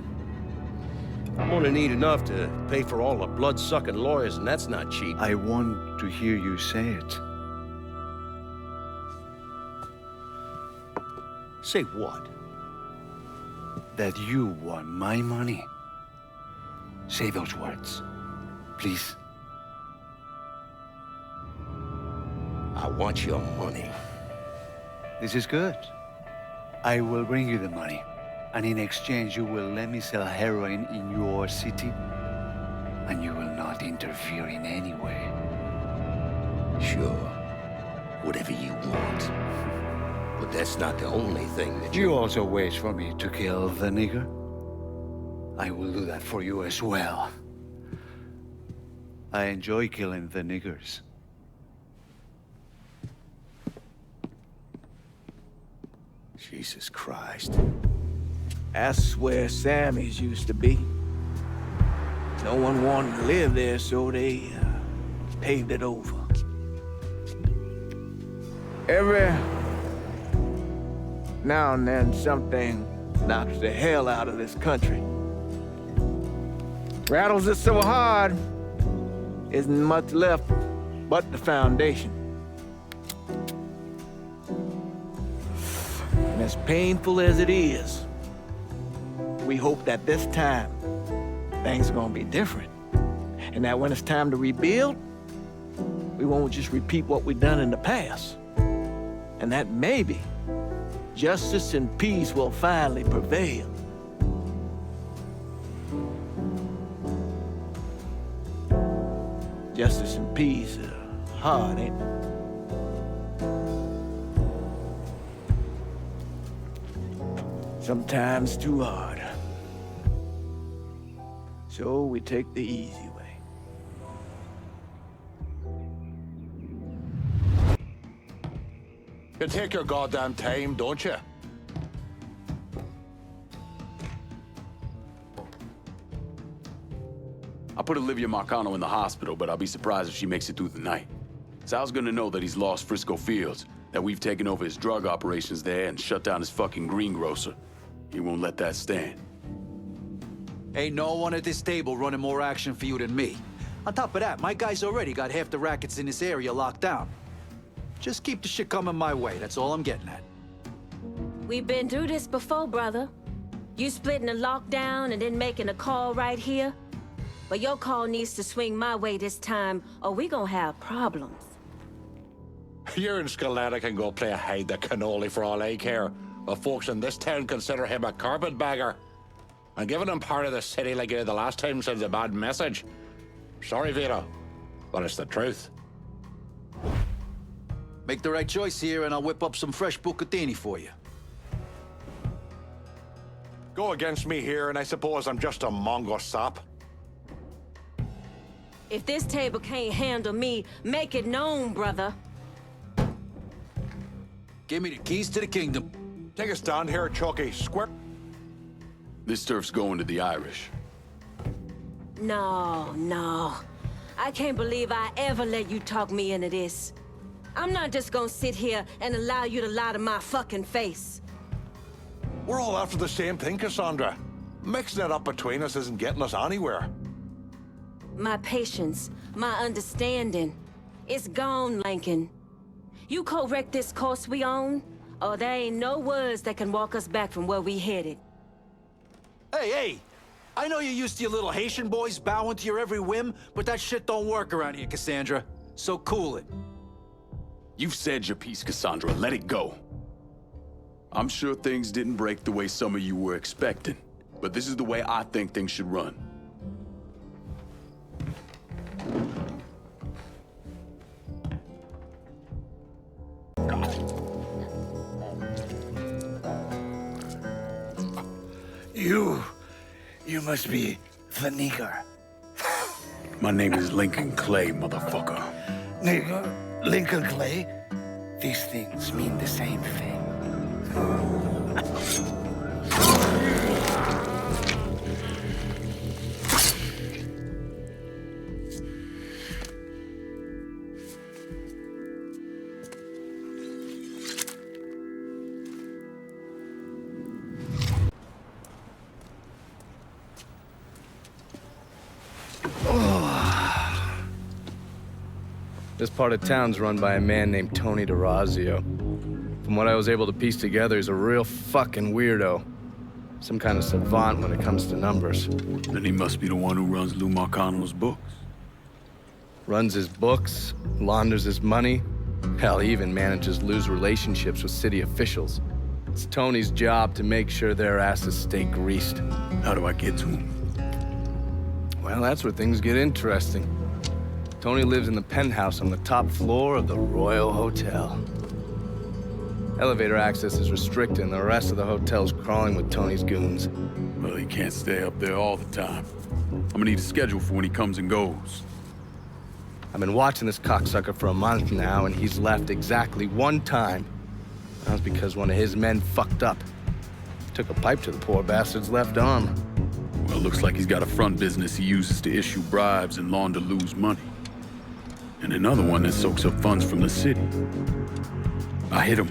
S10: I'm gonna need enough to pay for all the blood-sucking lawyers, and that's not cheap.
S7: I want to hear you say it.
S10: Say what?
S7: That you want my money. Say those words, please.
S10: I want your money.
S7: This is good. I will bring you the money. And in exchange, you will let me sell heroin in your city. And you will not interfere in any way.
S10: Sure. Whatever you want. But that's not the only thing that
S7: You also wish for me to kill the nigger? I will do that for you as well. I enjoy killing the niggers.
S10: Jesus Christ.
S17: That's where Sammy's used to be. No one wanted to live there, so they paved it over. Every now and then, something knocks the hell out of this country. Rattles it so hard, isn't much left but the foundation. And as painful as it is, we hope that this time, things are gonna be different. And that when it's time to rebuild, we won't just repeat what we've done in the past. And that maybe justice and peace will finally prevail. Justice and peace are hard, ain't they? Sometimes too hard. So we take the easy way.
S6: You take your goddamn time, don't you?
S5: I put Olivia Marcano in the hospital, but I'll be surprised if she makes it through the night. Sal's gonna know that he's lost Frisco Fields, that we've taken over his drug operations there and shut down his fucking greengrocer. He won't let that stand.
S23: Ain't no one at this table running more action for you than me. On top of that, my guys already got half the rackets in this area locked down. Just keep the shit coming my way, that's all I'm getting at.
S16: We've been through this before, brother. You splitting a lockdown and then making a call right here. But your call needs to swing my way this time, or we gonna have problems.
S6: You and Scaletta can go play hide the cannoli for all I care. But folks in this town consider him a carpetbagger. And giving him part of the city like you did the last time sends a bad message. Sorry, Vito, but it's the truth.
S23: Make the right choice here and I'll whip up some fresh bucatini for you.
S6: Go against me here and I suppose I'm just a mongo sap.
S16: If this table can't handle me, make it known, brother.
S23: Give me the keys to the kingdom.
S6: Take a stand here, Chucky. Squirt.
S5: This turf's going to the Irish.
S16: No. I can't believe I ever let you talk me into this. I'm not just gonna sit here and allow you to lie to my fucking face.
S6: We're all after the same thing, Cassandra. Mixing it up between us isn't getting us anywhere.
S16: My patience, my understanding, it's gone, Lincoln. You correct this course we on, or there ain't no words that can walk us back from where we headed.
S23: Hey! I know you're used to your little Haitian boys bowing to your every whim, but that shit don't work around here, Cassandra. So cool it.
S5: You've said your piece, Cassandra. Let it go. I'm sure things didn't break the way some of you were expecting, but this is the way I think things should run.
S2: You must be the nigger.
S5: My name is Lincoln Clay, motherfucker.
S2: Nigger? Lincoln Clay? These things mean the same thing.
S13: This part of town's run by a man named Tony DeRazio. From what I was able to piece together, he's a real fucking weirdo. Some kind of savant when it comes to numbers.
S5: Then he must be the one who runs Lou Marcano's books.
S13: Runs his books, launders his money. Hell, he even manages Lou's relationships with city officials. It's Tony's job to make sure their asses stay greased.
S5: How do I get to him?
S13: Well, that's where things get interesting. Tony lives in the penthouse on the top floor of the Royal Hotel. Elevator access is restricted and the rest of the hotel's crawling with Tony's goons.
S5: Well, he can't stay up there all the time. I'm gonna need a schedule for when he comes and goes.
S13: I've been watching this cocksucker for a month now, and he's left exactly one time. That was because one of his men fucked up.
S10: Took a pipe to the poor bastard's left arm.
S5: Well, looks like he's got a front business he uses to issue bribes and launder loose money. And another one that soaks up funds from the city. I hit him.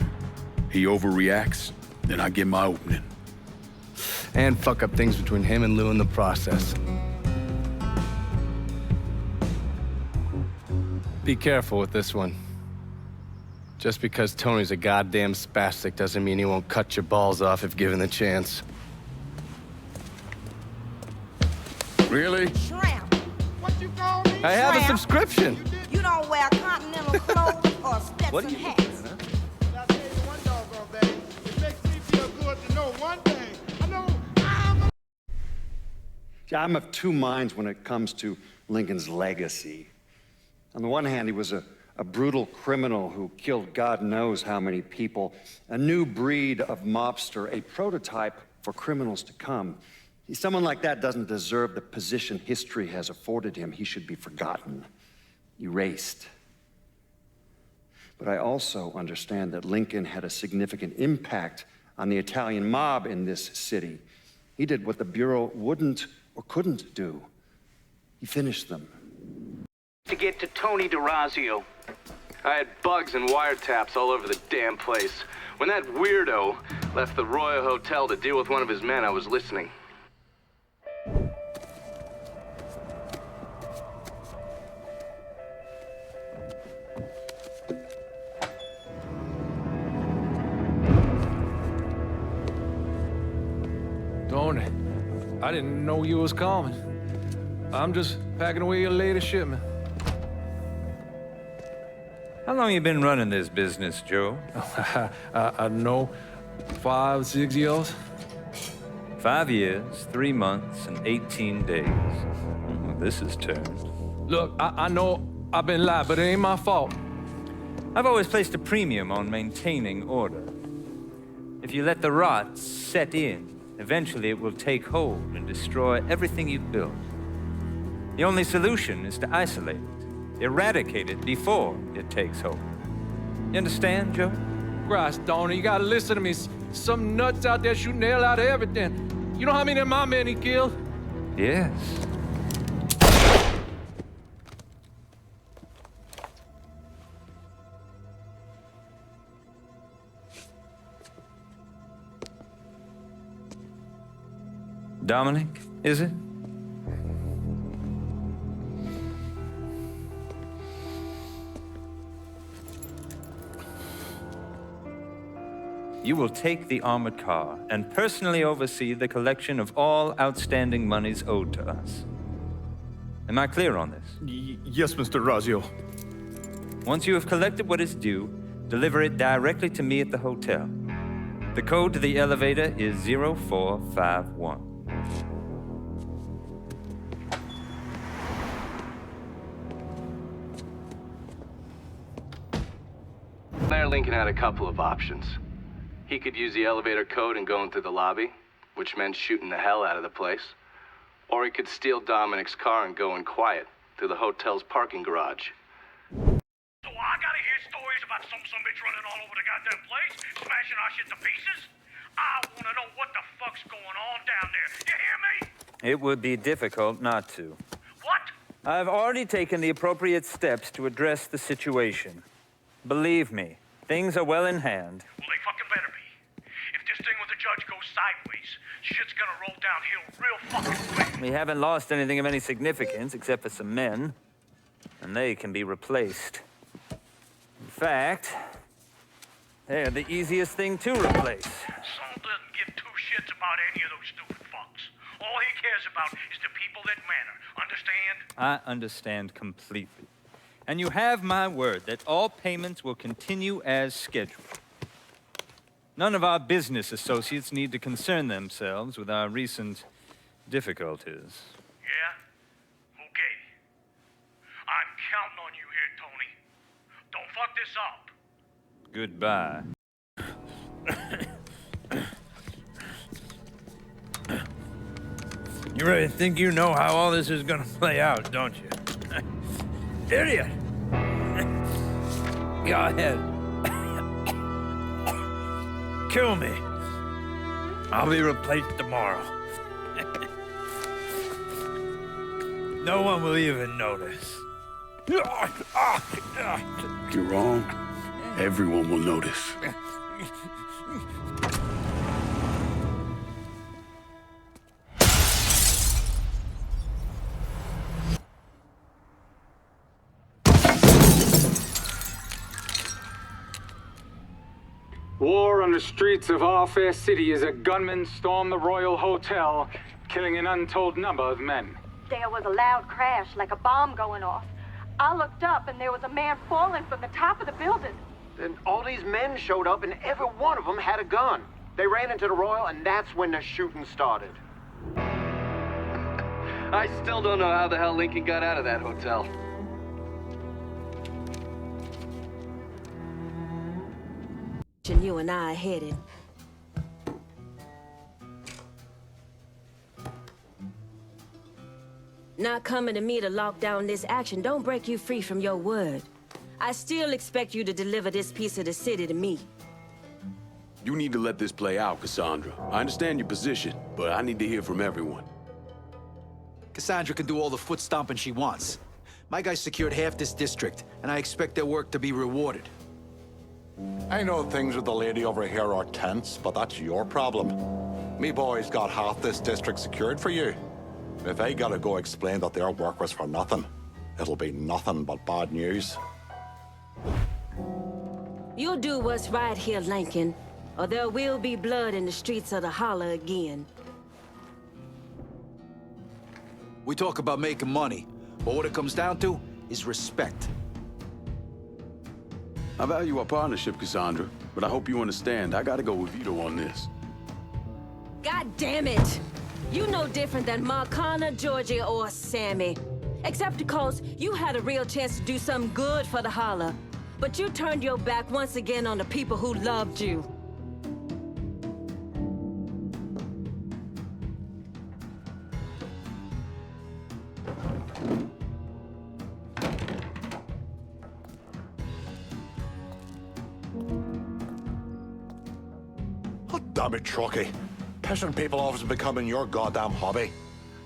S5: He overreacts, then I get my opening.
S13: And fuck up things between him and Lou in the process. Be careful with this one. Just because Tony's a goddamn spastic doesn't mean he won't cut your balls off if given the chance.
S5: Really?
S1: Shrimp. What you call me?
S13: I have a subscription.
S1: You don't wear continental clothes or Stetson hats.
S2: I'll tell you one doggone thing. It makes me feel good to know one thing. I know
S3: I'm of two minds when it comes to Lincoln's legacy. On the one hand, he was a brutal criminal who killed God knows how many people, a new breed of mobster, a prototype for criminals to come. Someone like that doesn't deserve the position history has afforded him. He should be forgotten, erased. But I also understand that Lincoln had a significant impact on the Italian mob in this city. He did what the Bureau wouldn't or couldn't do. He finished them.
S12: To get to Tony DeRazio.
S4: I had bugs and wiretaps all over the damn place. When that weirdo left the Royal Hotel to deal with one of his men, I was listening.
S19: Tony, I didn't know you was coming. I'm just packing away your latest shipment.
S20: How long you been running this business, Joe?
S19: I know 5, 6 years.
S20: 5 years, 3 months, and 18 days. Well, this is turned.
S19: Look, I know I've been lied, but it ain't my fault.
S20: I've always placed a premium on maintaining order. If you let the rot set in, eventually it will take hold and destroy everything you've built. The only solution is to isolate it, eradicate it before it takes hold. You understand, Joe?
S19: Christ, Tony, you gotta listen to me. Some nuts out there shooting the hell out of everything. You know how many of my men he killed?
S20: Yes. Dominic, is it? You will take the armored car and personally oversee the collection of all outstanding monies owed to us. Am I clear on this?
S15: Yes, Mr. Razio.
S20: Once you have collected what is due, deliver it directly to me at the hotel. The code to the elevator is 0451.
S4: Mayor Lincoln had a couple of options. He could use the elevator code and go into the lobby, which meant shooting the hell out of the place. Or he could steal Dominic's car and go in quiet through the hotel's parking garage.
S14: So I gotta hear stories about some bitch running all over the goddamn place, smashing our shit to pieces? I wanna know what the fuck's going on down there. You hear me?
S20: It would be difficult not to.
S14: What?
S20: I've already taken the appropriate steps to address the situation. Believe me, things are well in hand.
S14: Well, they fucking better be. If this thing with the judge goes sideways, shit's gonna roll downhill real fucking quick.
S20: We haven't lost anything of any significance except for some men, and they can be replaced. In fact, they're the easiest thing to replace.
S14: Saul doesn't give two shits about any of those stupid fucks. All he cares about is the people that matter. Understand?
S20: I understand completely. And you have my word that all payments will continue as scheduled. None of our business associates need to concern themselves with our recent difficulties.
S14: Yeah? Okay. I'm counting on you here, Tony. Don't fuck this up.
S20: Goodbye. You really think you know how all this is gonna play out, don't you? Idiot! Go ahead. Kill me. I'll be replaced tomorrow. No one will even notice.
S5: You're wrong. Everyone will notice.
S11: War on the streets of our fair city as a gunman stormed the Royal Hotel, killing an untold number of men.
S8: There was a loud crash, like a bomb going off. I looked up and there was a man falling from the top of the building.
S18: Then all these men showed up and every one of them had a gun. They ran into the Royal and that's when the shooting started.
S4: I still don't know how the hell Lincoln got out of that hotel.
S16: You and I are headed. Not coming to me to lock down this action don't break you free from your word. I still expect you to deliver this piece of the city to me.
S5: You need to let this play out, Cassandra. I understand your position, but I need to hear from everyone.
S23: Cassandra can do all the foot stomping she wants. My guys secured half this district, and I expect their work to be rewarded.
S6: I know things with the lady over here are tense, but that's your problem. Me boys got half this district secured for you. If they gotta go explain that their work was for nothing, it'll be nothing but bad news.
S16: You'll do what's right here, Lincoln, or there will be blood in the streets of the Holler again.
S23: We talk about making money, but what it comes down to is respect.
S5: I value our partnership, Cassandra, but I hope you understand I gotta go with Vito on this.
S16: God damn it! You no different than Marcana, Georgia, or Sammy. Except because you had a real chance to do something good for the Holler. But you turned your back once again on the people who loved you.
S6: Oh, damn it, Truckee. Pissing people off is becoming your goddamn hobby.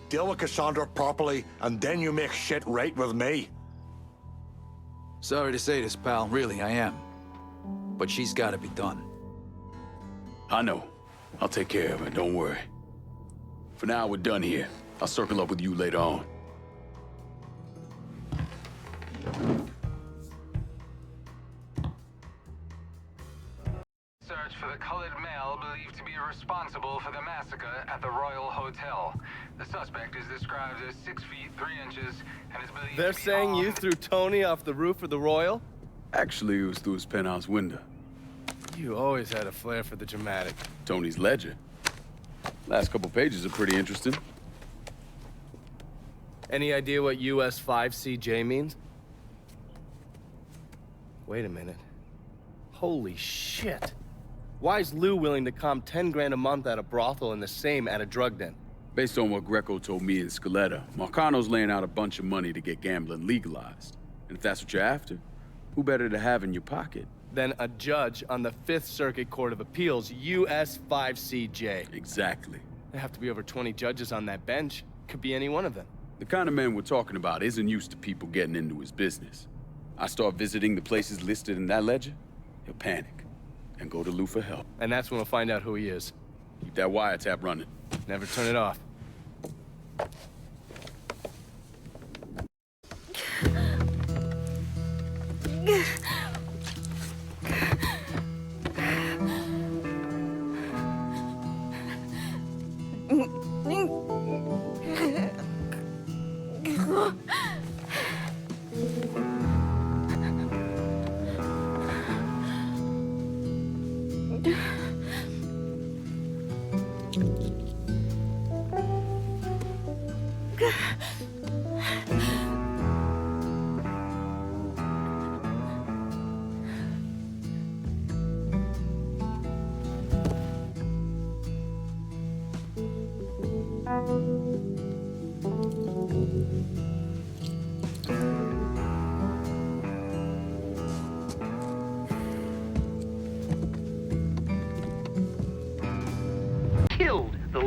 S6: Deal with Cassandra properly, and then you make shit right with me.
S23: Sorry to say this, pal. Really, I am. But she's gotta be done.
S5: I know. I'll take care of it, don't worry. For now, we're done here. I'll circle up with you later on.
S11: Search for the colored male believed to be responsible for the massacre at the Royal Hotel. The suspect is described as 6 feet 3 inches and is believed
S13: They're
S11: to be
S13: saying you
S11: armed.
S13: threw Tony off the roof of the Royal?
S5: Actually, it was through his penthouse window.
S13: You always had a flair for the dramatic.
S5: Tony's ledger. Last couple pages are pretty interesting.
S13: Any idea what US 5CJ means? Wait a minute. Holy shit. Why is Lou willing to comp 10 grand a month at a brothel and the same at a drug den?
S5: Based on what Greco told me in Scaletta, Marcano's laying out a bunch of money to get gambling legalized. And if that's what you're after, who better to have in your pocket?
S13: Then a judge on the 5th Circuit Court of Appeals, US 5CJ.
S5: Exactly.
S13: There have to be over 20 judges on that bench. Could be any one of them.
S5: The kind of man we're talking about isn't used to people getting into his business. I start visiting the places listed in that ledger, he'll panic and go to Lou for help.
S13: And that's when we'll find out who he is.
S5: Keep that wiretap running.
S13: Never turn it off.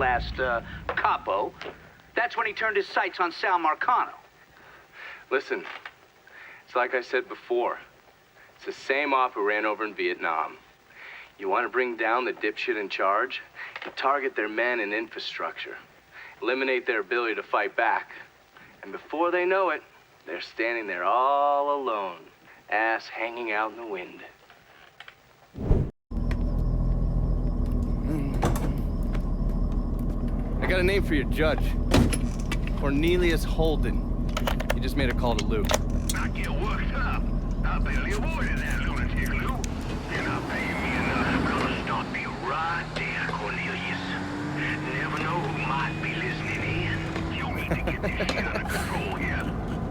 S12: last, capo, that's when he turned his sights on Sal Marcano.
S4: Listen, it's like I said before. It's the same off who ran over in Vietnam. You want to bring down the dipshit in charge? You target their men and infrastructure. Eliminate their ability to fight back. And before they know it, they're standing there all alone, ass hanging out in the wind.
S13: I got a name for your judge. Cornelius Holden. He just made a call to Lou.
S14: I get worked up. I barely avoided that lunatic, Lou. And I'll pay me enough. I'm gonna stop you right there, Cornelius. Never know who might be listening in. You need to get this shit under control here.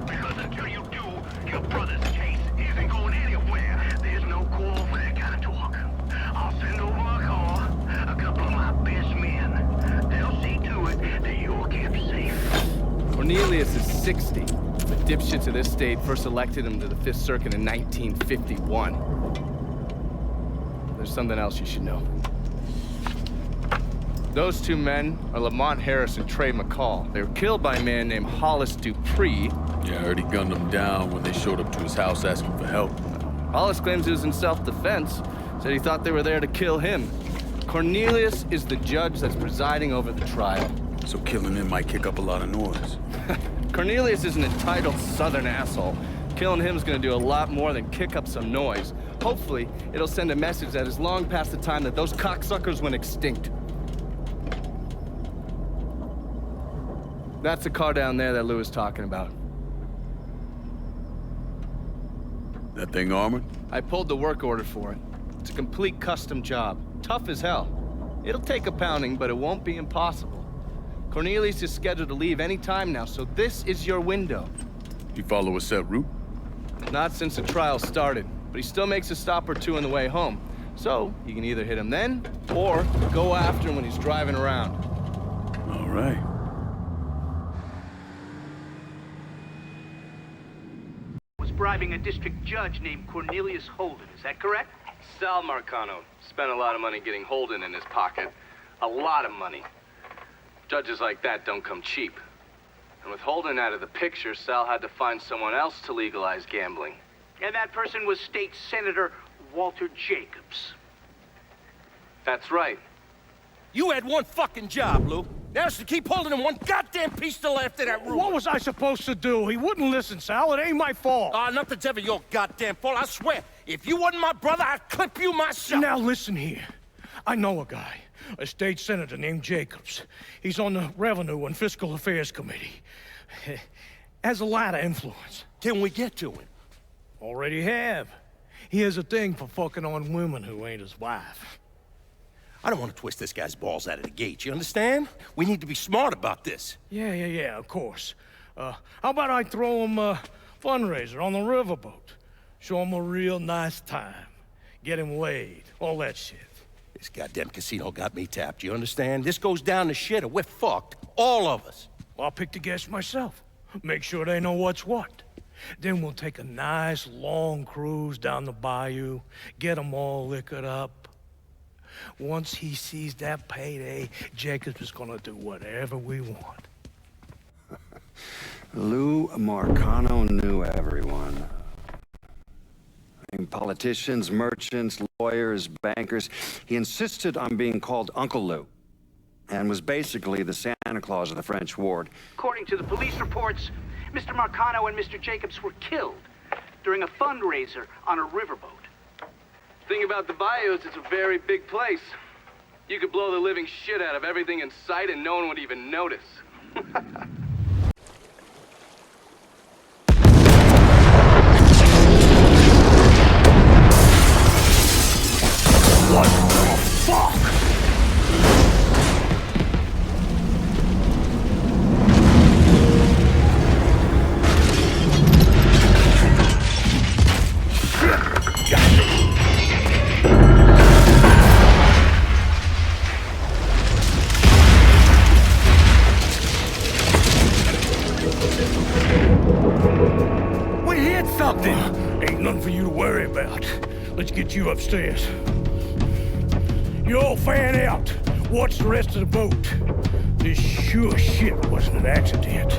S14: Because until you do, your brother's case isn't going anywhere. There's no call for that kind of talk. I'll send over a car, a couple of my best men. They'll see to it that you're kept safe.
S13: Cornelius is 60. The dipshits of this state first elected him to the Fifth Circuit in 1951. There's something else you should know. Those two men are Lamont Harris and Trey McCall. They were killed by a man named Hollis Dupree.
S5: Yeah, I heard he gunned them down when they showed up to his house asking for help.
S13: Hollis claims he was in self-defense. Said he thought they were there to kill him. Cornelius is the judge that's presiding over the trial.
S5: So killing him might kick up a lot of noise.
S13: Cornelius is an entitled southern asshole. Killing him is gonna do a lot more than kick up some noise. Hopefully, it'll send a message that is long past the time that those cocksuckers went extinct. That's the car down there that Lou was talking about.
S5: That thing armored?
S13: I pulled the work order for it. It's a complete custom job. Tough as hell. It'll take a pounding, but it won't be impossible. Cornelius is scheduled to leave any time now, so this is your window.
S5: You follow a set route?
S13: Not since the trial started, but he still makes a stop or two on the way home. So, you can either hit him then, or go after him when he's driving around.
S5: All right.
S12: Was bribing a district judge named Cornelius Holden, is that correct?
S4: Sal Marcano spent a lot of money getting Holden in his pocket. A lot of money. Judges like that don't come cheap. And with Holden out of the picture, Sal had to find someone else to legalize gambling.
S12: And that person was State Senator Walter Jacobs.
S4: That's right.
S10: You had one fucking job, Lou. That's to keep holding him one goddamn piece to the left of that room.
S14: What was I supposed to do? He wouldn't listen, Sal. It ain't my fault.
S10: Nothing's ever your goddamn fault, I swear. If you wasn't my brother, I'd clip you myself.
S14: Now listen here. I know a guy, a state senator named Jacobs. He's on the Revenue and Fiscal Affairs Committee. Has a lot of influence.
S10: Can we get to him?
S14: Already have. He has a thing for fucking on women who ain't his wife.
S10: I don't want to twist this guy's balls out of the gate, you understand? We need to be smart about this.
S14: Yeah, of course. How about I throw him a fundraiser on the riverboat? Show him a real nice time. Get him laid, all that shit.
S10: This goddamn casino got me tapped, you understand? This goes down the shitter, we're fucked. All of us.
S14: Well, I'll pick the guests myself. Make sure they know what's what. Then we'll take a nice long cruise down the bayou, get them all liquored up. Once he sees that payday, Jacobs is gonna do whatever we want.
S3: Lou Marcano knew everyone. I mean, politicians, merchants, lawyers, bankers. He insisted on being called Uncle Lou, and was basically the Santa Claus of the French ward.
S12: According to the police reports, Mr. Marcano and Mr. Jacobs were killed during a fundraiser on a riverboat.
S4: Thing about the bayou is it's a very big place. You could blow the living shit out of everything in sight and no one would even notice.
S14: What the fuck? We hit something! Ain't nothing for you to worry about. Let's get you upstairs. You all fan out.
S17: What's the rest of the boat? This sure shit wasn't an accident.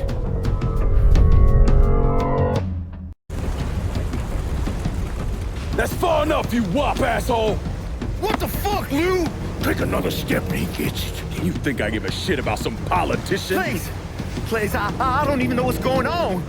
S17: That's far enough, you wop asshole! What the fuck, Lou? Take another step and he gets it.
S7: You think I give a shit about some politician?
S15: Please, I don't even know what's going on.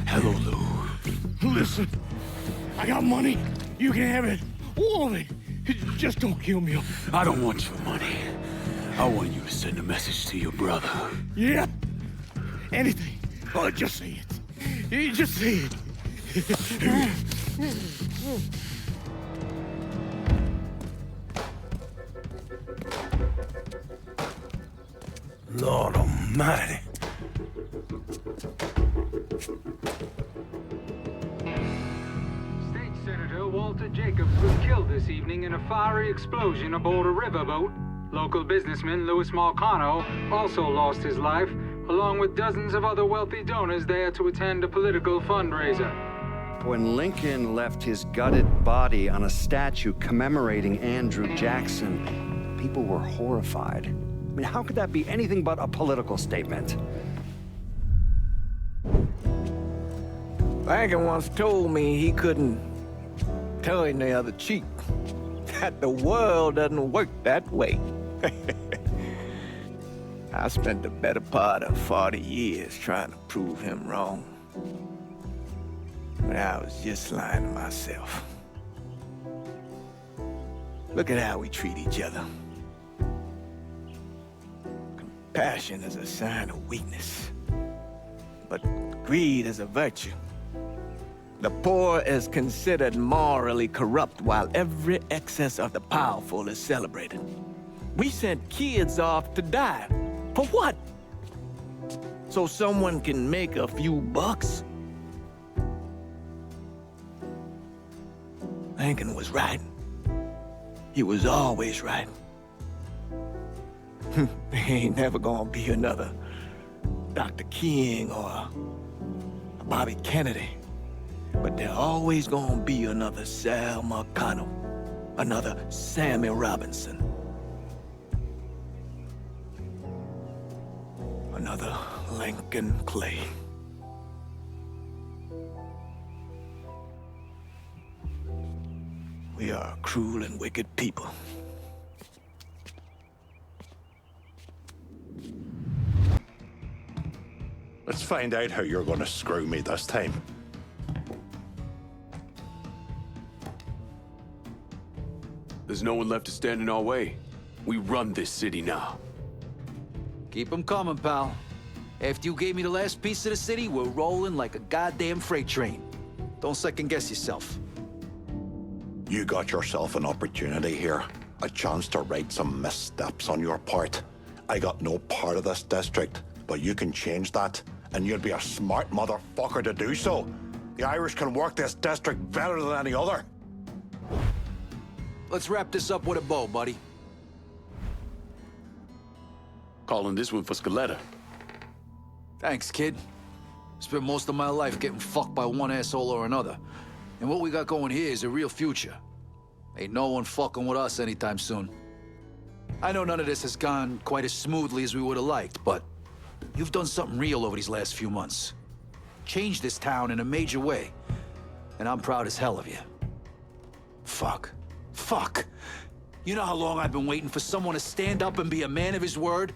S17: Hello, Lou. Listen, I got money. You can have it. All of it. Just don't kill me.
S7: I don't want your money. I want you to send a message to your brother.
S17: Yeah. Anything. Oh, just say it. You just say it. Lord Almighty.
S11: State Senator Walter Jacobs was killed this evening in a fiery explosion aboard a riverboat. Local businessman Louis Marcano also lost his life, along with dozens of other wealthy donors there to attend a political fundraiser.
S3: When Lincoln left his gutted body on a statue commemorating Andrew Jackson, people were horrified. I mean, how could that be anything but a political statement?
S17: Lincoln once told me he couldn't turn the other cheek. That the world doesn't work that way. I spent the better part of 40 years trying to prove him wrong. But I was just lying to myself. Look at how we treat each other. Compassion is a sign of weakness, but greed is a virtue. The poor is considered morally corrupt, while every excess of the powerful is celebrated. We sent kids off to die. For what? So someone can make a few bucks? Lincoln was right. He was always right. There ain't never gonna be another Dr. King or a Bobby Kennedy. But there always gonna be another Sal Marcano, another Sammy Robinson, another Lincoln Clay. We are a cruel and wicked people.
S6: Let's find out how you're gonna screw me this time.
S7: There's no one left to stand in our way. We run this city now.
S23: Keep them coming, pal. After you gave me the last piece of the city, we're rolling like a goddamn freight train. Don't second guess yourself.
S6: You got yourself an opportunity here. A chance to right some missteps on your part. I got no part of this district, but you can change that, and you'd be a smart motherfucker to do so. The Irish can work this district better than any other.
S23: Let's wrap this up with a bow, buddy.
S7: Calling this one for Scaletta.
S23: Thanks, kid. Spent most of my life getting fucked by one asshole or another. And what we got going here is a real future. Ain't no one fucking with us anytime soon. I know none of this has gone quite as smoothly as we would have liked, but you've done something real over these last few months. Changed this town in a major way. And I'm proud as hell of you. Fuck. You know how long I've been waiting for someone to stand up and be a man of his word?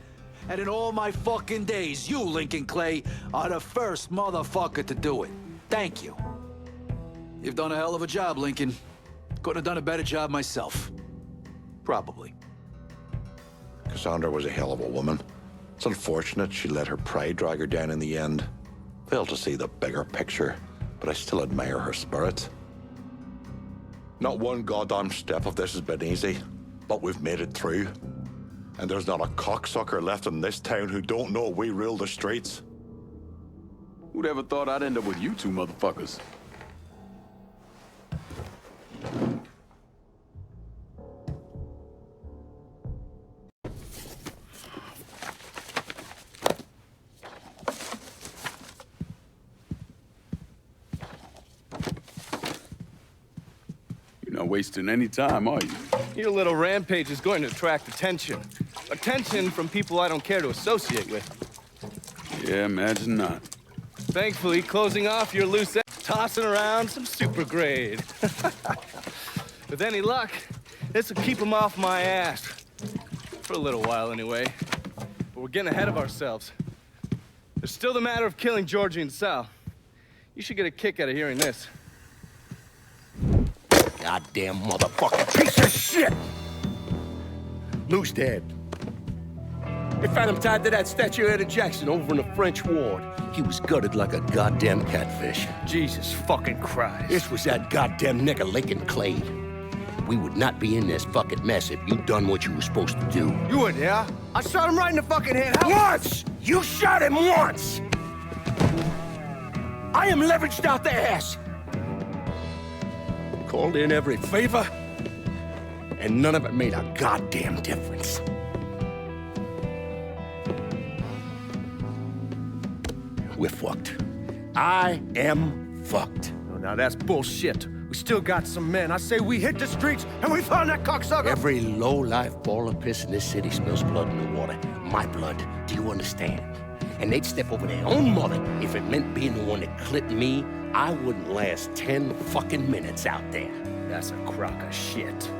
S23: And in all my fucking days, you, Lincoln Clay, are the first motherfucker to do it. Thank you. You've done a hell of a job, Lincoln. Could have done a better job myself. Probably.
S6: Cassandra was a hell of a woman. It's unfortunate she let her pride drag her down in the end. Failed to see the bigger picture, but I still admire her spirit. Not one goddamn step of this has been easy, but we've made it through. And there's not a cocksucker left in this town who don't know we rule the streets.
S5: Who'd ever thought I'd end up with you two motherfuckers? You're not wasting any time, are you?
S13: Your little rampage is going to attract attention. Attention from people I don't care to associate with.
S5: Yeah, imagine not.
S13: Thankfully, closing off your loose end, tossing around some super grade. With any luck, this will keep them off my ass. For a little while, anyway. But we're getting ahead of ourselves. There's still the matter of killing Georgie and Sal. You should get a kick out of hearing this.
S15: Goddamn motherfucking piece of shit! Lou's dead. They found him tied to that statue of Eddie Jackson over in the French ward. He was gutted like a goddamn catfish.
S13: Jesus fucking Christ.
S15: This was that goddamn nigga Lincoln Clay. We would not be in this fucking mess if you'd done what you were supposed to do.
S13: You would, yeah? I shot him right in the fucking head.
S15: Once! You shot him once! I am leveraged out the ass. Called in every favor, and none of it made a goddamn difference. We're fucked. I am fucked.
S13: Oh, now that's bullshit. We still got some men. I say we hit the streets and we found that cocksucker.
S15: Every low-life ball of piss in this city smells blood in the water. My blood. Do you understand? And they'd step over their own mother if it meant being the one that clipped me. I wouldn't last 10 fucking minutes out there.
S13: That's a crock of shit.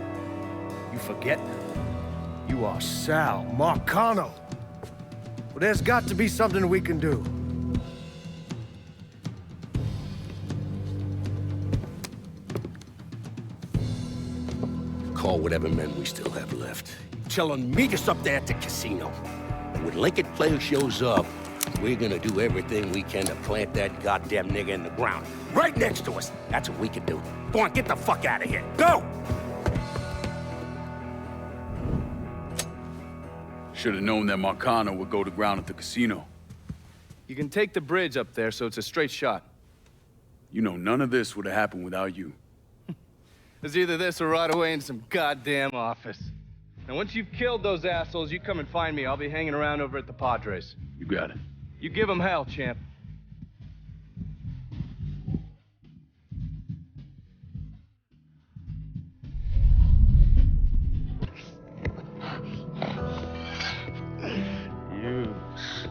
S13: You forget? You are Sal Marcano. Well, there's got to be something we can do.
S15: Call whatever men we still have left. Tell them meet us up there at the casino. And when Lincoln Clay shows up, we're gonna do everything we can to plant that goddamn nigga in the ground. Right next to us. That's what we can do. Go on, get the fuck out of here. Go!
S5: Should have known that Marcano would go to ground at the casino.
S13: You can take the bridge up there so it's a straight shot.
S5: You know, none of this would have happened without you.
S13: It's either this or right away in some goddamn office. Now, once you've killed those assholes, you come and find me. I'll be hanging around over at the Padres.
S5: You got it.
S13: You give them hell, champ.
S5: You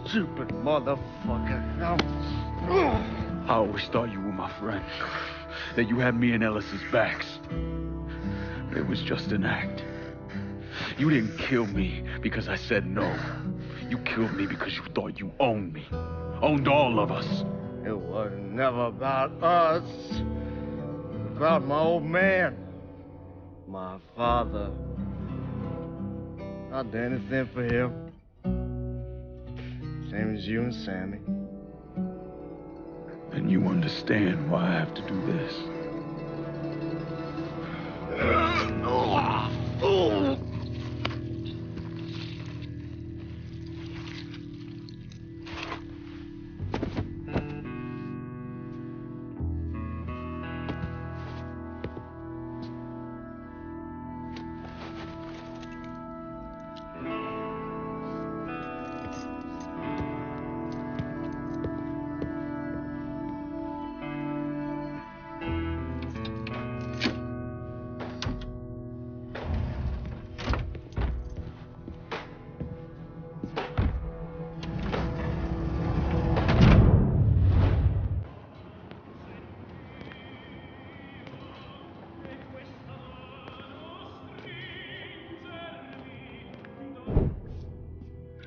S5: stupid motherfucker. I always thought you were my friend. That you had me and Ellis's backs. It was just an act. You didn't kill me because I said no. You killed me because you thought you owned me. Owned all of us.
S9: It was never about us. It was about my old man. My father. I'd do anything for him. Same as you and Sammy.
S5: And you understand why I have to do this.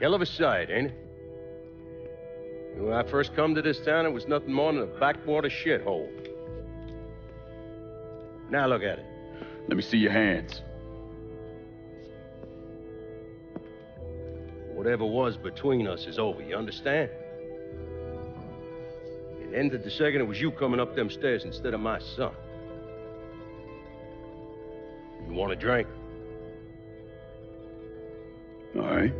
S15: Hell of a sight, ain't it? When I first come to this town, it was nothing more than a backwater shithole. Now look at it.
S5: Let me see your hands.
S15: Whatever was between us is over, you understand? It ended the second it was you coming up them stairs instead of my son. You want a drink?
S5: All right.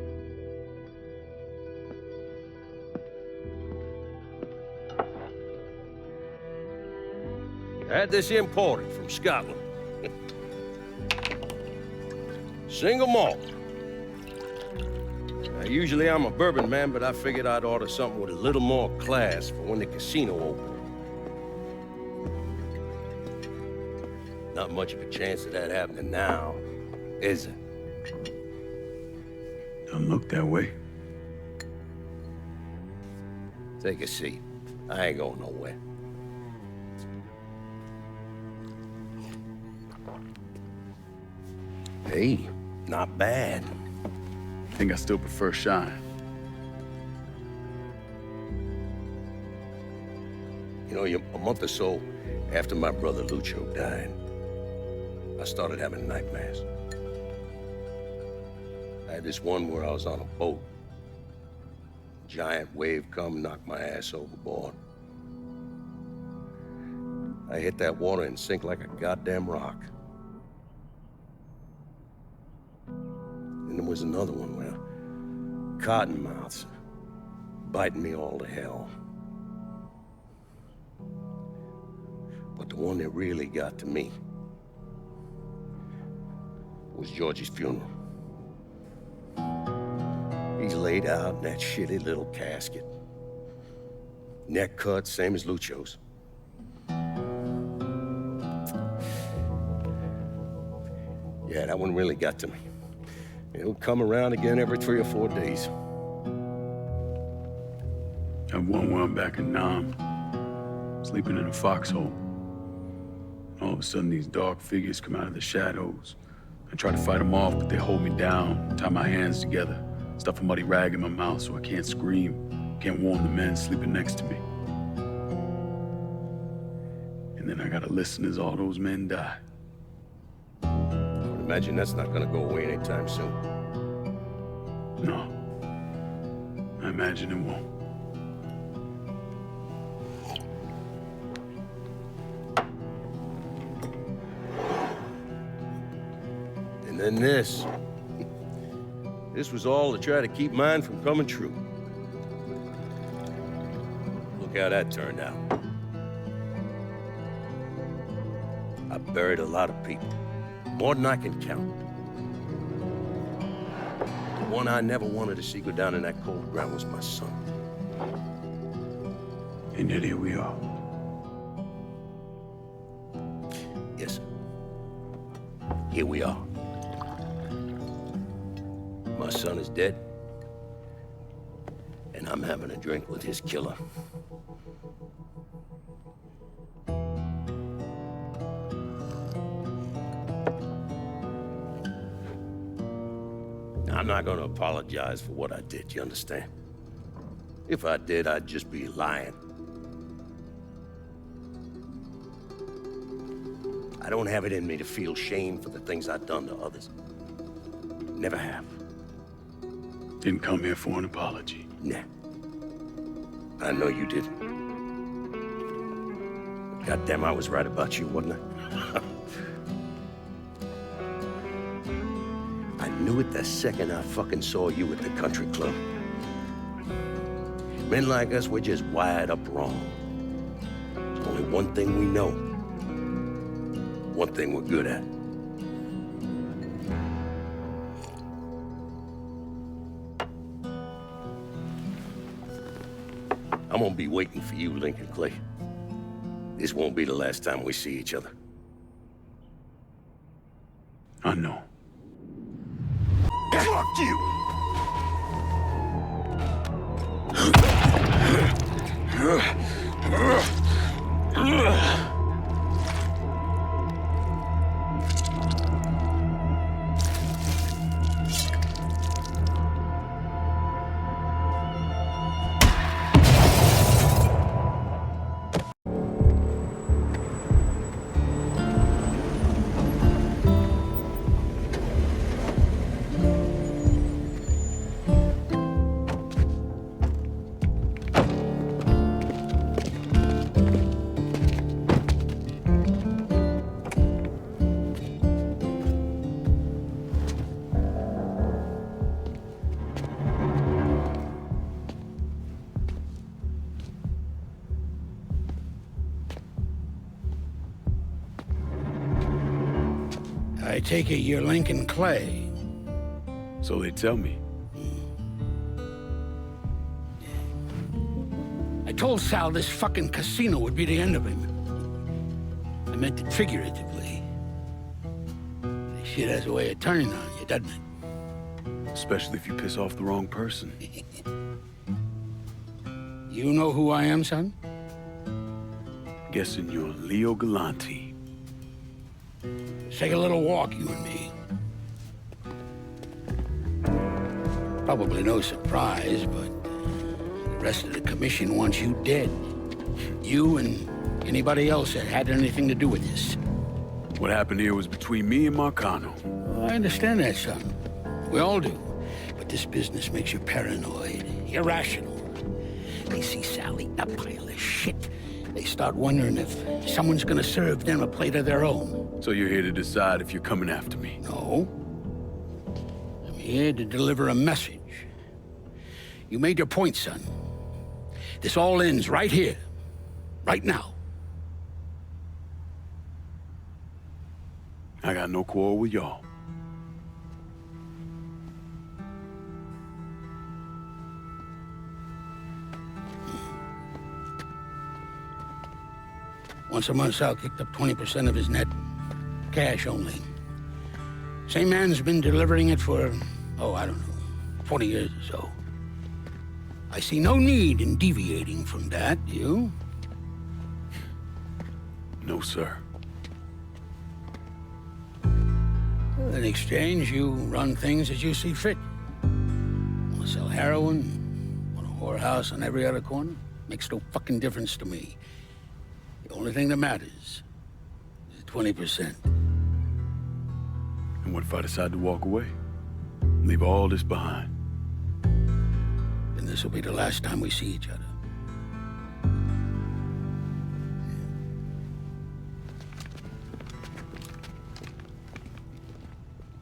S15: I had this imported from Scotland. Single malt. Now, usually I'm a bourbon man, but I figured I'd order something with a little more class for when the casino opened. Not much of a chance of that happening now, is it?
S5: Don't look that way.
S15: Take a seat. I ain't going nowhere. Hey, not bad.
S5: I think I still prefer shine.
S15: You know, a month or so after my brother Lucio died, I started having nightmares. I had this one where I was on a boat. Giant wave come, knocked my ass overboard. I hit that water and sink like a goddamn rock. And there was another one where cottonmouths biting me all to hell. But the one that really got to me was Georgie's funeral. He's laid out in that shitty little casket. Neck cut, same as Lucio's. Yeah, that one really got to me. It'll come around again every 3 or 4 days.
S5: I have one where I'm back in Nam, sleeping in a foxhole. All of a sudden, these dark figures come out of the shadows. I try to fight them off, but they hold me down, tie my hands together, stuff a muddy rag in my mouth so I can't scream, can't warn the men sleeping next to me. And then I gotta listen as all those men die.
S15: I would imagine that's not gonna go away anytime soon.
S5: No. I imagine it won't.
S15: And then this. This was all to try to keep mine from coming true. Look how that turned out. I buried a lot of people. More than I can count. The one I never wanted to see go down in that cold ground was my son.
S5: And yet here we are.
S15: Yes, sir. Here we are. My son is dead, and I'm having a drink with his killer. I'm not gonna apologize for what I did, you understand? If I did, I'd just be lying. I don't have it in me to feel shame for the things I've done to others. Never have.
S5: Didn't come here for an apology.
S15: Nah. I know you didn't. Goddamn, I was right about you, wasn't I? I knew it the second I fucking saw you at the country club. Men like us, we're just wired up wrong. There's only one thing we know. One thing we're good at. I'm gonna be waiting for you, Lincoln Clay. This won't be the last time we see each other.
S5: I know.
S15: Fuck you!
S1: I take it you're Lincoln Clay.
S5: So they tell me.
S1: I told Sal this fucking casino would be the end of him. I meant it figuratively. This shit has a way of turning on you, doesn't it?
S5: Especially if you piss off the wrong person.
S1: You know who I am, son?
S5: Guessing you're Leo Galante.
S1: Let's take a little walk, you and me. Probably no surprise, but the rest of the commission wants you dead. You and anybody else that had anything to do with this.
S5: What happened here was between me and Marcano.
S1: Well, I understand that, son. We all do. But this business makes you paranoid, irrational. They see Sal eating a pile of shit. They start wondering if someone's gonna serve them a plate of their own.
S5: So you're here to decide if you're coming after me?
S1: No. I'm here to deliver a message. You made your point, son. This all ends right here, right now.
S5: I got no quarrel with y'all.
S1: Once a month, Sal kicked up 20% of his net. Cash only. Same man's been delivering it for, oh, I don't know, 20 years or so. I see no need in deviating from that, you?
S5: No, sir.
S1: In exchange, you run things as you see fit. Want to sell heroin? Want a whorehouse on every other corner? Makes no fucking difference to me. The only thing that matters is 20%.
S5: And what if I decide to walk away? Leave all this behind?
S1: Then this will be the last time we see each other.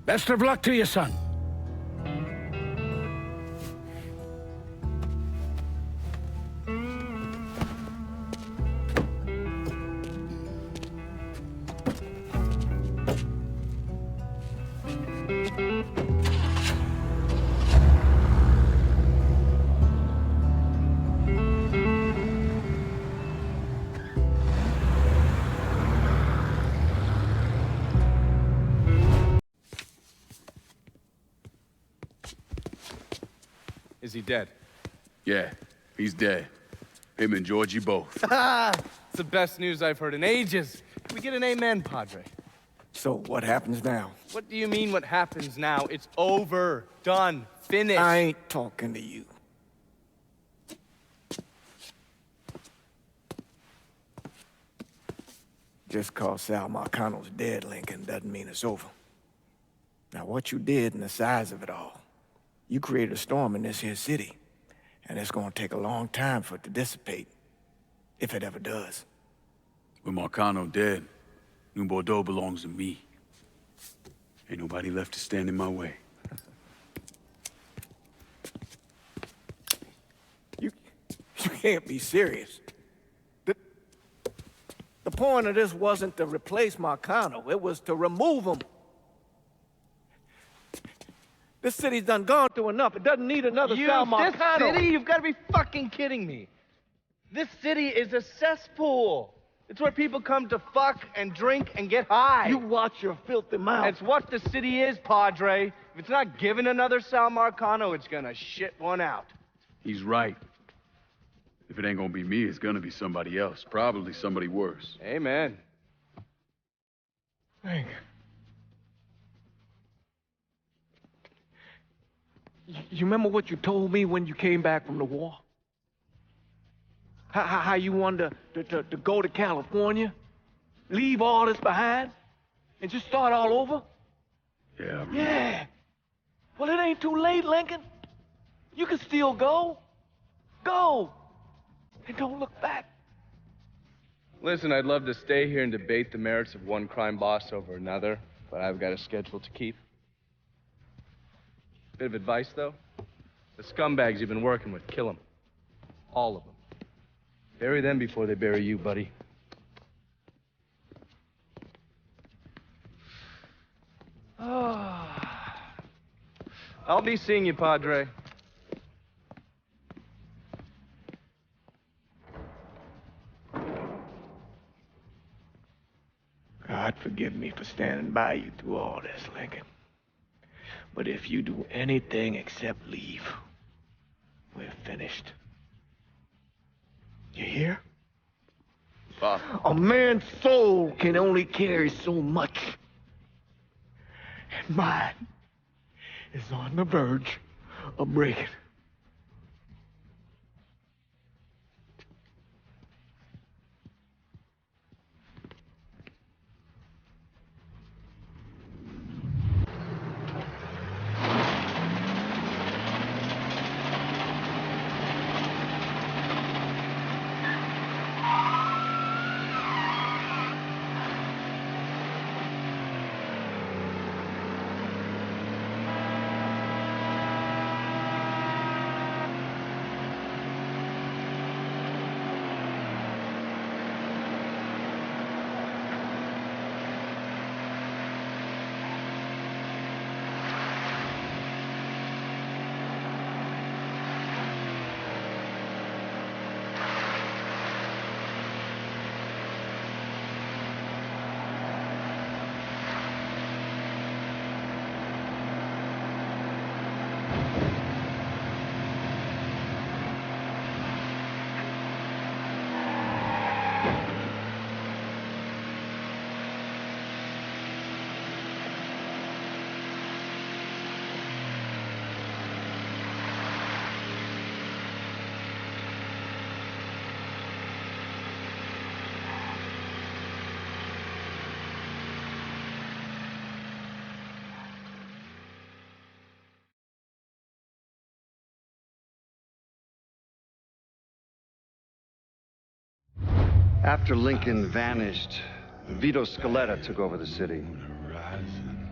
S1: Best of luck to you, son.
S13: Is he dead?
S5: Yeah, he's dead. Him and Georgie both.
S13: It's the best news I've heard in ages. Can we get an amen, Padre?
S17: So what happens now?
S13: What do you mean what happens now? It's over. Done. Finished.
S17: I ain't talking to you. Just cause Sal Marcano's dead, Lincoln, doesn't mean it's over. Now, what you did and the size of it all, you created a storm in this here city, and it's gonna take a long time for it to dissipate, if it ever does.
S5: With Marcano dead, New Bordeaux belongs to me. Ain't nobody left to stand in my way.
S17: You can't be serious. The point of this wasn't to replace Marcano, it was to remove him. This city's done gone through enough. It doesn't need another Sal Marcano.
S13: This city? You've got to be fucking kidding me. This city is a cesspool. It's where people come to fuck and drink and get high.
S17: You watch your filthy mouth.
S13: It's what the city is, Padre. If it's not giving another Sal Marcano, it's gonna shit one out.
S5: He's right. If it ain't gonna be me, it's gonna be somebody else. Probably somebody worse.
S13: Amen.
S17: Hank. You remember what you told me when you came back from the war? How you wanted to go to California, leave all this behind, and just start all over?
S5: Yeah.
S17: Yeah. Well, it ain't too late, Lincoln. You can still go. Go. And don't look back.
S13: Listen, I'd love to stay here and debate the merits of one crime boss over another, but I've got a schedule to keep. Bit of advice, though. The scumbags you've been working with, kill them. All of them. Bury them before they bury you, buddy. I'll be seeing you, Padre.
S17: God forgive me for standing by you through all this, Lincoln. But if you do anything except leave, we're finished. You hear?
S5: Bob.
S17: A man's soul can only carry so much. And mine is on the verge of breaking.
S3: After Lincoln vanished, Vito Scaletta took over the city.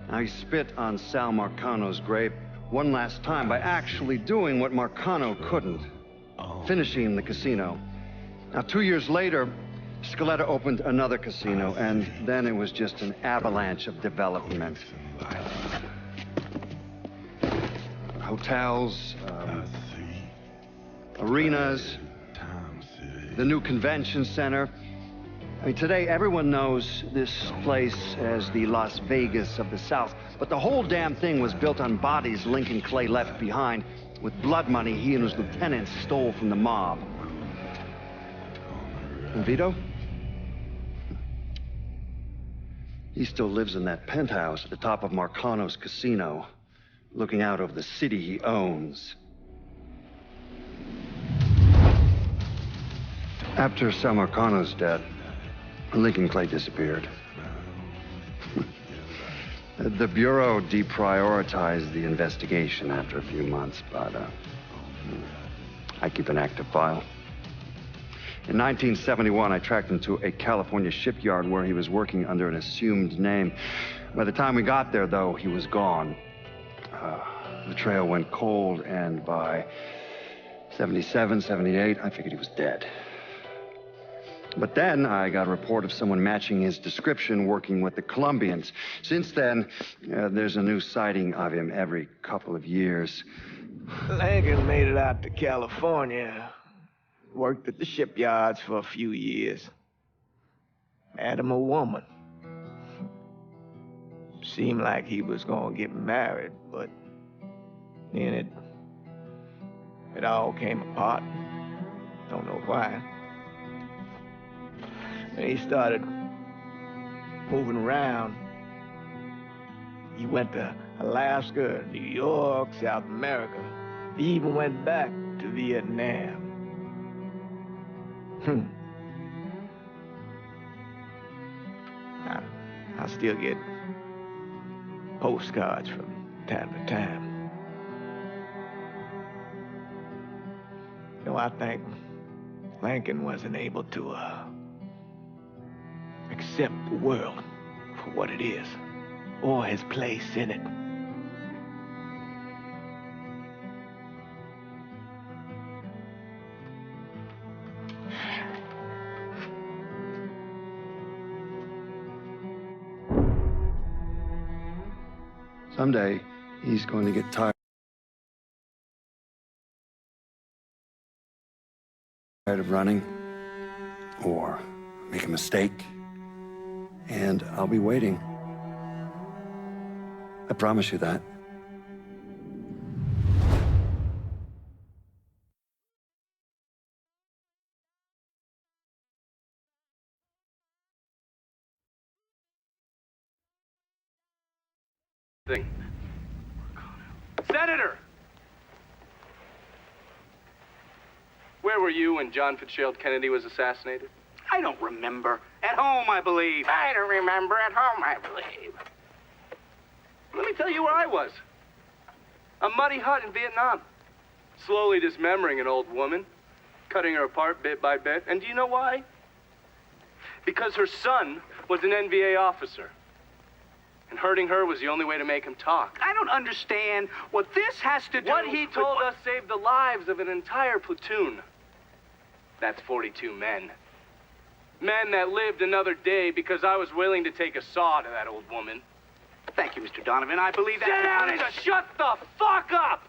S3: Now he spit on Sal Marcano's grave one last time by actually doing what Marcano couldn't, finishing the casino. Now, 2 years later, Scaletta opened another casino, and then it was just an avalanche of development. Hotels, arenas, the new convention center. I mean, today everyone knows this place as the Las Vegas of the South, but the whole damn thing was built on bodies Lincoln Clay left behind with blood money he and his lieutenants stole from the mob. And Vito? He still lives in that penthouse at the top of Marcano's casino, looking out over the city he owns. After Sal Marcano's death, Lincoln Clay disappeared. The Bureau deprioritized the investigation after a few months, but I keep an active file. In 1971, I tracked him to a California shipyard where he was working under an assumed name. By the time we got there, though, he was gone. The trail went cold, and by 77, 78, I figured he was dead. But then I got a report of someone matching his description working with the Colombians. Since then, there's a new sighting of him every couple of years.
S17: Lincoln made it out to California. Worked at the shipyards for a few years. Had him a woman. Seemed like he was gonna get married, but then it all came apart. Don't know why. When he started moving around, he went to Alaska, New York, South America. He even went back to Vietnam. I still get postcards from time to time. No, I think Lincoln wasn't able to accept the world for what it is, or his place in it.
S3: Someday, he's going to get tired. tired of running or make a mistake, and I'll be waiting. I promise you that.
S4: Senator! Where were you when John Fitzgerald Kennedy was assassinated?
S12: I don't remember. At home, I believe.
S4: I don't remember. At home, I believe. Let me tell you where I was. A muddy hut in Vietnam. Slowly dismembering an old woman, cutting her apart bit by bit. And do you know why? Because her son was an NVA officer. And hurting her was the only way to make him talk.
S12: I don't understand what this has to do.
S4: What he told us saved the lives of an entire platoon. That's 42 men. Men that lived another day because I was willing to take a saw to that old woman.
S12: Thank you, Mr. Donovan. I believe that.
S4: Sit down and shut the fuck up!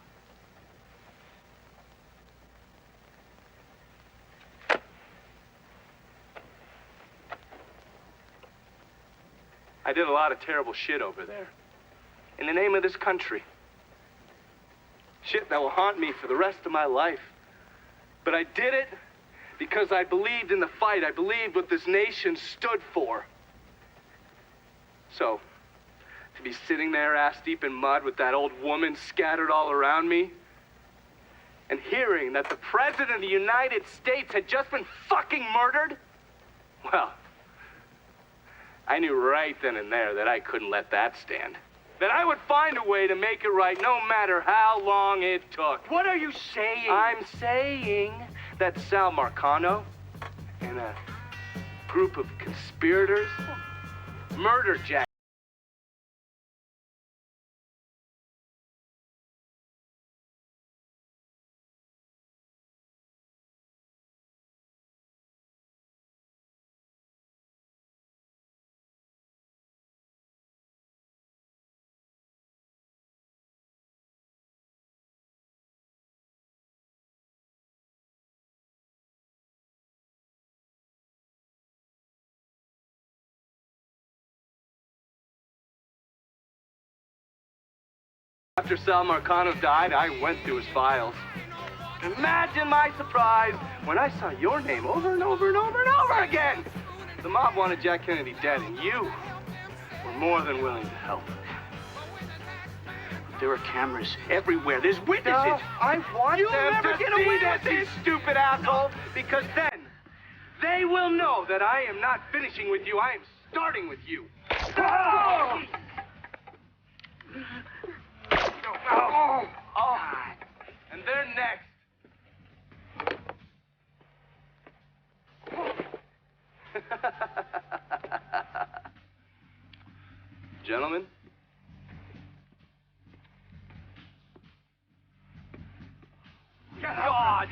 S4: I did a lot of terrible shit over there. In the name of this country. Shit that will haunt me for the rest of my life. But I did it because I believed in the fight. I believed what this nation stood for. So, to be sitting there ass-deep in mud with that old woman scattered all around me, and hearing that the President of the United States had just been fucking murdered, well, I knew right then and there that I couldn't let that stand. That I would find a way to make it right no matter how long it took.
S12: What are you saying?
S4: I'm saying that Sal Marcano and a group of conspirators murdered Jack. After Sal Marcano died, I went through his files. Imagine my surprise when I saw your name over and over and over and over again. The mob wanted Jack Kennedy dead, and you were more than willing to help.
S12: There are cameras everywhere. There's witnesses.
S4: No, I want
S12: You'll
S4: them
S12: never
S4: to
S12: get
S4: see
S12: away
S4: this,
S12: with
S4: you
S12: it.
S4: stupid asshole, because then they will know that I am not finishing with you. I am starting with you. Oh! Oh. And they're next. Gentlemen. God!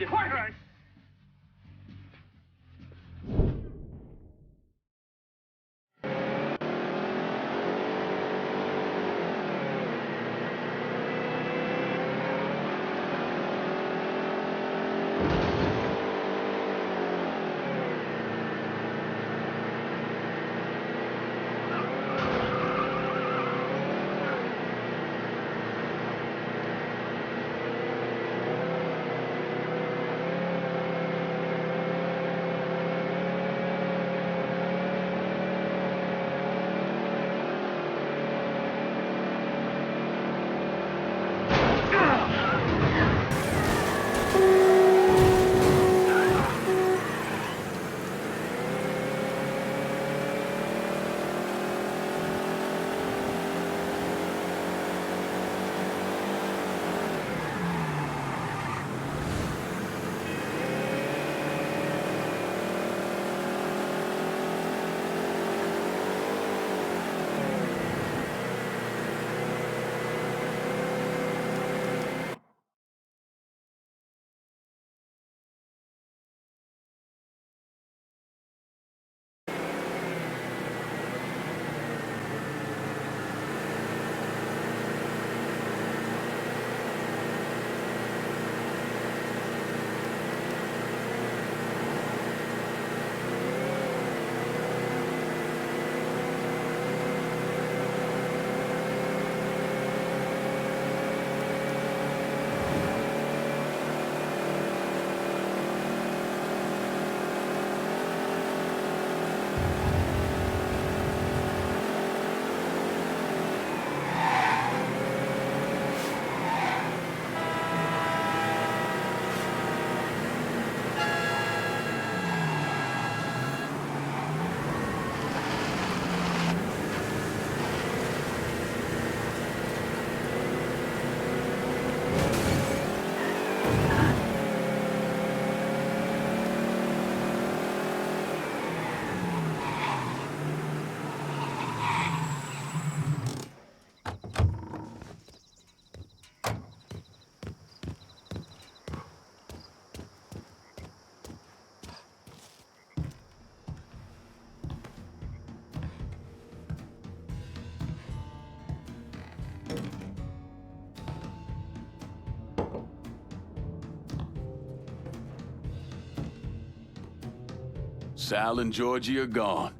S5: Sal and Georgie are gone.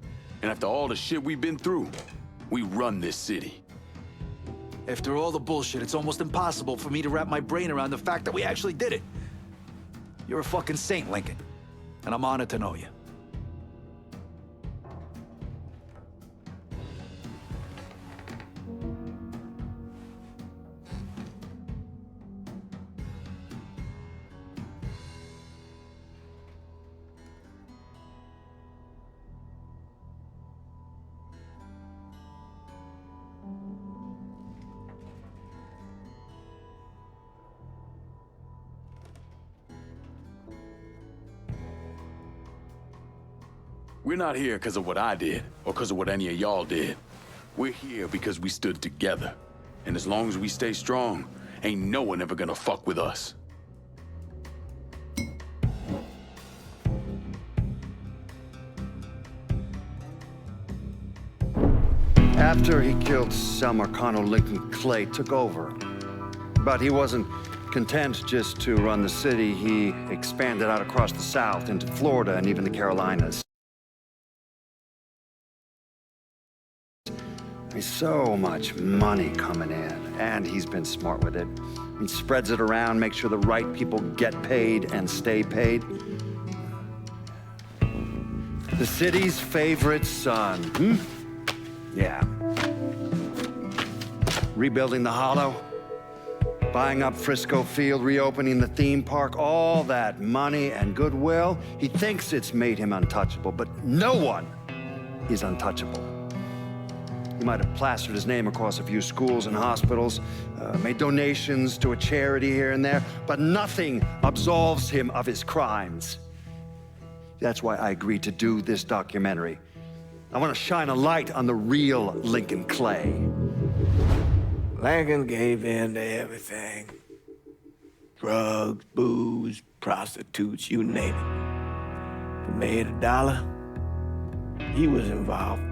S5: And after all the shit we've been through, we run this city.
S23: After all the bullshit, it's almost impossible for me to wrap my brain around the fact that we actually did it. You're a fucking saint, Lincoln. And I'm honored to know you.
S5: We're not here because of what I did, or because of what any of y'all did. We're here because we stood together. And as long as we stay strong, ain't no one ever gonna fuck with us.
S3: After he killed Sal Marcano, Lincoln Clay took over. But he wasn't content just to run the city. He expanded out across the South into Florida and even the Carolinas. There's so much money coming in, and he's been smart with it. He spreads it around, makes sure the right people get paid and stay paid. The city's favorite son, Yeah. Rebuilding the Hollow, buying up Frisco Field, reopening the theme park, all that money and goodwill. He thinks it's made him untouchable, but no one is untouchable. He might have plastered his name across a few schools and hospitals, made donations to a charity here and there, but nothing absolves him of his crimes. That's why I agreed to do this documentary. I want to shine a light on the real Lincoln Clay.
S17: Lincoln gave in to everything. Drugs, booze, prostitutes, you name it. If he made $1, he was involved.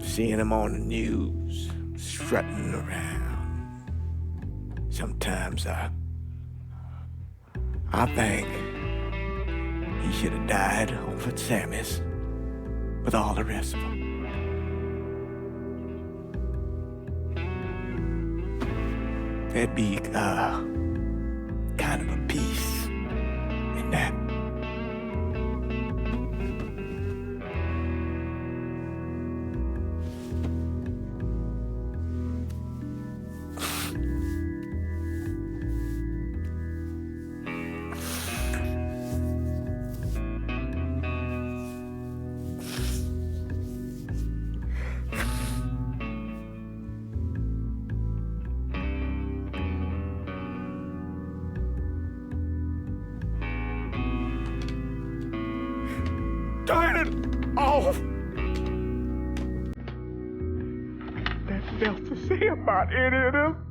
S17: Seeing him on the news, strutting around. Sometimes I think he should have died over at Sammy's with all the rest of them. There'd be kind of a peace in that. Turn it off! Nothing else to say about any of them.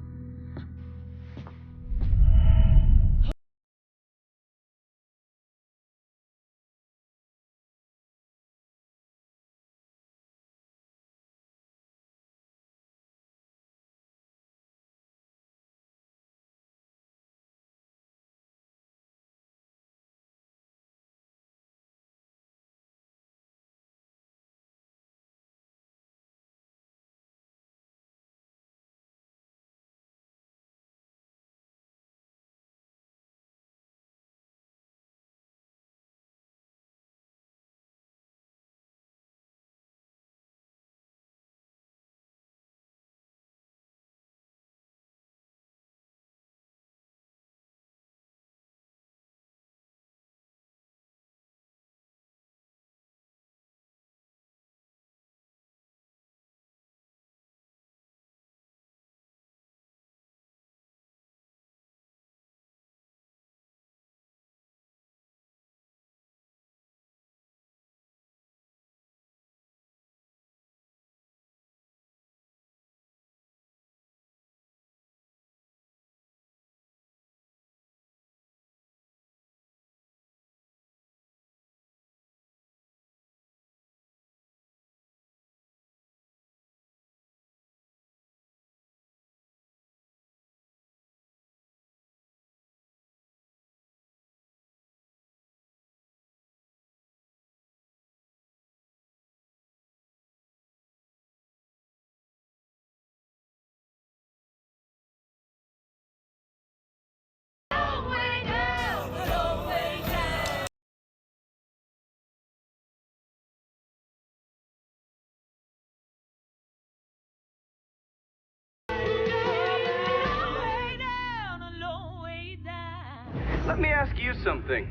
S4: Let me ask you something.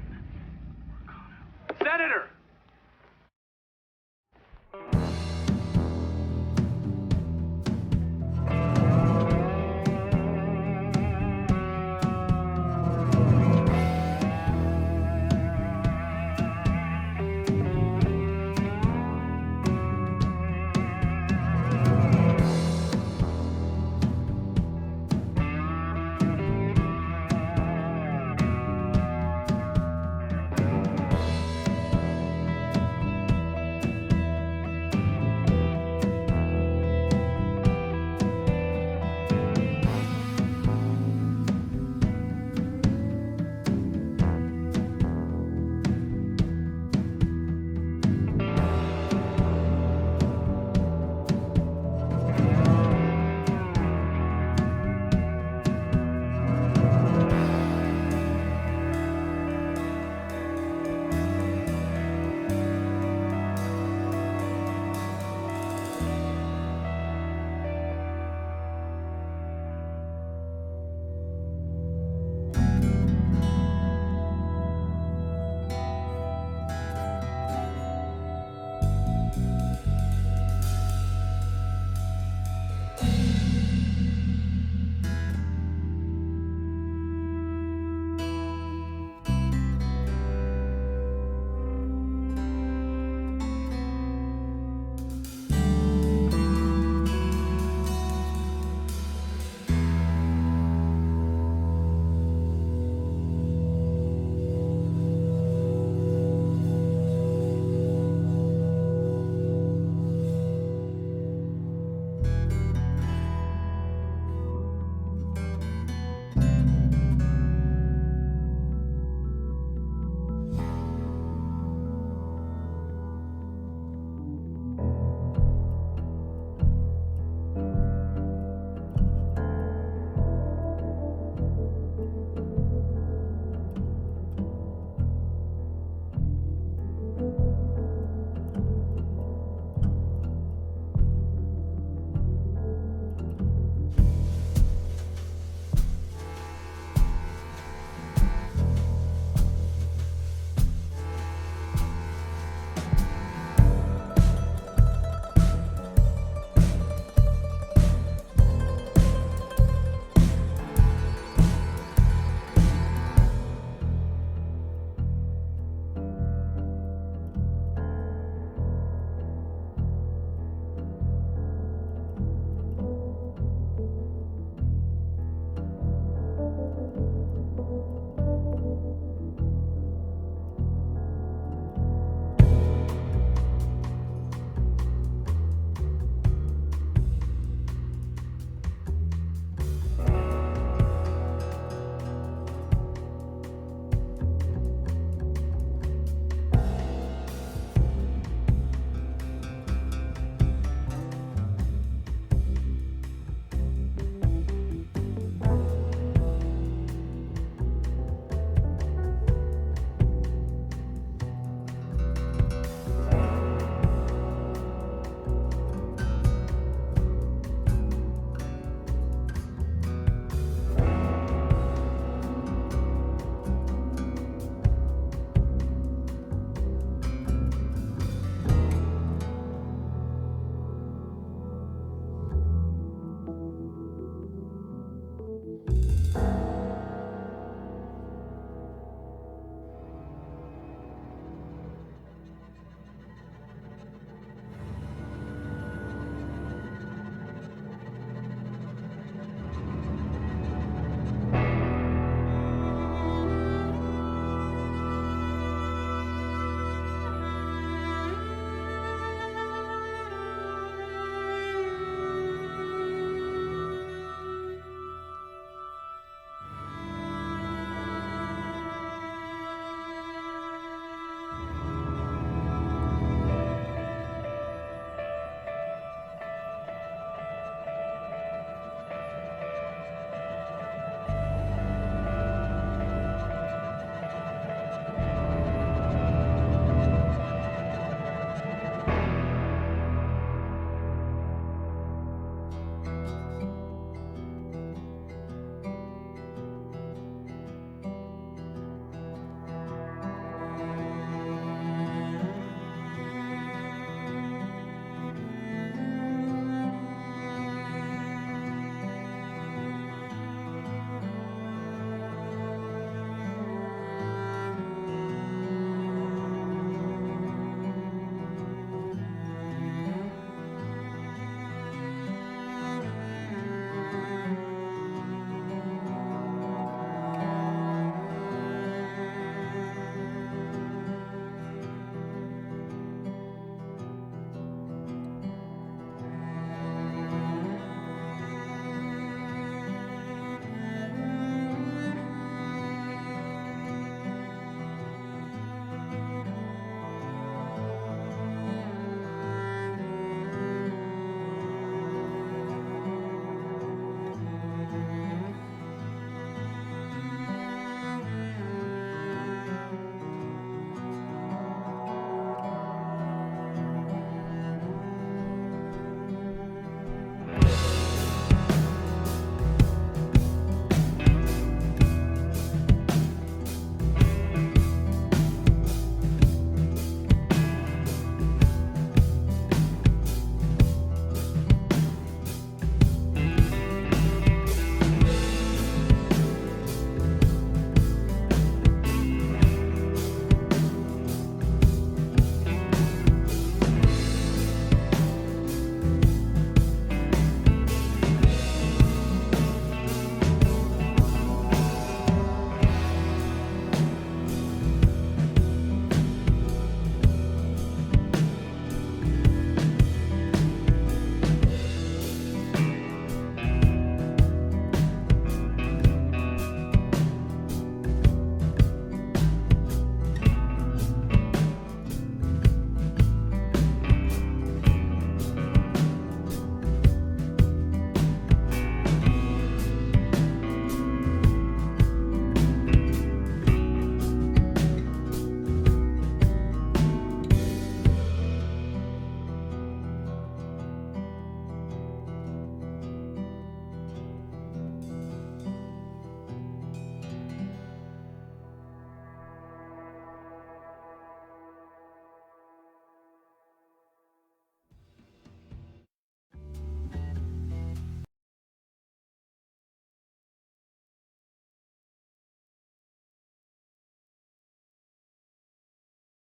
S4: Senator!